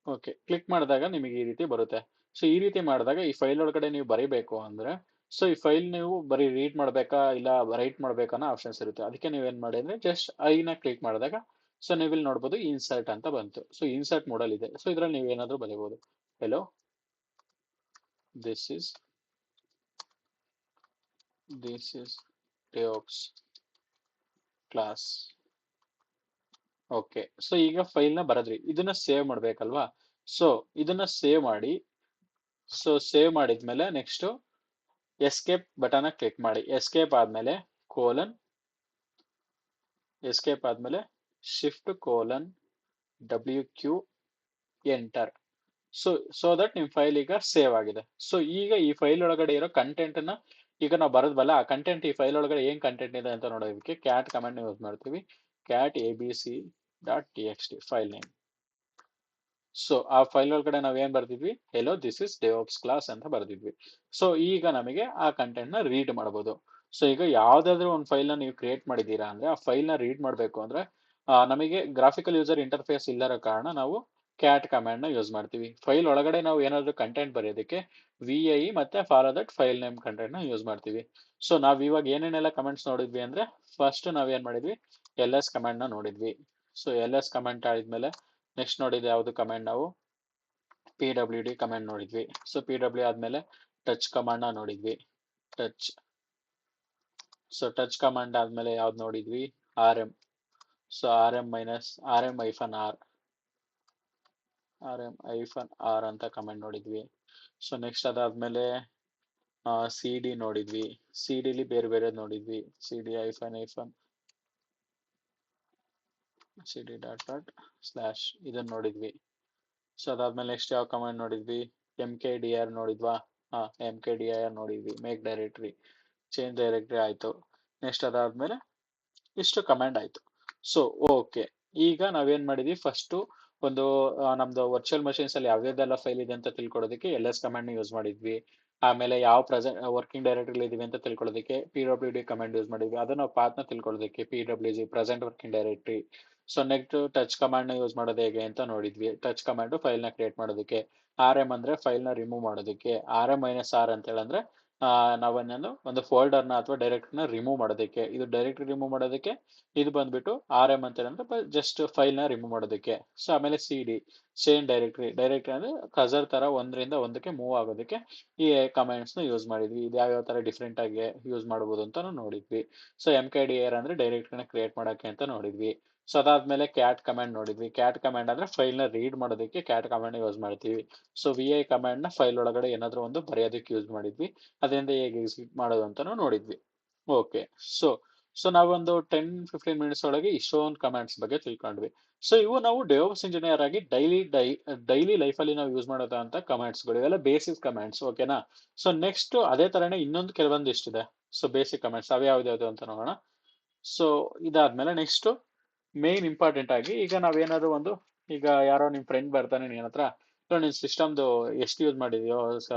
ಓಕೆ, ಕ್ಲಿಕ್ ಮಾಡಿದಾಗ ನಿಮಗೆ ಈ ರೀತಿ ಬರುತ್ತೆ. ಸೊ ಈ ರೀತಿ ಮಾಡಿದಾಗ ಈ ಫೈಲ್ ಒಳಗಡೆ ನೀವು ಬರೀಬೇಕು ಅಂದ್ರೆ ಸೊ ಈ ಫೈಲ್ ನೀವು ಬರೀ ರೀಡ್ ಮಾಡ್ಬೇಕಾ ಇಲ್ಲ ರೈಟ್ ಮಾಡ್ಬೇಕಾ ಅನ್ನೋ ಆಪ್ಷನ್ಸ್ ಇರುತ್ತೆ. ಅದಕ್ಕೆ ನೀವೇನ್ ಮಾಡಿ ಅಂದ್ರೆ ಜಸ್ಟ್ ನ ಕ್ಲಿಕ್ ಮಾಡಿದಾಗ ಸೊ ನೀವು ಇಲ್ಲಿ ನೋಡ್ಬೋದು ಇನ್ಸರ್ಟ್ ಅಂತ ಬಂತು. ಸೊ ಇನ್ಸರ್ಟ್ ಮೋಡಲ್ ಇದೆ. ಸೊ ಇದ್ರಲ್ಲಿ ನೀವೇನಾದ್ರೂ ಬರೀಬಹುದು, hello this is devops class. Okay, so ಈಗ ಫೈಲ್ ನ ಬರದ್ರಿ, ಇದನ್ನ ಸೇವ್ ಮಾಡ್ಬೇಕಲ್ವಾ. ಸೊ ಇದನ್ನ ಸೇವ್ ಮಾಡಿ. ಸೊ ಸೇವ್ ಮಾಡಿದ್ಮೇಲೆ ನೆಕ್ಸ್ಟ್ ಎಸ್ಕೇಪ್ ಬಟನ್ ಕ್ಲಿಕ್ ಮಾಡಿ. ಎಸ್ಕೇಪ್ ಆದ್ಮೇಲೆ WQ ಎಂಟರ್. ಸೊ ದಟ್ ನಿಮ್ ಫೈಲ್ ಈಗ ಸೇವ್ ಆಗಿದೆ. ಸೊ ಈಗ ಈ ಫೈಲ್ ಒಳಗಡೆ ಇರೋ ಕಂಟೆಂಟ್ ನ ಈಗ ನಾವು ಬರದ್ವಲ್ಲ, ಆ ಕಂಟೆಂಟ್ ಈ ಫೈಲ್ ಒಳಗಡೆ ಏನ್ ಕಂಟೆಂಟ್ ಇದೆ ಅಂತ ನೋಡೋದಕ್ಕೆ ಕ್ಯಾಟ್ ಕಮಾಂಡ್ ಯೂಸ್ ಮಾಡ್ತೀವಿ. cat abc.txt file name. So ಆ ಫೈಲ್ ಒಳಗಡೆ ನಾವ್ ಏನ್ ಬರ್ದಿದ್ವಿ, hello this is devops class ಅಂತ ಬರ್ದಿದ್ವಿ. ಸೊ ಈಗ ನಮಗೆ ಆ ಕಂಟೆಂಟ್ ನ ರೀಡ್ ಮಾಡಬಹುದು. ಸೊ ಈಗ ಯಾವ್ದಾದ್ರು ಒಂದು ಫೈಲ್ ನ ನೀವು ಕ್ರಿಯೇಟ್ ಮಾಡಿದೀರಾ ಅಂದ್ರೆ ಆ ಫೈಲ್ ನ ರೀಡ್ ಮಾಡ್ಬೇಕು ಅಂದ್ರೆ ನಮಗೆ ಗ್ರಾಫಿಕಲ್ ಯೂಸರ್ ಇಂಟರ್ಫೇಸ್ ಇಲ್ಲರೋ ಕಾರಣ ನಾವು ಕ್ಯಾಟ್ ಕಮಾಂಡ್ ನ ಯೂಸ್ ಮಾಡ್ತೀವಿ. ಫೈಲ್ ಒಳಗಡೆ ನಾವು ಏನಾದ್ರು ಕಂಟೆಂಟ್ ಬರೆಯೋದಕ್ಕೆ vi ಮತ್ತೆ follow that file name content ನ ಯೂಸ್ ಮಾಡ್ತೀವಿ. ಸೊ ನಾವ್ ಇವಾಗ ಏನೇನೆಲ್ಲ ಕಮೆಂಟ್ಸ್ ನೋಡಿದ್ವಿ ಅಂದ್ರೆ ಫಸ್ಟ್ ನಾವ್ ಏನ್ ಮಾಡಿದ್ವಿ, ls ಕಮಾಂಡ್ ನ ನೋಡಿದ್ವಿ. ಸೊ ls ಕಮೆಂಟ್ ಆದ್ಮೇಲೆ ನೆಕ್ಸ್ಟ್ ನೋಡಿದ ಯಾವ್ದು ಕಮಾಂಡ್, ನಾವು pwd ಕಮಾಂಡ್ ನೋಡಿದ್ವಿ. ಸೊ pw ಆದ್ಮೇಲೆ ಟಚ್ ಕಮಾಂಡ್ ನ ನೋಡಿದ್ವಿ, ಟಚ್. ಸೊ ಟಚ್ ಕಮಾಂಡ್ ಆದ್ಮೇಲೆ ಯಾವ್ದು ನೋಡಿದ್ವಿ, rm. ಸೊ rm-r ಅಂತ ಕಮೆಂಟ್ ನೋಡಿದ್ವಿ. ಸೊ ನೆಕ್ಸ್ಟ್ ಅದಾದ್ಮೇಲೆ cd ನೋಡಿದ್ವಿ. cd ಲಿ ಬೇರೆ ಬೇರೆ ನೋಡಿದ್ವಿ, cd cd / ಇದನ್ನ ನೋಡಿದ್ವಿ. ಸೊ ಅದಾದ್ಮೇಲೆ ನೆಕ್ಸ್ಟ್ ಯಾವ ಕಮಾಂಡ್ ನೋಡಿದ್ವಿ, mkdir ನೋಡಿದ್ವಾ. MKDIR ನೋಡಿದ್ವಿ, ಮೇಕ್ ಡೈರೆಕ್ಟ್ರಿ, ಚೇಂಜ್ ಡೈರೆಕ್ಟ್ರಿ ಆಯ್ತು. ನೆಕ್ಸ್ಟ್ ಅದಾದ್ಮೇಲೆ ಇಷ್ಟು ಕಮಾಂಡ್ ಆಯ್ತು. ಸೊ ಓಕೆ, ಈಗ ನಾವೇನ್ ಮಾಡಿದ್ವಿ, ಫಸ್ಟ್ ಒಂದು ನಮ್ದು ವರ್ಚುವಲ್ ಮಷೀನ್ಸ್ ಅಲ್ಲಿ ಯಾವ್ಯಾವ್ದೆಲ್ಲ ಫೈಲ್ ಇದೆ ಅಂತ ತಿಳ್ಕೊಳ್ಳೋದಕ್ಕೆ LS ಕಮಾಂಡ್ ಯೂಸ್ ಮಾಡಿದ್ವಿ. ಆಮೇಲೆ ಯಾವ ಪ್ರೆಸೆಂಟ್ ವರ್ಕಿಂಗ್ ಡೈರೆಕ್ಟರಿ ಇದೀವಿ ಅಂತ ತಿಳ್ಕೊಳ್ಳೋದಕ್ಕೆ PWD ಕಮಾಂಡ್ ಯೂಸ್ ಮಾಡಿದ್ವಿ. ಅದನ್ನ ಪಾತ್ ನ ತಿಳ್ಕೊಳ್ಳೋದಕ್ಕೆ PWG present working directory. So next touch command ನ ಯೂಸ್ ಮಾಡೋದು ಹೇಗೆ ಅಂತ ನೋಡಿದ್ವಿ. ಟಚ್ ಕಮಾಂಡ್ ಫೈಲ್ ನ ಕ್ರಿಯೇಟ್ ಮಾಡೋದಕ್ಕೆ, RM ಅಂದ್ರೆ ಫೈಲ್ ನ ರಿಮೂವ್ ಮಾಡೋದಕ್ಕೆ, RM-R ಅಂತ ಹೇಳಂದ್ರೆ ನಾವನ್ನ ಒಂದು ಫೋಲ್ಡರ್ ನ ಅಥವಾ ಡೈರೆಕ್ಟರಿ ನ ರಿಮೂವ್ ಮಾಡೋದಕ್ಕೆ, ಇದು ಡೈರೆಕ್ಟರಿ ರಿಮೂವ್ ಮಾಡೋದಕ್ಕೆ, ಇದು ಬಂದ್ಬಿಟ್ಟು RM ಅಂತ ಹೇಳಂದ್ರೆ ಜಸ್ಟ್ ಫೈಲ್ ನ ರಿಮೂವ್ ಮಾಡೋದಕ್ಕೆ. ಸೊ ಆಮೇಲೆ CD ಚೇಂಜ್ ಡೈರೆಕ್ಟರಿ, ಡೈರೆಕ್ಟರಿ ಅಂದ್ರೆ ಕಜರ್ ತರ ಒಂದರಿಂದ ಒಂದಕ್ಕೆ ಮೂವ್ ಆಗೋದಕ್ಕೆ ಈ ಕಮಾಂಡ್ಸ್ ನ ಯೂಸ್ ಮಾಡಿದ್ವಿ. ಇದು ಯಾವ ತರ ಡಿಫ್ರೆಂಟ್ ಆಗಿ ಯೂಸ್ ಮಾಡಬಹುದು ಅಂತ ನೋಡಿದ್ವಿ. ಸೊ MKDIR ಅಂದ್ರೆ ಡೈರೆಕ್ಟರಿನ ಕ್ರಿಯೇಟ್ ಮಾಡಕ್ಕೆ ಅಂತ ನೋಡಿದ್ವಿ. ಸೊ ಅದಾದ್ಮೇಲೆ ಕ್ಯಾಟ್ ಕಮಾಂಡ್ ನೋಡಿದ್ವಿ. ಕ್ಯಾಟ್ ಕಮಾಂಡ್ ಅಂದ್ರೆ ಫೈಲ್ ನ ರೀಡ್ ಮಾಡೋದಕ್ಕೆ ಕ್ಯಾಟ್ ಕಮಾಂಡ್ ಯೂಸ್ ಮಾಡ್ತೀವಿ. ಸೊ VI ಕಮಾಂಡ್ ನ ಫೈಲ್ ಒಳಗಡೆ ಏನಾದ್ರು ಒಂದು ಬರೆಯೋದಕ್ಕೆ ಯೂಸ್ ಮಾಡಿದ್ವಿ. ಅದರಿಂದ ಹೇಗೆ ಎಕ್ಸಿಕ್ಯೂಟ್ ಮಾಡೋದು ಅಂತಾನು ನೋಡಿದ್ವಿ. ಓಕೆ, ಸೊ ಸೊ ನಾವೊಂದು 10-15 ಮಿನಿಟ್ಸ್ ಒಳಗೆ ಇಷ್ಟೊಂದು ಕಮಾಂಡ್ಸ್ ಬಗ್ಗೆ ತಿಳ್ಕೊಂಡ್ವಿ. ಸೊ ಇವು ನಾವು ಡೆವಲಪ್ಸ್ ಇಂಜಿನಿಯರ್ ಆಗಿ ಡೈಲಿ ಲೈಫ್ ಅಲ್ಲಿ ನಾವು ಯೂಸ್ ಮಾಡೋದಂತ ಕಮಾಂಡ್ಸ್ಗಳು, ಇವೆಲ್ಲ ಬೇಸಿಕ್ ಕಮಾಂಡ್ಸ್. ಓಕೆನಾ? ಸೊ ನೆಕ್ಸ್ಟ್ ಅದೇ ತರನೇ ಇನ್ನೊಂದು ಕೆಲವೊಂದು ಇಷ್ಟಿದೆ. ಸೊ ಬೇಸಿಕ್ ಕಮಾಂಡ್ಸ್ ಅವು ಯಾವ್ದು ಅಂತ ನೋಡೋಣ. ಸೊ ಇದಾದ್ಮೇಲೆ ನೆಕ್ಸ್ಟ್ ಮೇನ್ ಇಂಪಾರ್ಟೆಂಟ್ ಆಗಿ, ಈಗ ನಾವೇನಾದ್ರು ಒಂದು, ಈಗ ಯಾರೋ ನಿಮ್ ಫ್ರೆಂಡ್ ಬರ್ತಾನೆ ನಿನ್ನ ಹತ್ರ, ನೀನ್ ಸಿಸ್ಟಮ್ದು ಎಷ್ಟು ಯೂಸ್ ಮಾಡಿದ್ಯೋ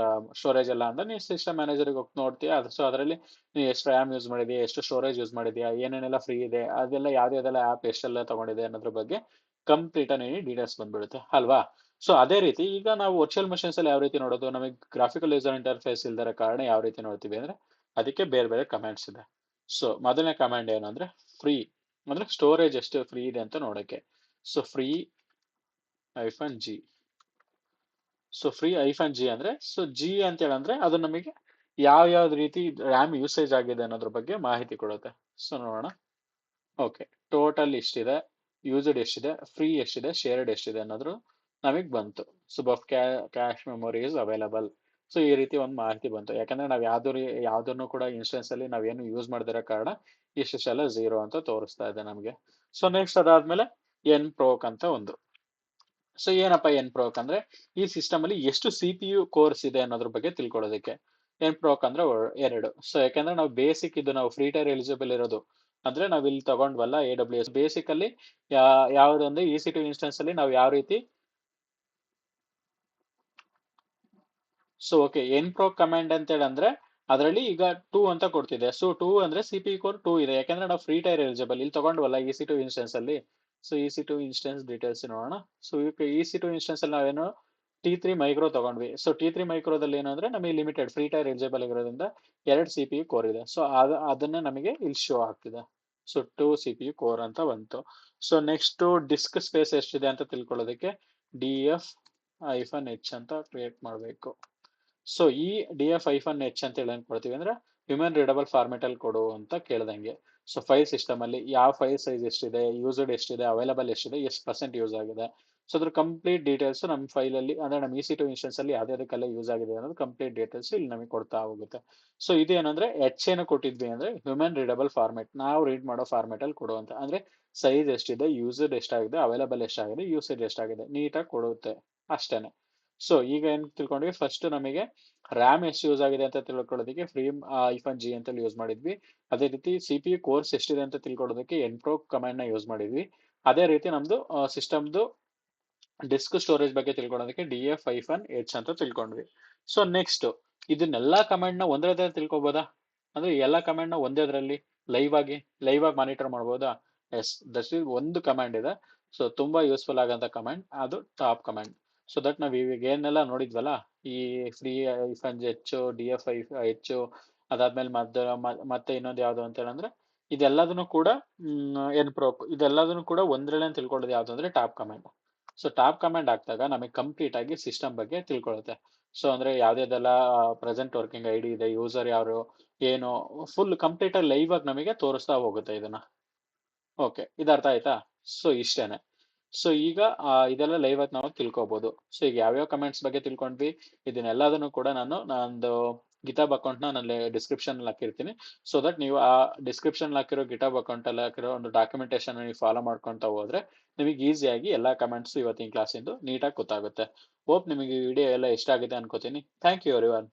ಸ್ಟೋರೇಜ್ ಎಲ್ಲ ಅಂತ ನೀನ್ ಸಿಸ್ಟಮ್ ಮ್ಯಾನೇಜರ್ಗೆ ಹೋಗಿ ನೋಡ್ತೀಯ. ಸೊ ಅದರಲ್ಲಿ ನೀನು ಎಷ್ಟು RAM ಯೂಸ್ ಮಾಡಿದ್ಯಾ, ಎಷ್ಟು ಸ್ಟೋರೇಜ್ ಯೂಸ್ ಮಾಡಿದ್ಯಾ, ಏನೇನೆಲ್ಲ ಫ್ರೀ ಇದೆ, ಅದೆಲ್ಲ ಯಾವ್ದೆಲ್ಲ ಆ್ಯಪ್ ಎಷ್ಟೆಲ್ಲ ತಗೊಂಡಿದೆ ಅನ್ನೋದ್ರ ಬಗ್ಗೆ ಕಂಪ್ಲೀಟ್ ಆಗಿ ಡೀಟೇಲ್ಸ್ ಬಂದ್ಬಿಡುತ್ತೆ ಅಲ್ವಾ. ಸೊ ಅದೇ ರೀತಿ ಈಗ ನಾವು ವರ್ಚುವಲ್ ಮಷೀನ್ಸ್ ಅಲ್ಲಿ ಯಾವ ರೀತಿ ನೋಡೋದು, ನಮಗೆ ಗ್ರಾಫಿಕಲ್ ಯೂಸರ್ ಇಂಟರ್ಫೇಸ್ ಇಲ್ದರ ಕಾರಣ ಯಾವ ರೀತಿ ನೋಡ್ತೀವಿ ಅಂದ್ರೆ ಅದಕ್ಕೆ ಬೇರೆ ಬೇರೆ ಕಮಾಂಡ್ಸ್ ಇದೆ. ಸೊ ಮೊದಲನೇ ಕಮಾಂಡ್ ಏನಂದ್ರೆ ಫ್ರೀ, ಅಂದ್ರೆ ಸ್ಟೋರೇಜ್ ಎಷ್ಟು ಫ್ರೀ ಇದೆ ಅಂತ ನೋಡಕ್ಕೆ. So -G. ಸೊ -G ಅಂದ್ರೆ, ಸೊ G ಅಂತ ಹೇಳಂದ್ರೆ ಅದು ನಮಗೆ ಯಾವ ಯಾವ್ದು ರೀತಿ RAM ಯೂಸೇಜ್ ಆಗಿದೆ ಅನ್ನೋದ್ರ ಬಗ್ಗೆ ಮಾಹಿತಿ ಕೊಡುತ್ತೆ. ಸೊ ನೋಡೋಣ. ಓಕೆ, ಟೋಟಲ್ ಎಷ್ಟಿದೆ, ಯೂಸ್ಡ್ ಎಷ್ಟಿದೆ, ಫ್ರೀ ಎಷ್ಟಿದೆ, ಶೇರ್ಡ್ ಎಷ್ಟಿದೆ ಅನ್ನೋದ್ರು ನಮಗೆ ಬಂತು. So buff cache memory is available. So ಈ ರೀತಿ ಒಂದು ಮಾಹಿತಿ ಬಂತು. ಯಾಕಂದ್ರೆ ನಾವು ಯಾವ್ದನ್ನು ಕೂಡ ಇನ್ಸ್ಟೆನ್ಸ್ ಅಲ್ಲಿ ನಾವೇನು ಯೂಸ್ ಮಾಡದಿರೋ ಕಾರಣ ಇಷ್ಟೆಲ್ಲ 0 ಅಂತ ತೋರಿಸ್ತಾ ಇದೆ ನಮಗೆ. ಸೊ ನೆಕ್ಸ್ಟ್ ಅದಾದ್ಮೇಲೆ nproc ಅಂತ ಒಂದು. ಸೊ ಏನಪ್ಪ nproc ಅಂದ್ರೆ, ಈ ಸಿಸ್ಟಮ್ ಅಲ್ಲಿ ಎಷ್ಟು CPU ಕೋರ್ಸ್ ಇದೆ ಅನ್ನೋದ್ರ ಬಗ್ಗೆ ತಿಳ್ಕೊಳ್ಳೋದಕ್ಕೆ. nproc ಅಂದ್ರೆ 2. ಸೊ ಯಾಕಂದ್ರೆ ನಾವು ಬೇಸಿಕ್ ಇದು ನಾವು ಫ್ರೀ ಟೈರ್ ಎಲಿಜಿಬಲ್ ಇರೋದು ಅಂದ್ರೆ ನಾವ್ ಇಲ್ಲಿ ತಗೊಂಡ್ವಲ್ಲ AWS ಬೇಸಿಕ್ ಅಲ್ಲಿ ಯಾವ್ದೊಂದು EC2 ಇನ್ಸ್ಟೆನ್ಸ್ ಅಲ್ಲಿ ನಾವು ಯಾವ ರೀತಿ. ಸೊ ಓಕೆ, nproc ಕಮಾಂಡ್ ಅಂತ ಹೇಳಂದ್ರೆ ಅದರಲ್ಲಿ ಈಗ 2 ಅಂತ ಕೊಡ್ತಿದೆ. ಸೊ 2 ಅಂದ್ರೆ CPU ಕೋರ್ 2 ಇದೆ, ಯಾಕಂದ್ರೆ ನಾವು ಫ್ರೀ ಟೈರ್ ಎಲಿಜಿಬಲ್ ಇಲ್ಲಿ ತಗೊಂಡ್ವಲ್ಲ EC2 ಇನ್ಸ್ಟೆನ್ಸ್ ಅಲ್ಲಿ. ಸೊ EC2 ಇನ್ಸ್ಟೆನ್ಸ್ ಡೀಟೇಲ್ಸ್ ನೋಡೋಣ. ಸೊ EC2 ಇನ್ಸ್ಟೆನ್ಸ್ ಅಲ್ಲಿ ನಾವೇನು T3 ಮೈಕ್ರೋ ತಗೊಂಡ್ವಿ. ಸೊ T3 ಮೈಕ್ರೋದಲ್ಲಿ ಏನಂದ್ರೆ ನಮಗೆ ಲಿಮಿಟೆಡ್ ಫ್ರೀ ಟೈರ್ ಎಲಿಜಿಬಲ್ ಆಗಿರೋದ್ರಿಂದ 2 CPU ಕೋರ್ ಇದೆ. ಸೊ ಅದನ್ನ ನಮಗೆ ಇಲ್ಲಿ ಶೋ ಆಗ್ತಿದೆ. ಸೊ 2 CPU ಕೋರ್ ಅಂತ ಬಂತು. ಸೊ ನೆಕ್ಸ್ಟ್ ಡಿಸ್ಕ್ ಸ್ಪೇಸ್ ಎಷ್ಟಿದೆ ಅಂತ ತಿಳ್ಕೊಳ್ಳೋದಕ್ಕೆ DF-H ಅಂತ ಕ್ರಿಯೇಟ್ ಮಾಡಬೇಕು. ಸೊ ಈ DF-H ಅಂತ ಹೇಳಿ ಏನ್ ಕೊಡ್ತೀವಿ ಅಂದ್ರೆ ಹ್ಯೂಮನ್ ರೀಡಬಲ್ ಫಾರ್ಮೆಟ್ ಅಲ್ಲಿ ಕೊಡು ಅಂತ ಕೇಳ್ದಂಗೆ. ಸೊ ಫೈಲ್ ಸಿಸ್ಟಮ್ ಅಲ್ಲಿ ಯಾವ ಫೈಲ್ ಸೈಜ್ ಎಷ್ಟಿದೆ, ಯೂಸ್ಡ್ ಎಷ್ಟಿದೆ, ಅವೈಲಬಲ್ ಎಷ್ಟಿದೆ, ಎಷ್ಟು % ಯೂಸ್ ಆಗಿದೆ, ಸೊ ಅದ್ರ ಕಂಪ್ಲೀಟ್ ಡೀಟೇಲ್ಸ್ ನಮ್ಮ ಫೈಲ್ ಅಲ್ಲಿ ಅಂದ್ರೆ ನಮ್ಮ EC2 ಇನ್ಸ್ಟೆನ್ಸ್ ಅಲ್ಲಿ ಯಾವ್ದಕ್ಕೆಲ್ಲ ಯೂಸ್ ಆಗಿದೆ ಅನ್ನೋದು ಕಂಪ್ಲೀಟ್ ಡೀಟೇಲ್ಸ್ ಇಲ್ಲಿ ನಮಗೆ ಕೊಡ್ತಾ ಹೋಗುತ್ತೆ. ಸೊ ಇದೇನಂದ್ರೆ ಏನು ಕೊಟ್ಟಿದ್ವಿ ಅಂದ್ರೆ ಹ್ಯೂಮನ್ ರೀಡಬಲ್ ಫಾರ್ಮೆಟ್, ನಾವು ರೀಡ್ ಮಾಡೋ ಫಾರ್ಮೆಟ್ ಅಲ್ಲಿ ಕೊಡುವಂತ, ಅಂದ್ರೆ ಸೈಜ್ ಎಷ್ಟಿದೆ, ಯೂಸ್ಡ್ ಎಷ್ಟಾಗಿದೆ, ಅವೈಲಬಲ್ ಎಷ್ಟಾಗಿದೆ, ಯೂಸೇಜ್ ಎಷ್ಟಾಗಿದೆ ನೀಟಾಗಿ ಕೊಡುತ್ತೆ ಅಷ್ಟೇನೆ. ಸೊ ಈಗ ಏನ್ ತಿಳ್ಕೊಂಡ್ವಿ, ಫಸ್ಟ್ ನಮಗೆ RAM ಎಷ್ಟು ಯೂಸ್ ಆಗಿದೆ ಅಂತ ತಿಳ್ಕೊಳ್ಳೋದಕ್ಕೆ -G ಅಂತ ಯೂಸ್ ಮಾಡಿದ್ವಿ. ಅದೇ ರೀತಿ CPU ಕೋರ್ಸ್ ಎಷ್ಟಿದೆ ಅಂತ ತಿಳ್ಕೊಳ್ಳೋದಕ್ಕೆ nproc ಕಮಾಂಡ್ ನ ಯೂಸ್ ಮಾಡಿದ್ವಿ. ಅದೇ ರೀತಿ ನಮ್ದು ಸಿಸ್ಟಮ್ದು ಡಿಸ್ಕ್ ಸ್ಟೋರೇಜ್ ಬಗ್ಗೆ ತಿಳ್ಕೊಳ್ಳೋದಕ್ಕೆ DF-H ಅಂತ ತಿಳ್ಕೊಂಡ್ವಿ. ಸೊ ನೆಕ್ಸ್ಟ್ ಇದನ್ನೆಲ್ಲಾ ಕಮಾಂಡ್ ನ ಒಂದ್ರಲ್ಲೇ ತಿಳ್ಕೊಬೋದಾ, ಅಂದ್ರೆ ಎಲ್ಲಾ ಕಮಾಂಡ್ ನ ಒಂದೇದ್ರಲ್ಲಿ ಲೈವ್ ಆಗಿ ಮಾನಿಟರ್ ಮಾಡ್ಬೋದಾ? ಎಸ್, ದಟ್ ಇಸ್ ಒಂದು ಕಮಾಂಡ್ ಇದೆ. ಸೊ ತುಂಬಾ ಯೂಸ್ಫುಲ್ ಆಗಂತ ಕಮಾಂಡ್ ಅದು ಟಾಪ್ ಕಮಾಂಡ್. ಸೊ ದಟ್ ನಾವ್ ಇವಾಗ ಏನೆಲ್ಲ ನೋಡಿದ್ವಲ್ಲ, ಈ -H, DF-H, ಅದಾದ್ಮೇಲೆ ಮತ್ತೆ ಇನ್ನೊಂದು ಯಾವ್ದು ಅಂತ ಹೇಳಂದ್ರೆ ಇದೆಲ್ಲದನ್ನು ಕೂಡ nproc, ಇದೆಲ್ಲದನ್ನು ಕೂಡ ಒಂದ್ರಲ್ಲೇ ತಿಳ್ಕೊಳ್ಳೋದು ಯಾವ್ದು ಅಂದ್ರೆ top command. So top command ಹಾಕಿದಾಗ ನಮಗೆ ಕಂಪ್ಲೀಟ್ ಆಗಿ ಸಿಸ್ಟಮ್ ಬಗ್ಗೆ ತಿಳ್ಕೊಳ್ಳುತ್ತೆ. ಸೊ ಅಂದ್ರೆ ಯಾವ್ದೆಲ್ಲ ಪ್ರೆಸೆಂಟ್ ವರ್ಕಿಂಗ್ ID ಇದೆ, ಯೂಸರ್ ಯಾರು, ಏನು, ಫುಲ್ ಕಂಪ್ಲೀಟ್ ಆಗಿ ಲೈವ್ ಆಗಿ ನಮಗೆ ತೋರಿಸ್ತಾ ಹೋಗುತ್ತೆ ಇದನ್ನ. ಓಕೆ, ಇದರ್ಥ ಆಯ್ತಾ? ಸೊ ಇಷ್ಟೇನೆ. ಸೊ ಈಗ ಇದೆಲ್ಲ ಲೈವ್ ಆಗಿ ನಾವು ತಿಳ್ಕೊಬಹುದು. ಸೊ ಈಗ ಯಾವ್ಯಾವ ಕಮೆಂಟ್ಸ್ ಬಗ್ಗೆ ತಿಳ್ಕೊಂಡ್ವಿ, ಇದನ್ನೆಲ್ಲದನ್ನು ಕೂಡ ನಂದು ಗಿಟಾಬ್ ಅಕೌಂಟ್ ನಾನು ಡಿಸ್ಕ್ರಿಪ್ಷನ್ ಅಲ್ಲಿ ಹಾಕಿರ್ತೀನಿ. ಸೊ ದಟ್ ನೀವು ಆ ಡಿಸ್ಕ್ರಿಪ್ಷನ್ ಹಾಕಿರೋ ಗಿಟಾಬ್ ಅಕೌಂಟ್ ಅಲ್ಲಿ ಹಾಕಿರೋ ಒಂದು ಡಾಕ್ಯುಮೆಂಟೇಶನ್ ನೀವು ಫಾಲೋ ಮಾಡ್ಕೊಂತ ಹೋದ್ರೆ ನಿಮಗೆ ಈಸಿಯಾಗಿ ಎಲ್ಲಾ ಕಮೆಂಟ್ಸ್ ಇವತ್ತಿನ ಕ್ಲಾಸಿಂದು ನೀಟಾಗಿ ಗೊತ್ತಾಗುತ್ತೆ. ಹೋಪ್ ನಿಮಗೆ ಈ ವಿಡಿಯೋ ಎಲ್ಲ ಇಷ್ಟ ಆಗಿದೆ ಅನ್ಕೋತೀನಿ. Thank you everyone.